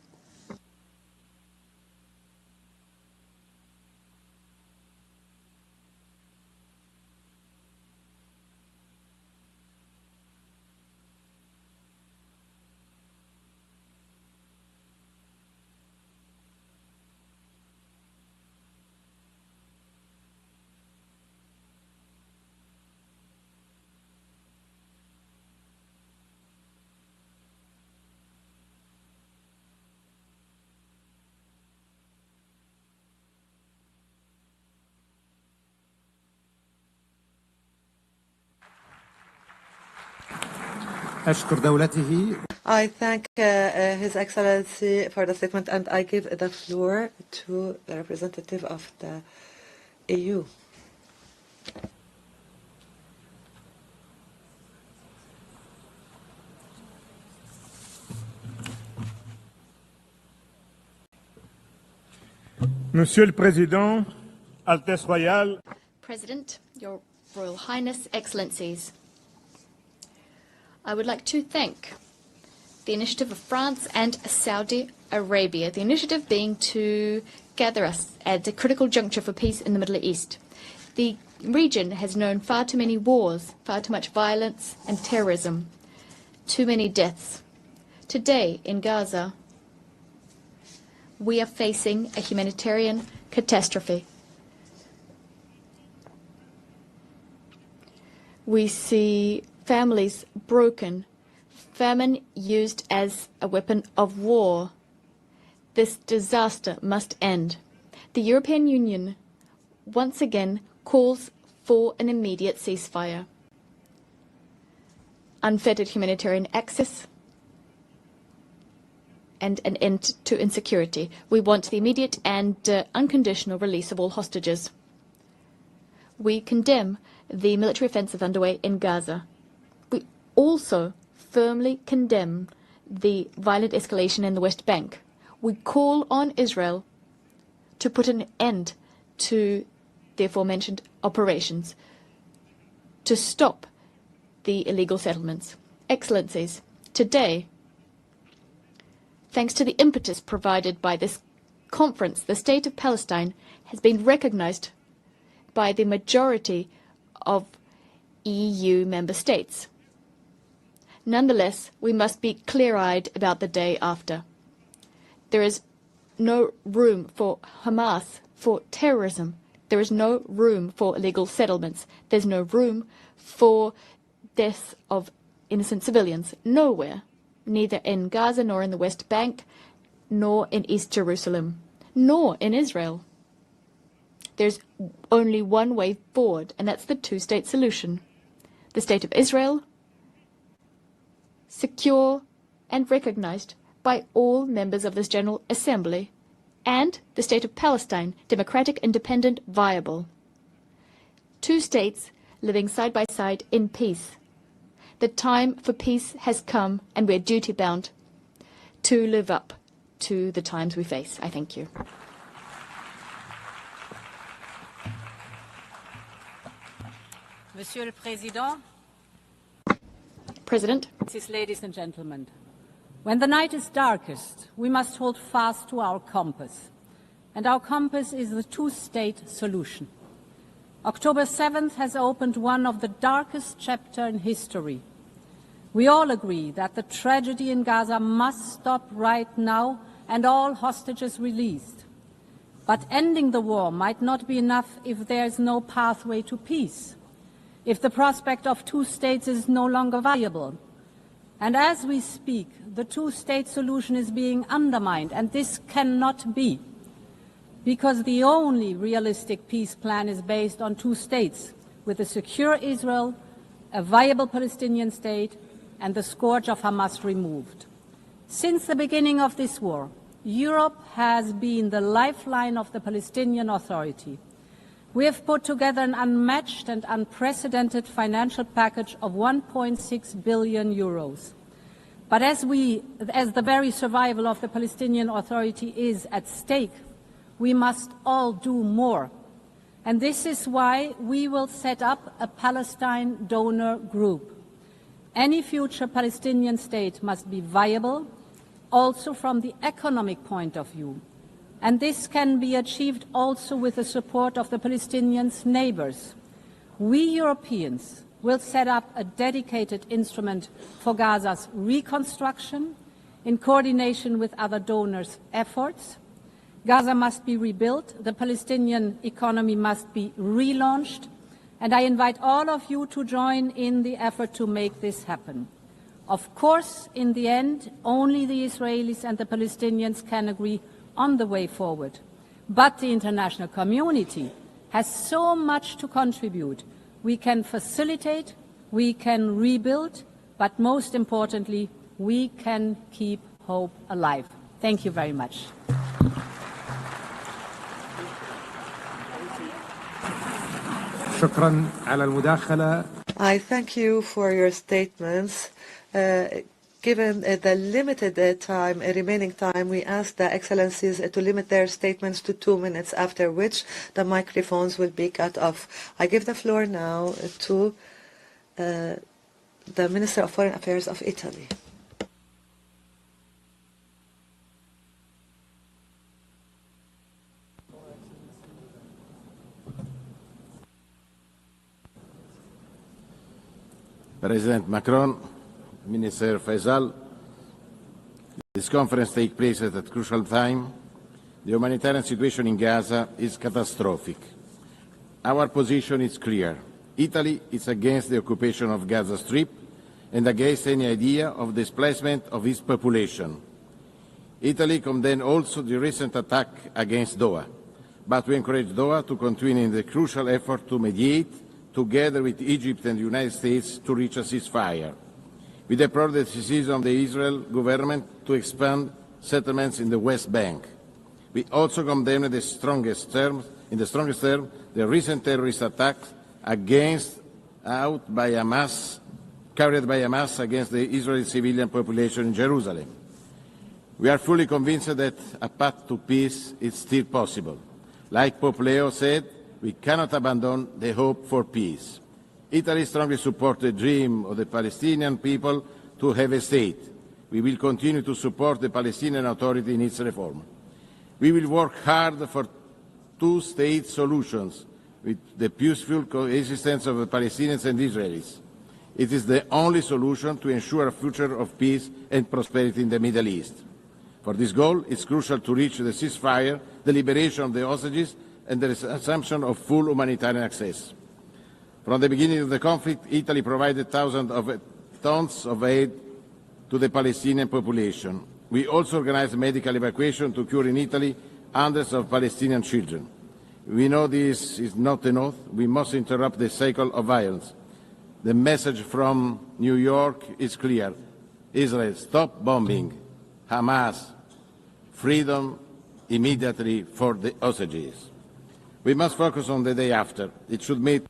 I thank His Excellency for the statement, and I give the floor to the representative of the EU. Monsieur le Président, Altesse Royale, President, Your Royal Highness, Excellencies, I would like to thank the initiative of France and Saudi Arabia, the initiative being to gather us at a critical juncture for peace in the Middle East. The region has known far too many wars, far too much violence and terrorism, too many deaths. Today in Gaza, we are facing a humanitarian catastrophe. We see families broken, famine used as a weapon of war. This disaster must end. The European Union once again calls for an immediate ceasefire, unfettered humanitarian access, and an end to insecurity. We want the immediate and unconditional release of all hostages. We condemn the military offensive underway in Gaza. We also firmly condemn the violent escalation in the West Bank. We call on Israel to put an end to the aforementioned operations, to stop the illegal settlements. Excellencies, today, thanks to the impetus provided by this conference, the State of Palestine has been recognized by the majority of EU member states. Nonetheless, we must be clear-eyed about the day after. There is no room for Hamas, for terrorism. There is no room for illegal settlements. There's no room for deaths of innocent civilians. Nowhere, neither in Gaza nor in the West Bank, nor in East Jerusalem, nor in Israel. There's only one way forward, and that's the two-state solution. The State of Israel, secure and recognized by all members of this General Assembly, and the State of Palestine, democratic, independent, viable. Two states living side by side in peace. The time for peace has come, and we're duty-bound to live up to the times we face. I thank you. Monsieur le Président, President, ladies and gentlemen, when the night is darkest, we must hold fast to our compass. And our compass is the two-state solution. October 7th has opened one of the darkest chapters in history. We all agree that the tragedy in Gaza must stop right now and all hostages released. But ending the war might not be enough if there is no pathway to peace, if the prospect of two states is no longer viable. And as we speak, the two-state solution is being undermined, and this cannot be, because the only realistic peace plan is based on two states, with a secure Israel, a viable Palestinian state, and the scourge of Hamas removed. Since the beginning of this war, Europe has been the lifeline of the Palestinian Authority. We have put together an unmatched and unprecedented financial package of 1.6 billion euros. But as the very survival of the Palestinian Authority is at stake, we must all do more. And this is why we will set up a Palestine donor group. Any future Palestinian state must be viable, also from the economic point of view. And this can be achieved also with the support of the Palestinians' neighbors. We Europeans will set up a dedicated instrument for Gaza's reconstruction in coordination with other donors' efforts. Gaza must be rebuilt, the Palestinian economy must be relaunched, and I invite all of you to join in the effort to make this happen. Of course, in the end, only the Israelis and the Palestinians can agree on the way forward. But the international community has so much to contribute. We can facilitate, we can rebuild, but most importantly, we can keep hope alive. Thank you very much. شكرا على المداخلة. I thank you for your statements. Given the limited remaining time, we ask the Excellencies to limit their statements to 2 minutes, after which the microphones will be cut off. I give the floor now to the Minister of Foreign Affairs of Italy. President Macron, Minister Faisal, this conference takes place at a crucial time. The humanitarian situation in Gaza is catastrophic. Our position is clear. Italy is against the occupation of Gaza Strip and against any idea of displacement of its population. Italy condemned also the recent attack against Doha, but we encourage Doha to continue in the crucial effort to mediate, together with Egypt and the United States, to reach a ceasefire. We deplore the decision of the Israel government to expand settlements in the West Bank. We also condemn in the strongest terms, the recent terrorist attacks carried by Hamas against the Israeli civilian population in Jerusalem. We are fully convinced that a path to peace is still possible. Like Pope Leo said, we cannot abandon the hope for peace. Italy strongly supports the dream of the Palestinian people to have a state. We will continue to support the Palestinian Authority in its reform. We will work hard for two-state solutions with the peaceful coexistence of the Palestinians and Israelis. It is the only solution to ensure a future of peace and prosperity in the Middle East. For this goal, it's crucial to reach the ceasefire, the liberation of the hostages, and the resumption of full humanitarian access. From the beginning of the conflict, Italy provided thousands of tons of aid to the Palestinian population. We also organized medical evacuation to cure in Italy hundreds of Palestinian children. We know this is not enough. We must interrupt the cycle of violence. The message from New York is clear. Israel, stop bombing. Hamas, freedom immediately for the hostages. We must focus on the day after. It should meet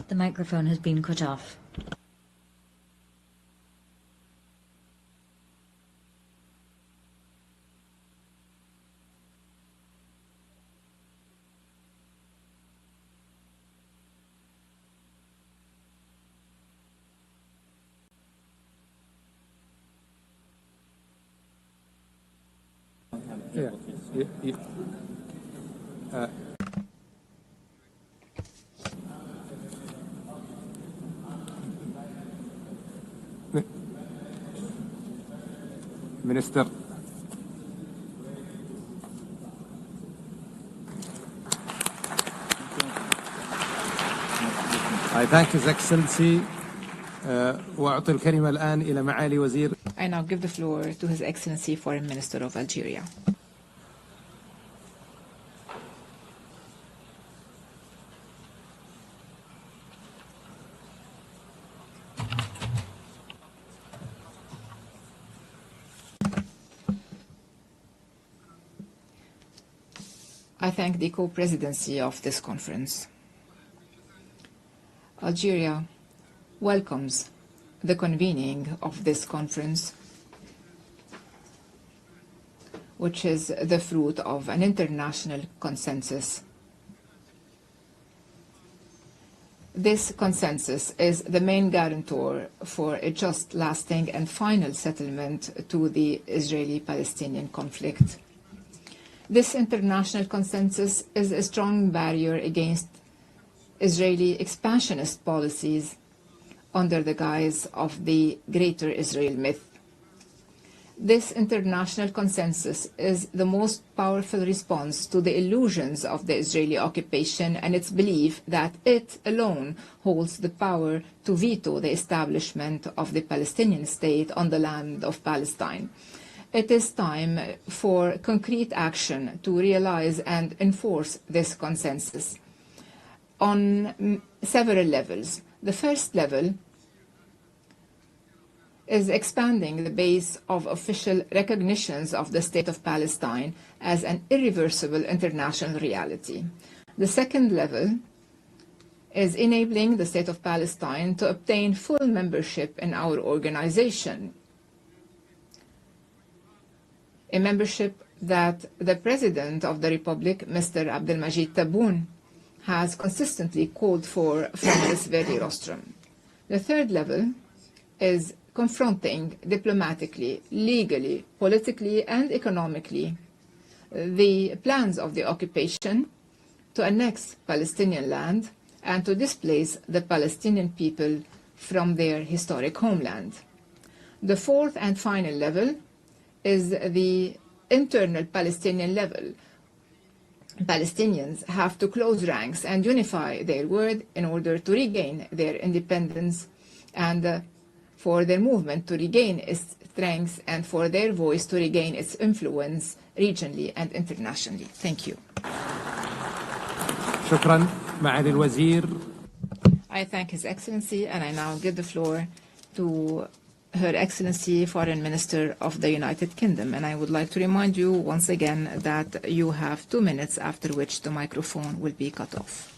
The microphone has been cut off. Minister. I thank His Excellency. وأعطي الكلمة الآن إلى معالي وزير. I now give the floor to His Excellency Foreign Minister of Algeria. I thank the co-presidency of this conference. Algeria welcomes the convening of this conference, which is the fruit of an international consensus. This consensus is the main guarantor for a just, lasting, and final settlement to the Israeli-Palestinian conflict. This international consensus is a strong barrier against Israeli expansionist policies under the guise of the Greater Israel myth. This international consensus is the most powerful response to the illusions of the Israeli occupation and its belief that it alone holds the power to veto the establishment of the Palestinian state on the land of Palestine. It is time for concrete action to realize and enforce this consensus on several levels. The first level is expanding the base of official recognitions of the State of Palestine as an irreversible international reality. The second level is enabling the State of Palestine to obtain full membership in our organization, a membership that the President of the Republic, Mr. Abdelmajid Tebboune, has consistently called for from this very rostrum. The third level is confronting diplomatically, legally, politically, and economically the plans of the occupation to annex Palestinian land and to displace the Palestinian people from their historic homeland. The fourth and final level is the internal Palestinian level. Palestinians have to close ranks and unify their word in order to regain their independence and for their movement to regain its strength and for their voice to regain its influence regionally and internationally. Thank you. شكرا معالي الوزير. I thank His Excellency, and I now give the floor to Her Excellency Foreign Minister of the United Kingdom. And I would like to remind you once again that you have 2 minutes, after which the microphone will be cut off.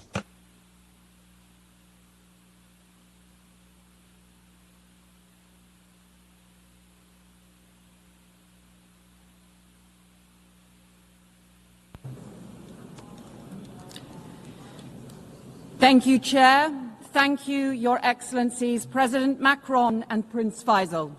Thank you, Chair. Thank you, Your Excellencies, President Macron and Prince Faisal.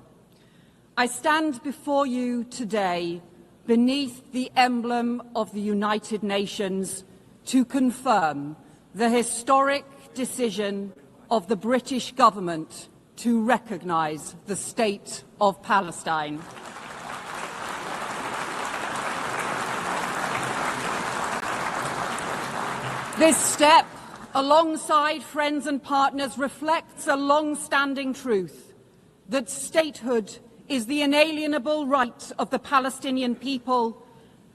I stand before you today beneath the emblem of the United Nations to confirm the historic decision of the British government to recognise the State of Palestine. This step, alongside friends and partners, reflects a long-standing truth that statehood is the inalienable right of the Palestinian people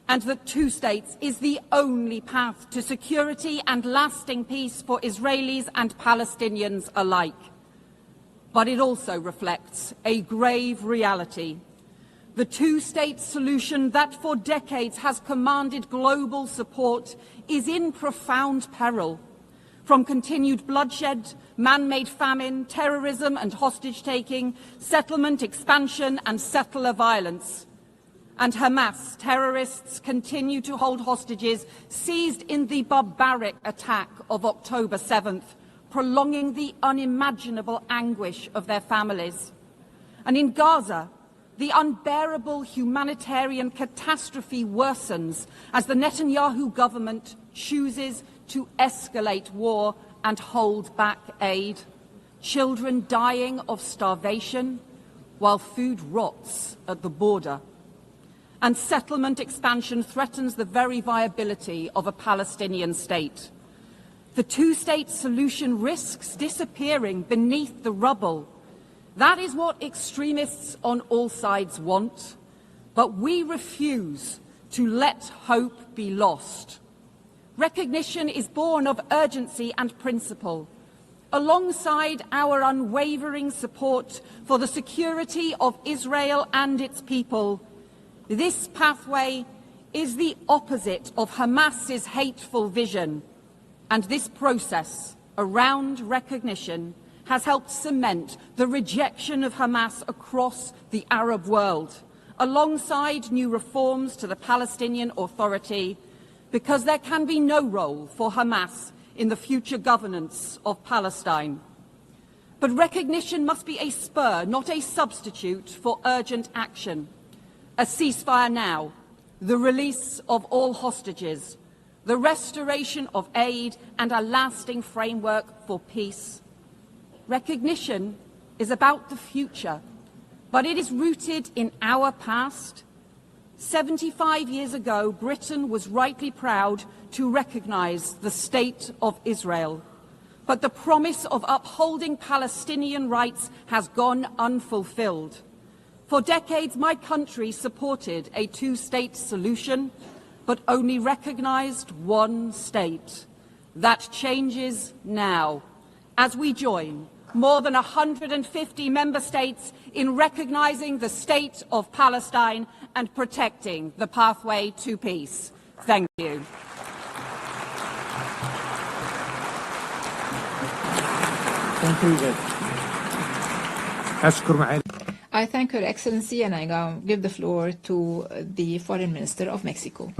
and that two states is the only path to security and lasting peace for Israelis and Palestinians alike. But it also reflects a grave reality. The two-state solution that for decades has commanded global support is in profound peril. From continued bloodshed, man-made famine, terrorism and hostage-taking, settlement expansion and settler violence. And Hamas terrorists continue to hold hostages seized in the barbaric attack of October 7th, prolonging the unimaginable anguish of their families. And in Gaza, the unbearable humanitarian catastrophe worsens as the Netanyahu government chooses to escalate war and hold back aid. Children dying of starvation while food rots at the border. And settlement expansion threatens the very viability of a Palestinian state. The two-state solution risks disappearing beneath the rubble. That is what extremists on all sides want, but we refuse to let hope be lost. Recognition is born of urgency and principle, alongside our unwavering support for the security of Israel and its people. This pathway is the opposite of Hamas's hateful vision, and this process around recognition has helped cement the rejection of Hamas across the Arab world, alongside new reforms to the Palestinian Authority, because there can be no role for Hamas in the future governance of Palestine. But recognition must be a spur, not a substitute for urgent action. A ceasefire now, the release of all hostages, the restoration of aid and a lasting framework for peace. Recognition is about the future, but it is rooted in our past. 75 years ago, Britain was rightly proud to recognise the State of Israel. But the promise of upholding Palestinian rights has gone unfulfilled. For decades, my country supported a two-state solution, but only recognised one state. That changes now, as we join more than 150 member states in recognising the State of Palestine and protecting the pathway to peace. Thank you. I thank Her Excellency, and I now give the floor to the Foreign Minister of Mexico.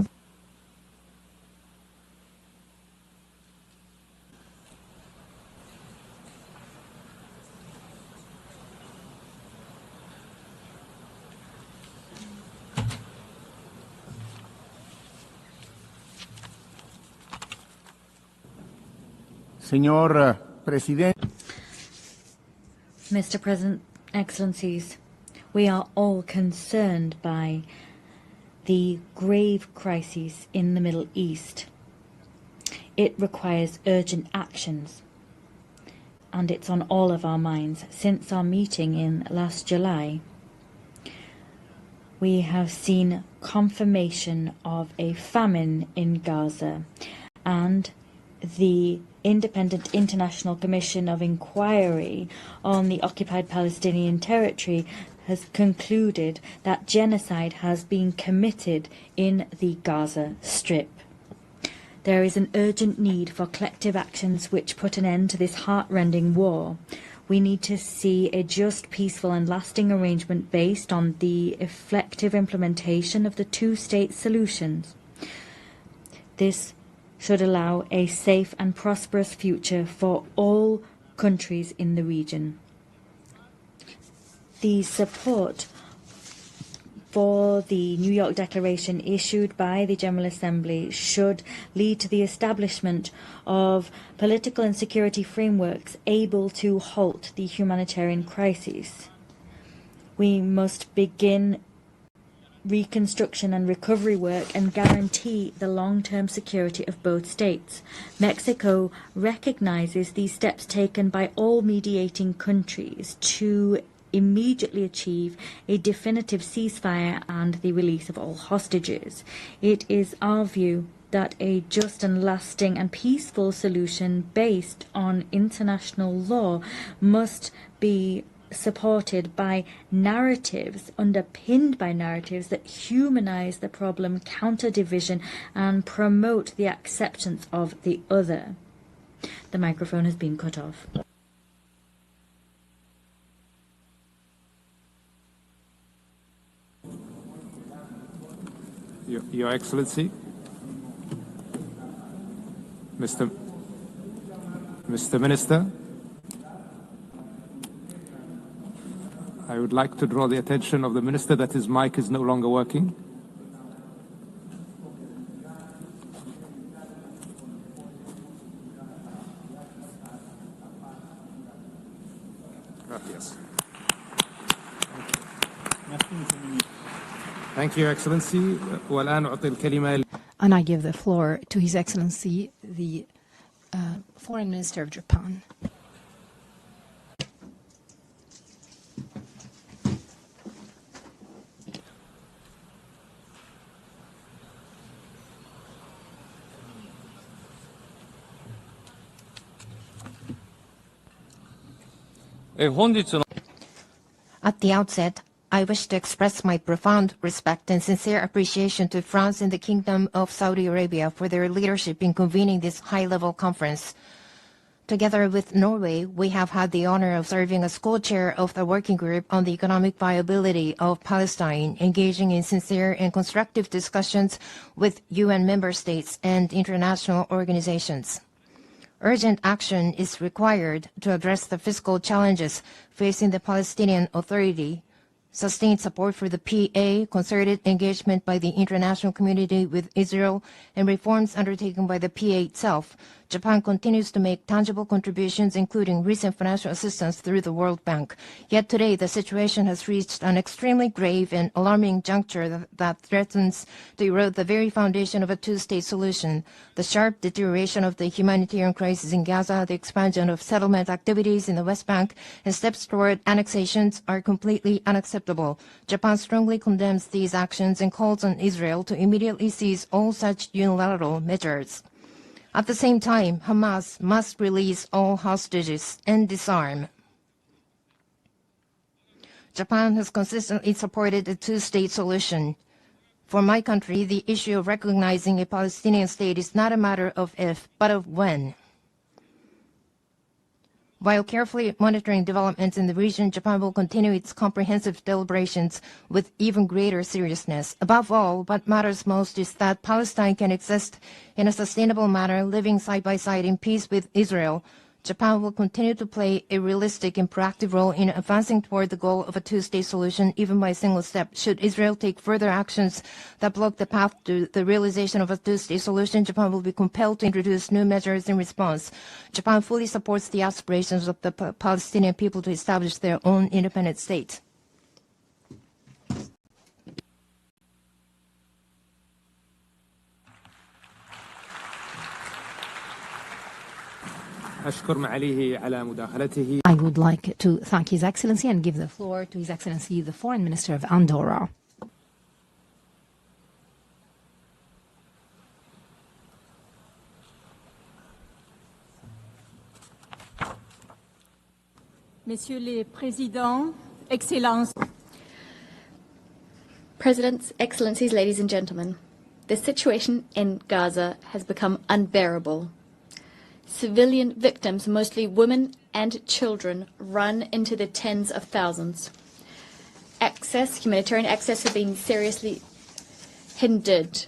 Señor Presidente. Mr. President, Excellencies, we are all concerned by the grave crises in the Middle East. It requires urgent actions, and it's on all of our minds. Since our meeting in last July, we have seen confirmation of a famine in Gaza, and the Independent International Commission of Inquiry on the occupied Palestinian territory has concluded that genocide has been committed in the Gaza Strip. There is an urgent need for collective actions which put an end to this heart-rending war. We need to see a just, peaceful and lasting arrangement based on the effective implementation of the two-state solutions. This should allow a safe and prosperous future for all countries in the region. The support for the New York Declaration issued by the General Assembly should lead to the establishment of political and security frameworks able to halt the humanitarian crisis. We must begin reconstruction and recovery work and guarantee the long-term security of both states. Mexico recognizes these steps taken by all mediating countries to immediately achieve a definitive ceasefire and the release of all hostages. It is our view that a just and lasting and peaceful solution based on international law must be supported by narratives, underpinned by narratives that humanize the problem, counter division, and promote the acceptance of the other. The microphone has been cut off. Your Excellency, Mr. Minister, I would like to draw the attention of the Minister that his mic is no longer working. Gracias. Thank you, Excellency. والآن أعطي الكلمة. And I give the floor to His Excellency, the Foreign Minister of Japan. At the outset, I wish to express my profound respect and sincere appreciation to France and the Kingdom of Saudi Arabia for their leadership in convening this high-level conference. Together with Norway, we have had the honor of serving as co-chair of the working group on the economic viability of Palestine, engaging in sincere and constructive discussions with UN member states and international organizations. Urgent action is required to address the fiscal challenges facing the Palestinian Authority, sustained support for the PA, concerted engagement by the international community with Israel, and reforms undertaken by the PA itself. Japan continues to make tangible contributions, including recent financial assistance through the World Bank. Yet today, the situation has reached an extremely grave and alarming juncture that threatens to erode the very foundation of a two-state solution. The sharp deterioration of the humanitarian crisis in Gaza, the expansion of settlement activities in the West Bank, and steps toward annexations are completely unacceptable. Japan strongly condemns these actions and calls on Israel to immediately cease all such unilateral measures. At the same time, Hamas must release all hostages and disarm. Japan has consistently supported a two-state solution. For my country, the issue of recognizing a Palestinian state is not a matter of if, but of when. While carefully monitoring developments in the region, Japan will continue its comprehensive deliberations with even greater seriousness. Above all, what matters most is that Palestine can exist in a sustainable manner, living side by side in peace with Israel. Japan will continue to play a realistic and proactive role in advancing toward the goal of a two-state solution, even by a single step. Should Israel take further actions that block the path to the realization of a two-state solution, Japan will be compelled to introduce new measures in response. Japan fully supports the aspirations of the Palestinian people to establish their own independent state. I would like to thank His Excellency and give the floor to His Excellency the Foreign Minister of Andorra. Messieurs les Présidents, Excellences. Presidents, Excellencies, ladies and gentlemen, the situation in Gaza has become unbearable. Civilian victims, mostly women and children, run into the tens of thousands. Humanitarian access has been seriously hindered.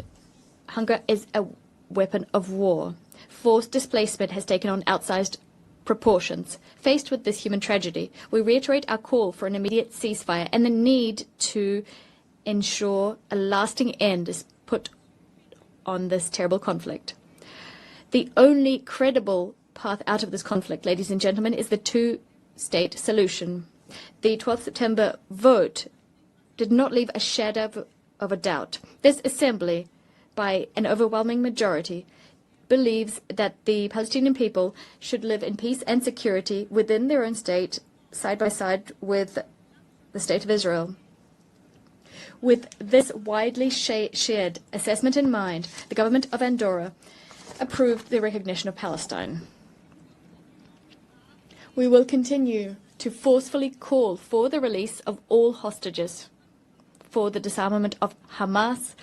Hunger is a weapon of war. Forced displacement has taken on outsized proportions. Faced with this human tragedy, we reiterate our call for an immediate ceasefire and the need to ensure a lasting end is put on this terrible conflict. The only credible path out of this conflict, ladies and gentlemen, is the two-state solution. The 12th September vote did not leave a shadow of a doubt. This assembly, by an overwhelming majority, believes that the Palestinian people should live in peace and security within their own state, side by side with the State of Israel. With this widely shared assessment in mind, the government of Andorra approved the recognition of Palestine. We will continue to forcefully call for the release of all hostages, for the disarmament of Hamas,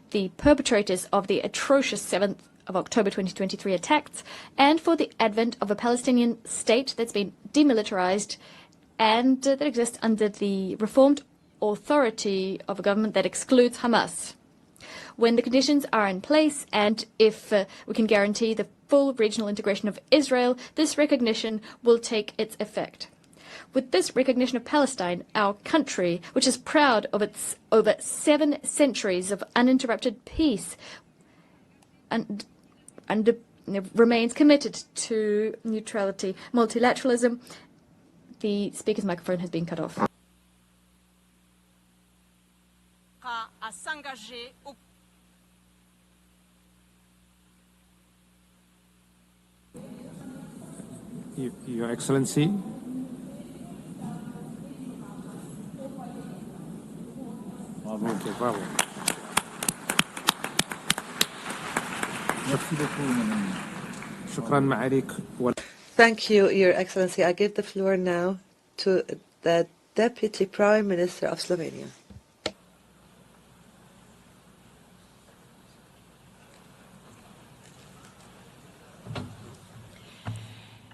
the perpetrators of the atrocious 7th of October 2023 attacks, and for the advent of a Palestinian state that's been demilitarized and that exists under the reformed authority of a government that excludes Hamas. When the conditions are in place and if we can guarantee the full regional integration of Israel, this recognition will take its effect. With this recognition of Palestine, our country, which is proud of its over 7 centuries of uninterrupted peace and remains committed to neutrality, multilateralism. The speaker's microphone has been cut off. Your Excellency, Thank you, Your Excellency. I give the floor now to the Deputy Prime Minister of Slovenia.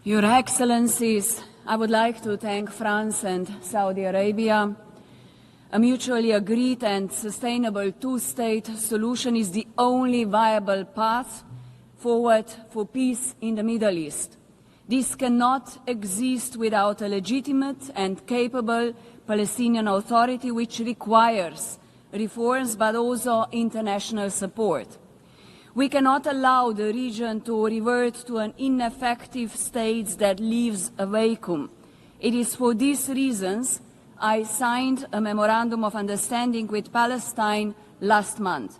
Your Excellencies, I would like to thank France and Saudi Arabia. A mutually agreed and sustainable two-state solution is the only viable path forward for peace in the Middle East. This cannot exist without a legitimate and capable Palestinian Authority, which requires reforms but also international support. We cannot allow the region to revert to an ineffective state that leaves a vacuum. It is for these reasons I signed a memorandum of understanding with Palestine last month.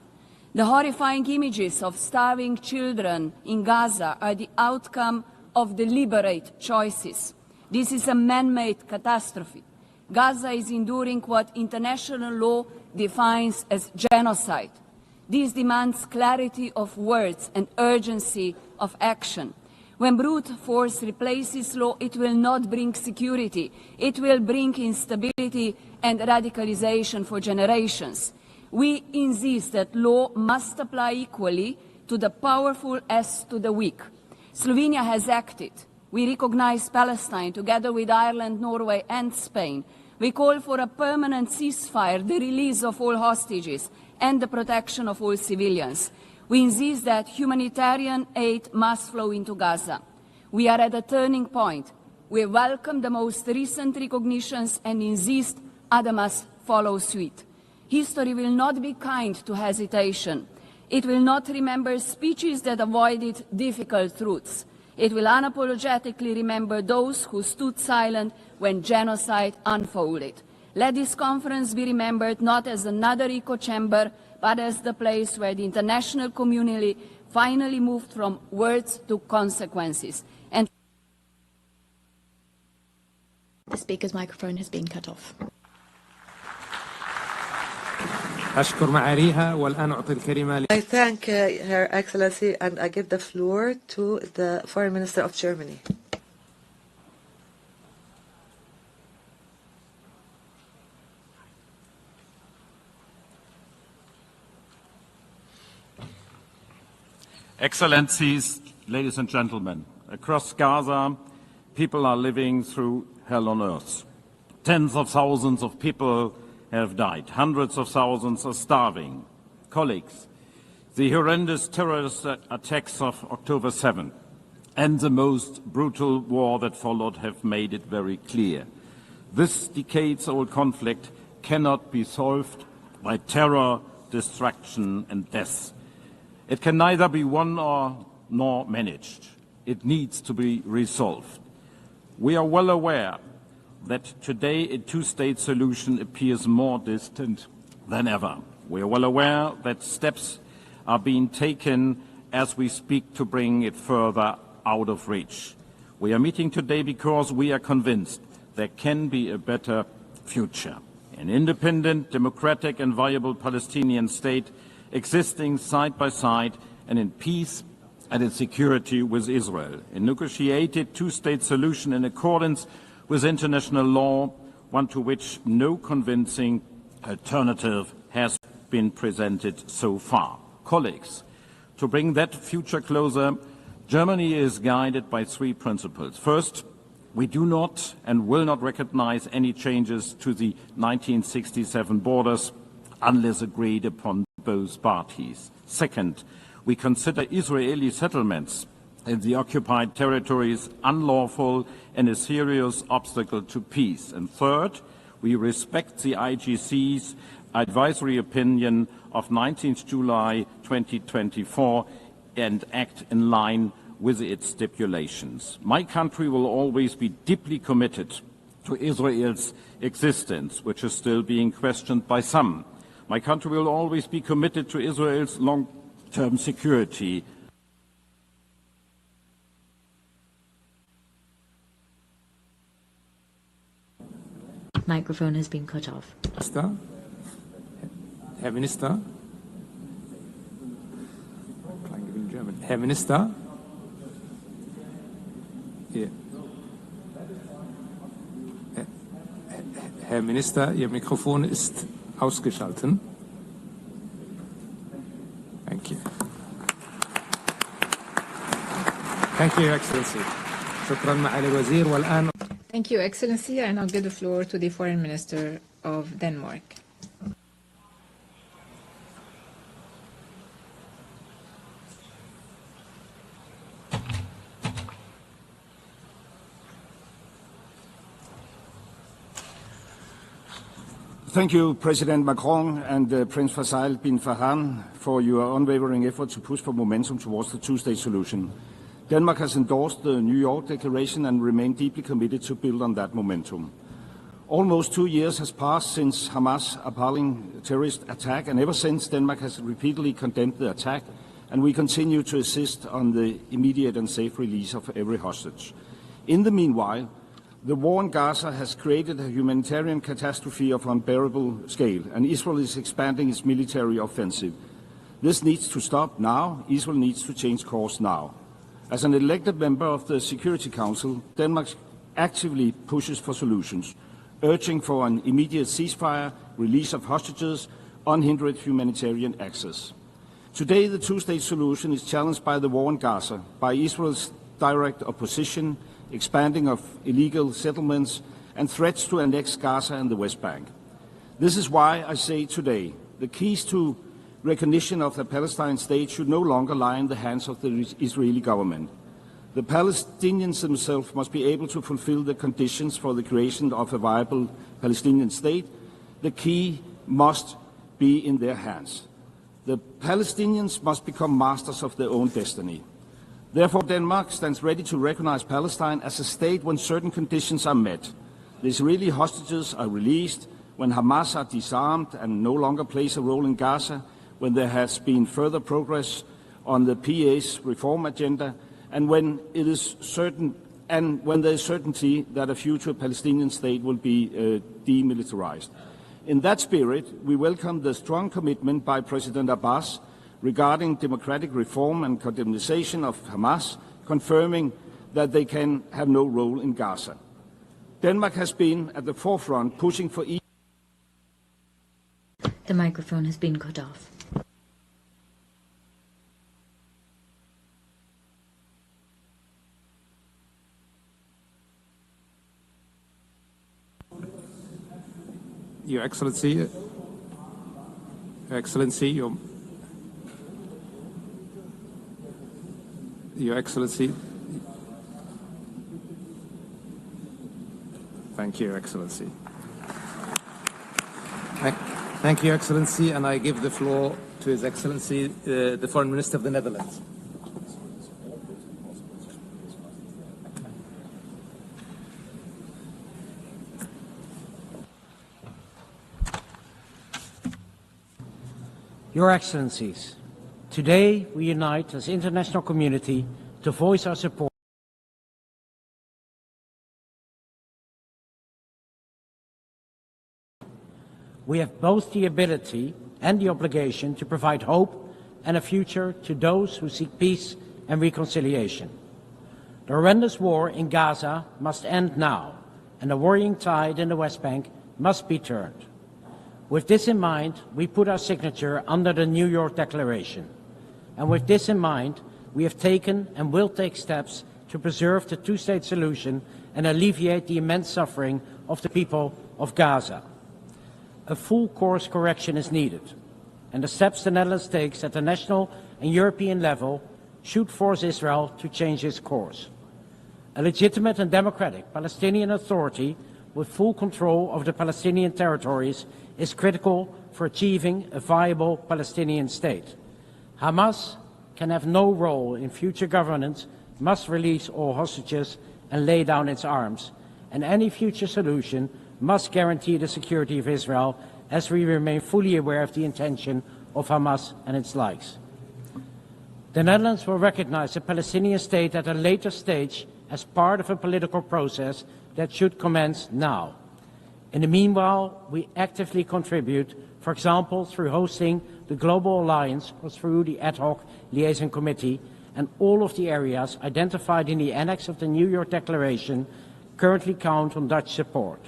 The horrifying images of starving children in Gaza are the outcome of deliberate choices. This is a man-made catastrophe. Gaza is enduring what international law defines as genocide. This demands clarity of words and urgency of action. When brute force replaces law, it will not bring security. It will bring instability and radicalization for generations. We insist that law must apply equally to the powerful as to the weak. Slovenia has acted. We recognize Palestine together with Ireland, Norway and Spain. We call for a permanent ceasefire, the release of all hostages and the protection of all civilians. We insist that humanitarian aid must flow into Gaza. We are at a turning point. We welcome the most recent recognitions and insist others must follow suit. History will not be kind to hesitation. It will not remember speeches that avoided difficult truths. It will unapologetically remember those who stood silent when genocide unfolded. Let this conference be remembered not as another echo chamber, but as the place where the international community finally moved from words to consequences. And the speaker's microphone has been cut off. I thank Her Excellency, and I give the floor to the Foreign Minister of Germany. Excellencies, ladies and gentlemen, across Gaza, people are living through hell on earth. Tens of thousands of people have died. Hundreds of thousands are starving. Colleagues, the horrendous terrorist attacks of October 7 and the most brutal war that followed have made it very clear. This decades-old conflict cannot be solved by terror, destruction and death. It can neither be won nor managed. It needs to be resolved. We are well aware that today a two-state solution appears more distant than ever. We are well aware that steps are being taken as we speak to bring it further out of reach. We are meeting today because we are convinced there can be a better future. An independent, democratic and viable Palestinian state existing side by side and in peace and in security with Israel. A negotiated two-state solution in accordance with international law, one to which no convincing alternative has been presented so far. Colleagues, to bring that future closer, Germany is guided by three principles. First, we do not and will not recognize any changes to the 1967 borders unless agreed upon both parties. Second, we consider Israeli settlements in the occupied territories unlawful and a serious obstacle to peace. And third, we respect the IGC's advisory opinion of 19th July 2024 and act in line with its stipulations. My country will always be deeply committed to Israel's existence, which is still being questioned by some. My country will always be committed to Israel's long-term security. Microphone has been cut off. Herr Minister. Herr Minister. Hier. Herr Minister, Ihr Mikrofon ist ausgeschaltet. Thank you. Thank you, Your Excellency. شكرا معالي الوزير. والآن Thank you, Excellency, and I'll give the floor to the Foreign Minister of Denmark. Thank you, President Macron and Prince Faisal bin Farhan, for your unwavering effort to push for momentum towards the two-state solution. Denmark has endorsed the New York Declaration and remained deeply committed to build on that momentum. Almost 2 years has passed since Hamas' appalling terrorist attack, and ever since Denmark has repeatedly condemned the attack, and we continue to insist on the immediate and safe release of every hostage. In the meanwhile, the war in Gaza has created a humanitarian catastrophe of unbearable scale, and Israel is expanding its military offensive. This needs to stop now. Israel needs to change course now. As an elected member of the Security Council, Denmark actively pushes for solutions, urging for an immediate ceasefire, release of hostages, unhindered humanitarian access. Today, the two-state solution is challenged by the war in Gaza, by Israel's direct opposition, expanding of illegal settlements, and threats to annex Gaza and the West Bank. This is why I say today, the keys to recognition of the Palestine state should no longer lie in the hands of the Israeli government. The Palestinians themselves must be able to fulfill the conditions for the creation of a viable Palestinian state. The key must be in their hands. The Palestinians must become masters of their own destiny. Therefore, Denmark stands ready to recognize Palestine as a state when certain conditions are met. The Israeli hostages are released, when Hamas are disarmed and no longer plays a role in Gaza, when there has been further progress on the PA's reform agenda, and when it is certain, and when there is certainty that a future Palestinian state will be demilitarized. In that spirit, we welcome the strong commitment by President Abbas regarding democratic reform and condemnation of Hamas, confirming that they can have no role in Gaza. Denmark has been at the forefront pushing for The microphone has been cut off. Your Excellency, Your Excellency. Thank you, Your Excellency. Thank you, Your Excellency, and I give the floor to His Excellency, the Foreign Minister of the Netherlands. Your Excellencies, today we unite as international community to voice our support. We have both the ability and the obligation to provide hope and a future to those who seek peace and reconciliation. The horrendous war in Gaza must end now, and the worrying tide in the West Bank must be turned. With this in mind, we put our signature under the New York Declaration. And with this in mind, we have taken and will take steps to preserve the two-state solution and alleviate the immense suffering of the people of Gaza. A full course correction is needed, and the steps the Netherlands takes at the national and European level should force Israel to change its course. A legitimate and democratic Palestinian Authority with full control of the Palestinian territories is critical for achieving a viable Palestinian state. Hamas can have no role in future governance, must release all hostages and lay down its arms, and any future solution must guarantee the security of Israel, as we remain fully aware of the intention of Hamas and its likes. The Netherlands will recognize a Palestinian state at a later stage as part of a political process that should commence now. In the meanwhile, we actively contribute, for example, through hosting the Global Alliance or through the Ad Hoc Liaison Committee, and all of the areas identified in the annex of the New York Declaration currently count on Dutch support.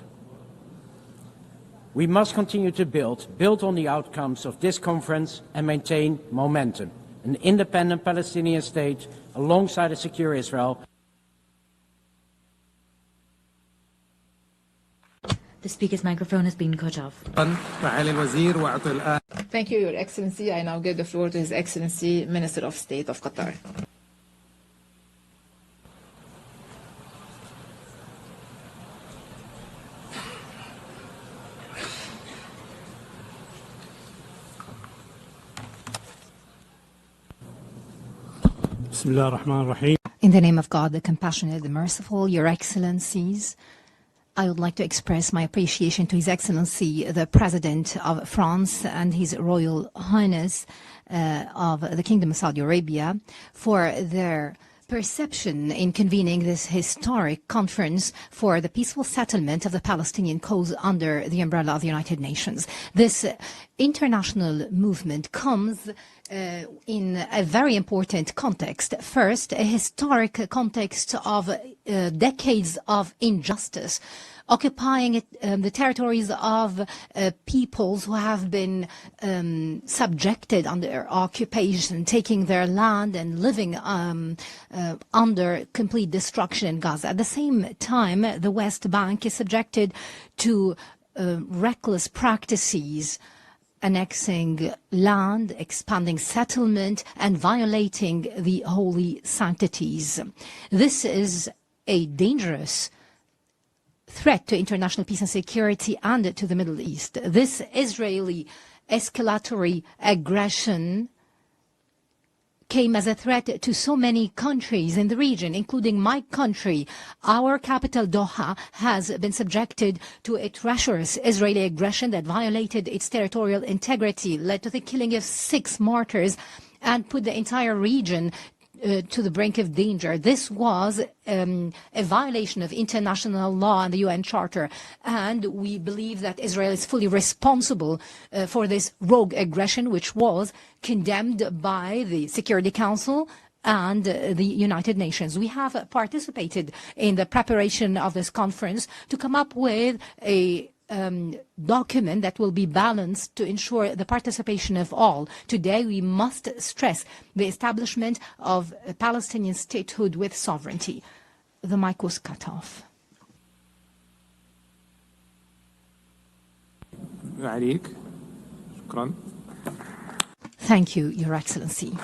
We must continue to build on the outcomes of this conference and maintain momentum. An independent Palestinian state alongside a secure Israel. The speaker's microphone has been cut off. Thank you, Your Excellency. I now give the floor to His Excellency, Minister of State of Qatar. In the name of God, the compassionate, the merciful, Your Excellencies, I would like to express my appreciation to His Excellency, the President of France, and His Royal Highness of the Kingdom of Saudi Arabia for their perception in convening this historic conference for the peaceful settlement of the Palestinian cause under the umbrella of the United Nations. This international movement comes in a very important context. First, a historic context of decades of injustice, occupying the territories of peoples who have been subjected under occupation, taking their land and living under complete destruction in Gaza. At the same time, the West Bank is subjected to reckless practices annexing land, expanding settlement, and violating the holy sanctities. This is a dangerous threat to international peace and security and to the Middle East. This Israeli escalatory aggression came as a threat to so many countries in the region, including my country. Our capital, Doha, has been subjected to a treacherous Israeli aggression that violated its territorial integrity, led to the killing of 6 martyrs, and put the entire region to the brink of danger. This was a violation of international law and the UN Charter, and we believe that Israel is fully responsible for this rogue aggression, which was condemned by the Security Council and the United Nations. We have participated in the preparation of this conference to come up with a document that will be balanced to ensure the participation of all. Today, we must stress the establishment of a Palestinian statehood with sovereignty. The mic was cut off. Thank you, Your Excellency.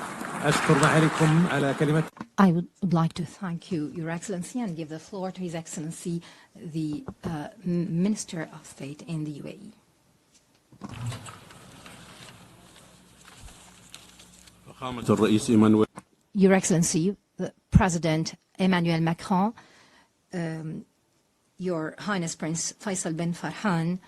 I would like to thank you, Your Excellency, and give the floor to His Excellency, the Minister of State in the UAE. Your Excellency, the President Emmanuel Macron, Your Highness Prince Faisal bin Farhan,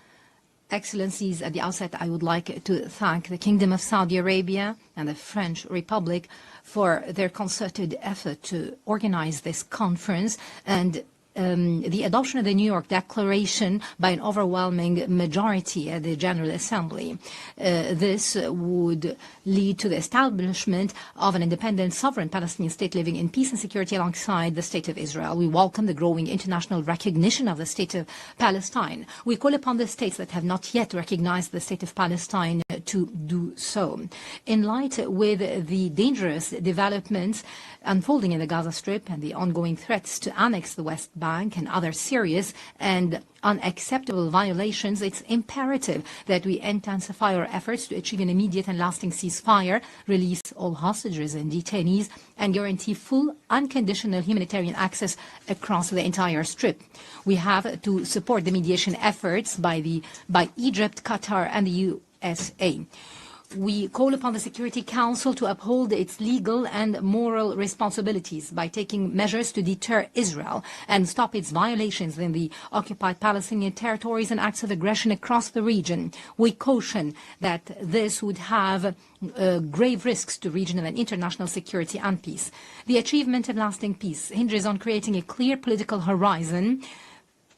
Excellencies, at the outset, I would like to thank the Kingdom of Saudi Arabia and the French Republic for their concerted effort to organize this conference and the adoption of the New York Declaration by an overwhelming majority at the General Assembly. This would lead to the establishment of an independent, sovereign Palestinian state living in peace and security alongside the State of Israel. We welcome the growing international recognition of the State of Palestine. We call upon the states that have not yet recognized the State of Palestine to do so. In light with the dangerous developments unfolding in the Gaza Strip and the ongoing threats to annex the West Bank and other serious and unacceptable violations, it's imperative that we intensify our efforts to achieve an immediate and lasting ceasefire, release all hostages and detainees, and guarantee full, unconditional humanitarian access across the entire Strip. We have to support the mediation efforts by Egypt, Qatar, and the USA. We call upon the Security Council to uphold its legal and moral responsibilities by taking measures to deter Israel and stop its violations in the occupied Palestinian territories and acts of aggression across the region. We caution that this would have grave risks to regional and international security and peace. The achievement of lasting peace hinges on creating a clear political horizon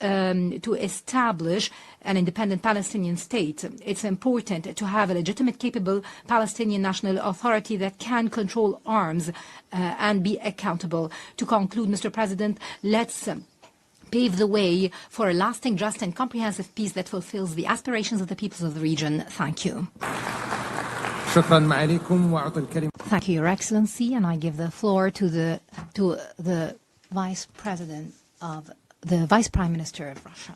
to establish an independent Palestinian state. It's important to have a legitimate, capable Palestinian national authority that can control arms and be accountable. To conclude, Mr. President, let's pave the way for a lasting, just and comprehensive peace that fulfills the aspirations of the peoples of the region. Thank you. Thank you, Your Excellency, and I give the floor to the Vice President of the Vice Prime Minister of Russia.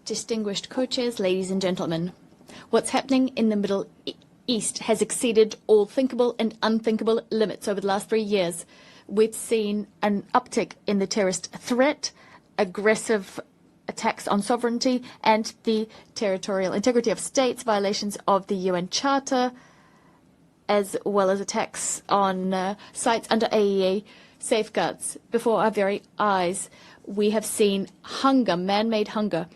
Distinguished co-chairs, ladies and gentlemen, what's happening in the Middle East has exceeded all thinkable and unthinkable limits over the last 3 years. We've seen an uptick in the terrorist threat, aggressive attacks on sovereignty and the territorial integrity of states, violations of the UN Charter, as well as attacks on sites under AEA safeguards. Before our very eyes, we have seen hunger, man-made hunger.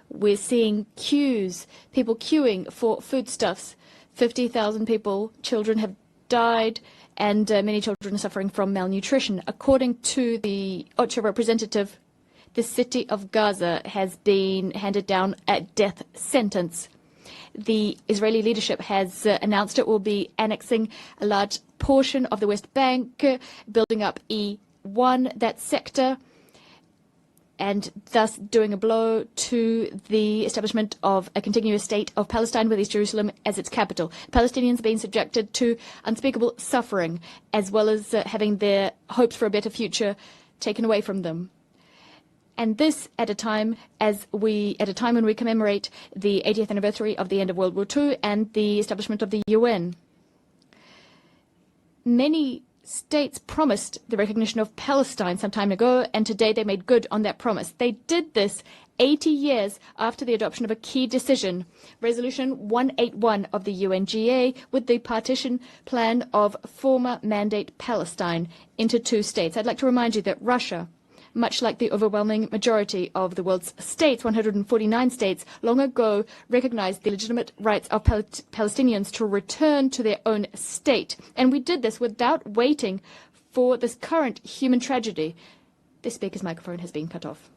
We're seeing queues, people queuing for foodstuffs. 50,000 people, children have died, and many children are suffering from malnutrition. According to the OCHA representative, the city of Gaza has been handed down a death sentence. The Israeli leadership has announced it will be annexing a large portion of the West Bank, building up E1, that sector. and thus doing a blow to the establishment of a continuous state of Palestine with East Jerusalem as its capital. Palestinians are being subjected to unspeakable suffering, as well as having their hopes for a better future taken away from them. And this at a time when we commemorate the 80th anniversary of the end of World War II and the establishment of the UN. Many states promised the recognition of Palestine some time ago, and today they made good on that promise. They did this 80 years after the adoption of a key decision, Resolution 181 of the UNGA, with the partition plan of former Mandate Palestine into two states. I'd like to remind you that Russia, much like the overwhelming majority of the world's states, 149 states, long ago recognized the legitimate rights of Palestinians to return to their own state. And we did this without waiting for this current human tragedy. The speaker's microphone has been cut off.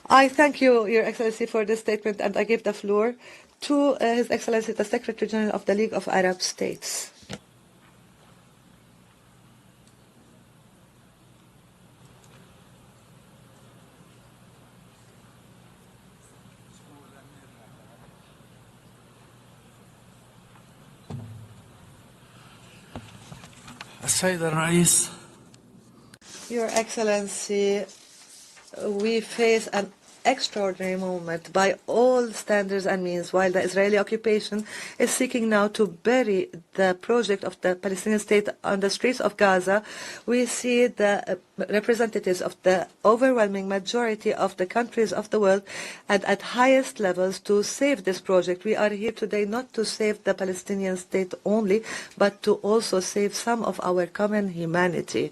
I thank you, Your Excellency, for this statement, and I give the floor to His Excellency, the Secretary General of the League of Arab States. Your Excellency, we face an extraordinary moment by all standards and means, while the Israeli occupation is seeking now to bury the project of the Palestinian state on the streets of Gaza. We see the representatives of the overwhelming majority of the countries of the world and at highest levels to save this project. We are here today not to save the Palestinian state only, but to also save some of our common humanity.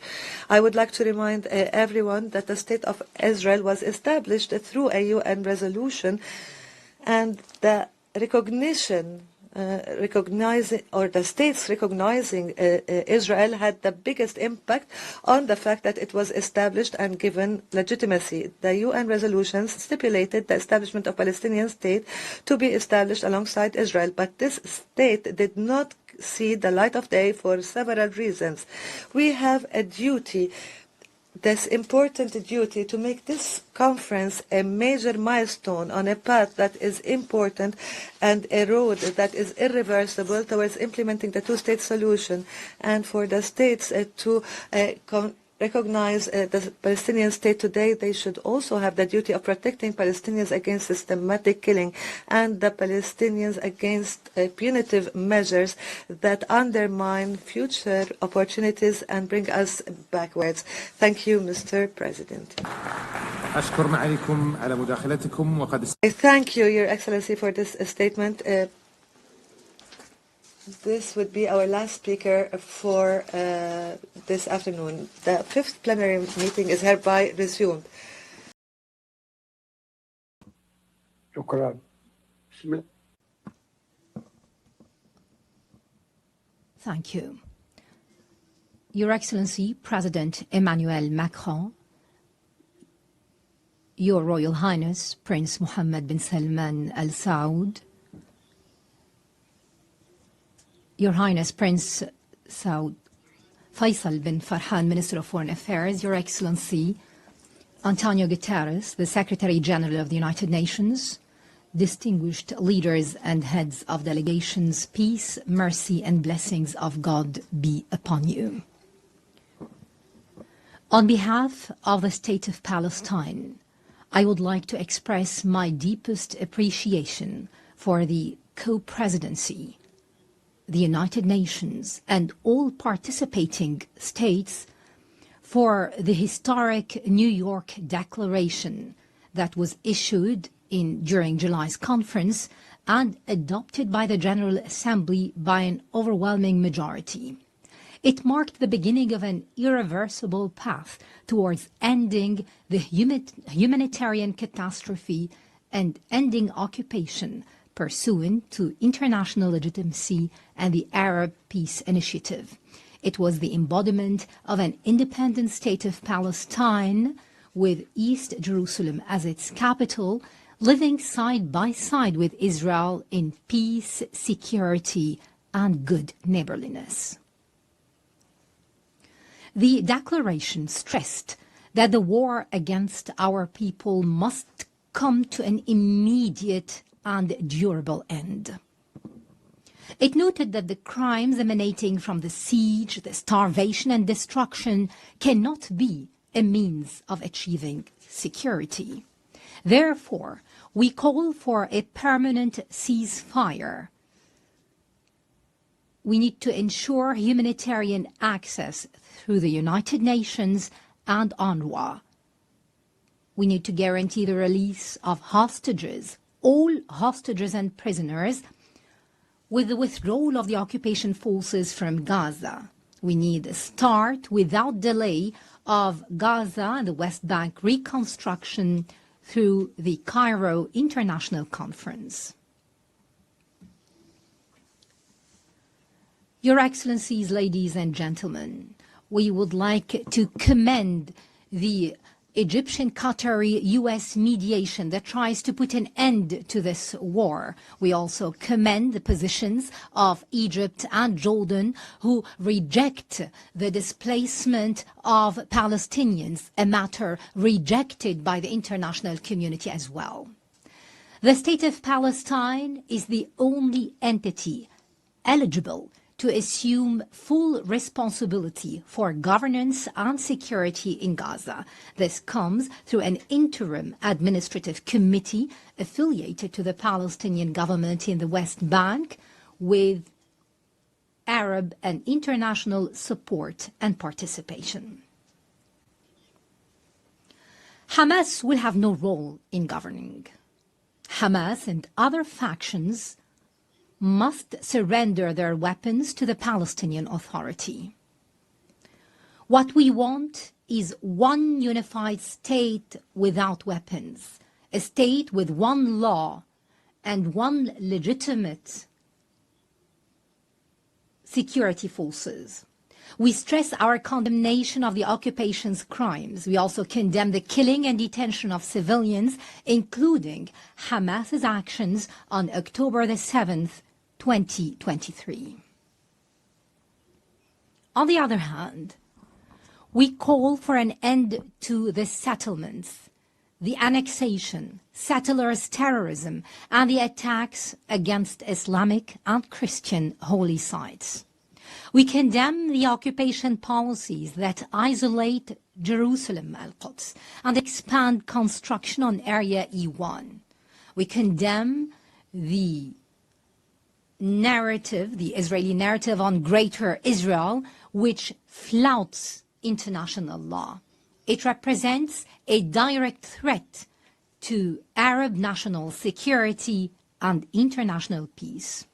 I would like to remind everyone that the State of Israel was established through a UN resolution, and the recognition the states recognizing Israel had the biggest impact on the fact that it was established and given legitimacy. The UN resolutions stipulated the establishment of Palestinian state to be established alongside Israel, but this state did not see the light of day for several reasons. We have a duty, this important duty, to make this conference a major milestone on a path that is important and a road that is irreversible towards implementing the two-state solution, and for the states to recognize the Palestinian state today. They should also have the duty of protecting Palestinians against systematic killing and the Palestinians against punitive measures that undermine future opportunities and bring us backwards. Thank you, Mr. President. I thank you, Your Excellency, for this statement. This would be our last speaker for this afternoon. The fifth plenary meeting is hereby resumed. Thank you. Your Excellency, President Emmanuel Macron, Your Royal Highness, Prince Mohammed bin Salman Al Saud, Your Highness Prince Saud Faisal bin Farhan, Minister of Foreign Affairs, Your Excellency Antonio Guterres, the Secretary General of the United Nations, distinguished leaders and heads of delegations, peace, mercy and blessings of God be upon you. On behalf of the State of Palestine, I would like to express my deepest appreciation for the co-presidency, the United Nations and all participating states for the historic New York Declaration that was issued during July's conference and adopted by the General Assembly by an overwhelming majority. It marked the beginning of an irreversible path towards ending the humanitarian catastrophe and ending occupation pursuant to international legitimacy and the Arab Peace Initiative. It was the embodiment of an independent state of Palestine with East Jerusalem as its capital, living side by side with Israel in peace, security, and good neighborliness. The declaration stressed that the war against our people must come to an immediate and durable end. It noted that the crimes emanating from the siege, the starvation and destruction cannot be a means of achieving security. Therefore, we call for a permanent ceasefire. We need to ensure humanitarian access through the United Nations and UNGA. We need to guarantee the release of hostages, all hostages and prisoners, with the withdrawal of the occupation forces from Gaza. We need a start without delay of Gaza and the West Bank reconstruction through the Cairo International Conference. Your Excellencies, ladies and gentlemen, we would like to commend the Egyptian-Qatari U.S. mediation that tries to put an end to this war. We also commend the positions of Egypt and Jordan, who reject the displacement of Palestinians, a matter rejected by the international community as well. The State of Palestine is the only entity eligible to assume full responsibility for governance and security in Gaza. This comes through an interim administrative committee affiliated to the Palestinian government in the West Bank, with Arab and international support and participation. Hamas will have no role in governing. Hamas and other factions must surrender their weapons to the Palestinian Authority. What we want is one unified state without weapons, a state with one law and one legitimate security forces. We stress our condemnation of the occupation's crimes. We also condemn the killing and detention of civilians, including Hamas's actions on October the 7th, 2023. On the other hand, we call for an end to the settlements, the annexation, settlers' terrorism, and the attacks against Islamic and Christian holy sites. We condemn the occupation policies that isolate Jerusalem, Al-Quds, and expand construction on Area E1. We condemn the narrative, the Israeli narrative on Greater Israel, which flouts international law. It represents a direct threat to Arab national security and international peace.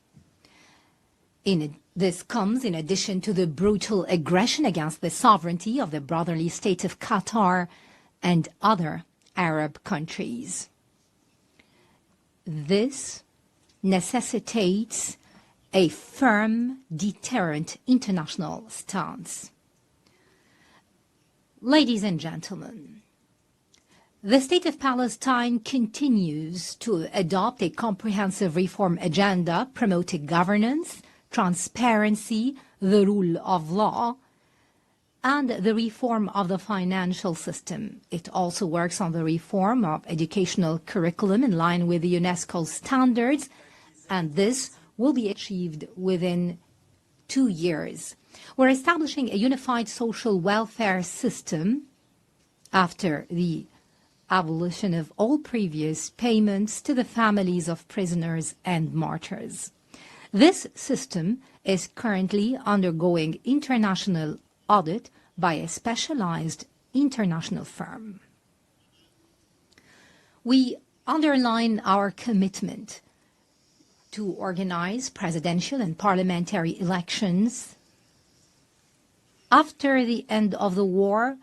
This comes in addition to the brutal aggression against the sovereignty of the brotherly state of Qatar and other Arab countries. This necessitates a firm, deterrent international stance. Ladies and gentlemen, the State of Palestine continues to adopt a comprehensive reform agenda promoting governance, transparency, the rule of law, and the reform of the financial system. It also works on the reform of educational curriculum in line with the UNESCO standards, and this will be achieved within 2 years. We're establishing a unified social welfare system after the abolition of all previous payments to the families of prisoners and martyrs. This system is currently undergoing international audit by a specialized international firm. We underline our commitment to organize presidential and parliamentary elections after the end of the war,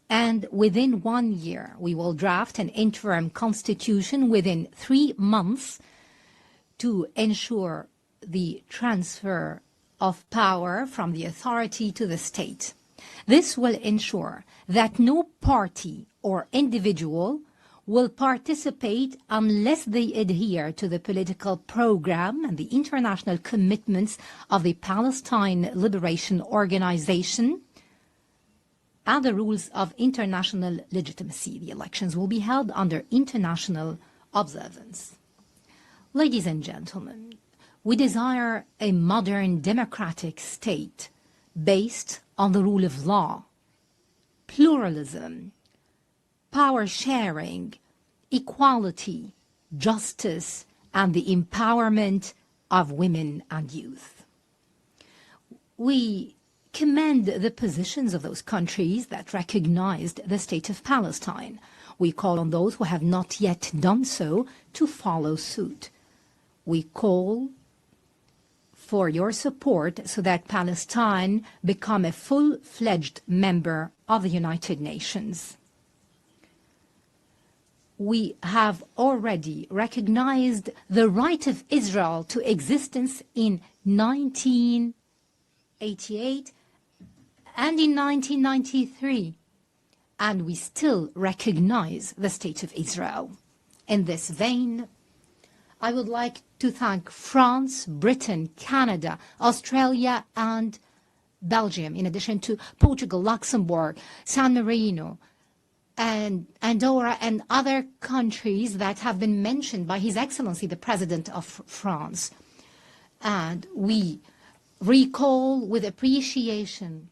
and within 1 year we will draft an interim constitution within 3 months to ensure the transfer of power from the authority to the state. This will ensure that no party or individual will participate unless they adhere to the political program and the international commitments of the Palestine Liberation Organization and the rules of international legitimacy. The elections will be held under international observance. Ladies and gentlemen, we desire a modern democratic state based on the rule of law, pluralism, power sharing, equality, justice, and the empowerment of women and youth. We commend the positions of those countries that recognized the state of Palestine. We call on those who have not yet done so to follow suit. We call for your support so that Palestine become a full-fledged member of the United Nations. We have already recognized the right of Israel to existence in 1988 and in 1993, and we still recognize the State of Israel. In this vein, I would like to thank France, Britain, Canada, Australia, and Belgium, in addition to Portugal, Luxembourg, San Marino, and Andorra, and other countries that have been mentioned by His Excellency, the President of France. And we recall with appreciation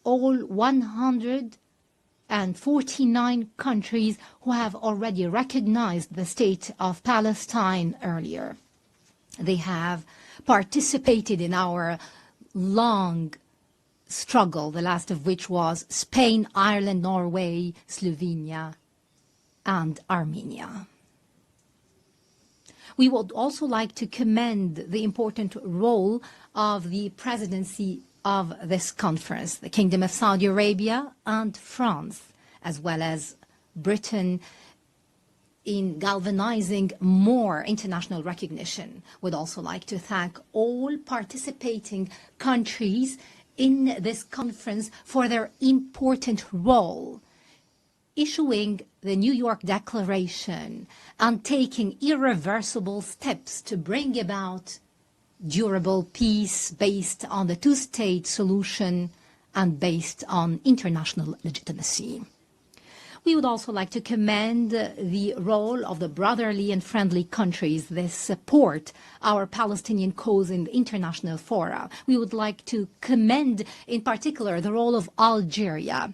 all 149 countries who have already recognized the state of Palestine earlier. They have participated in our long struggle, the last of which was Spain, Ireland, Norway, Slovenia, and Armenia. We would also like to commend the important role of the presidency of this conference, the Kingdom of Saudi Arabia and France, as well as Britain, in galvanizing more international recognition. We'd also like to thank all participating countries in this conference for their important role, issuing the New York Declaration and taking irreversible steps to bring about durable peace based on the two-state solution and based on international legitimacy. We would also like to commend the role of the brotherly and friendly countries that support our Palestinian cause in the international fora. We would like to commend, in particular, the role of Algeria,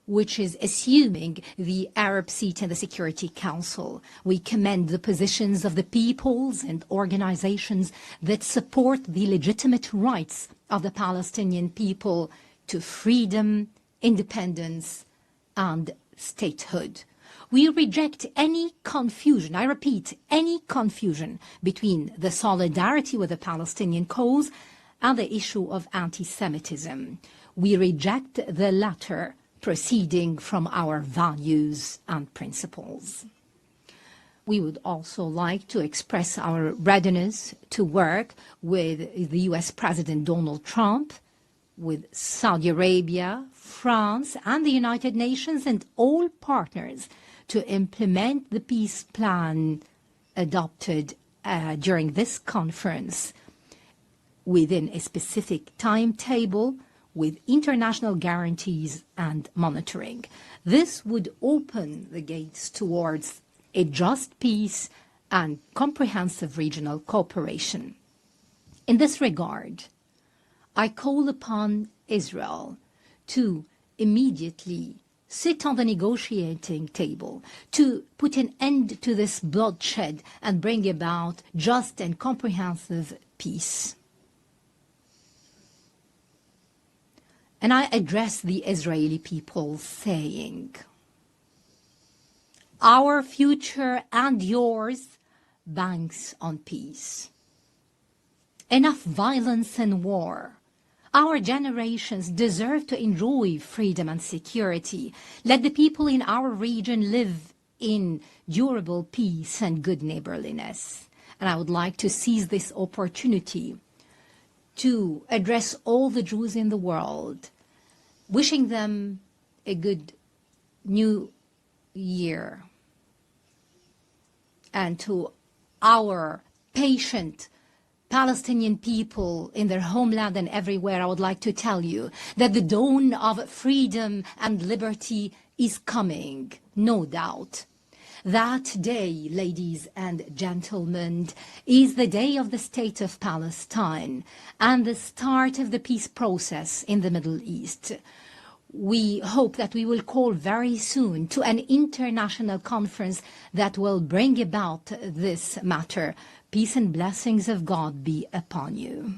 which is assuming the Arab seat in the Security Council. We commend the positions of the peoples and organizations that support the legitimate rights of the Palestinian people to freedom, independence, and statehood. We reject any confusion, I repeat, any confusion between the solidarity with the Palestinian cause and the issue of anti-Semitism. We reject the latter, proceeding from our values and principles. We would also like to express our readiness to work with the U.S. President Donald Trump, with Saudi Arabia, France, and the United Nations, and all partners to implement the peace plan adopted during this conference within a specific timetable with international guarantees and monitoring. This would open the gates towards a just peace and comprehensive regional cooperation. In this regard, I call upon Israel to immediately sit on the negotiating table, to put an end to this bloodshed and bring about just and comprehensive peace. And I address the Israeli people saying, our future and yours banks on peace. Enough violence and war. Our generations deserve to enjoy freedom and security. Let the people in our region live in durable peace and good neighborliness. And I would like to seize this opportunity to address all the Jews in the world, wishing them a good new year. and to our patient Palestinian people in their homeland and everywhere, I would like to tell you that the dawn of freedom and liberty is coming, no doubt. That day, ladies and gentlemen, is the day of the State of Palestine and the start of the peace process in the Middle East. We hope that we will call very soon to an international conference that will bring about this matter. Peace and blessings of God be upon you.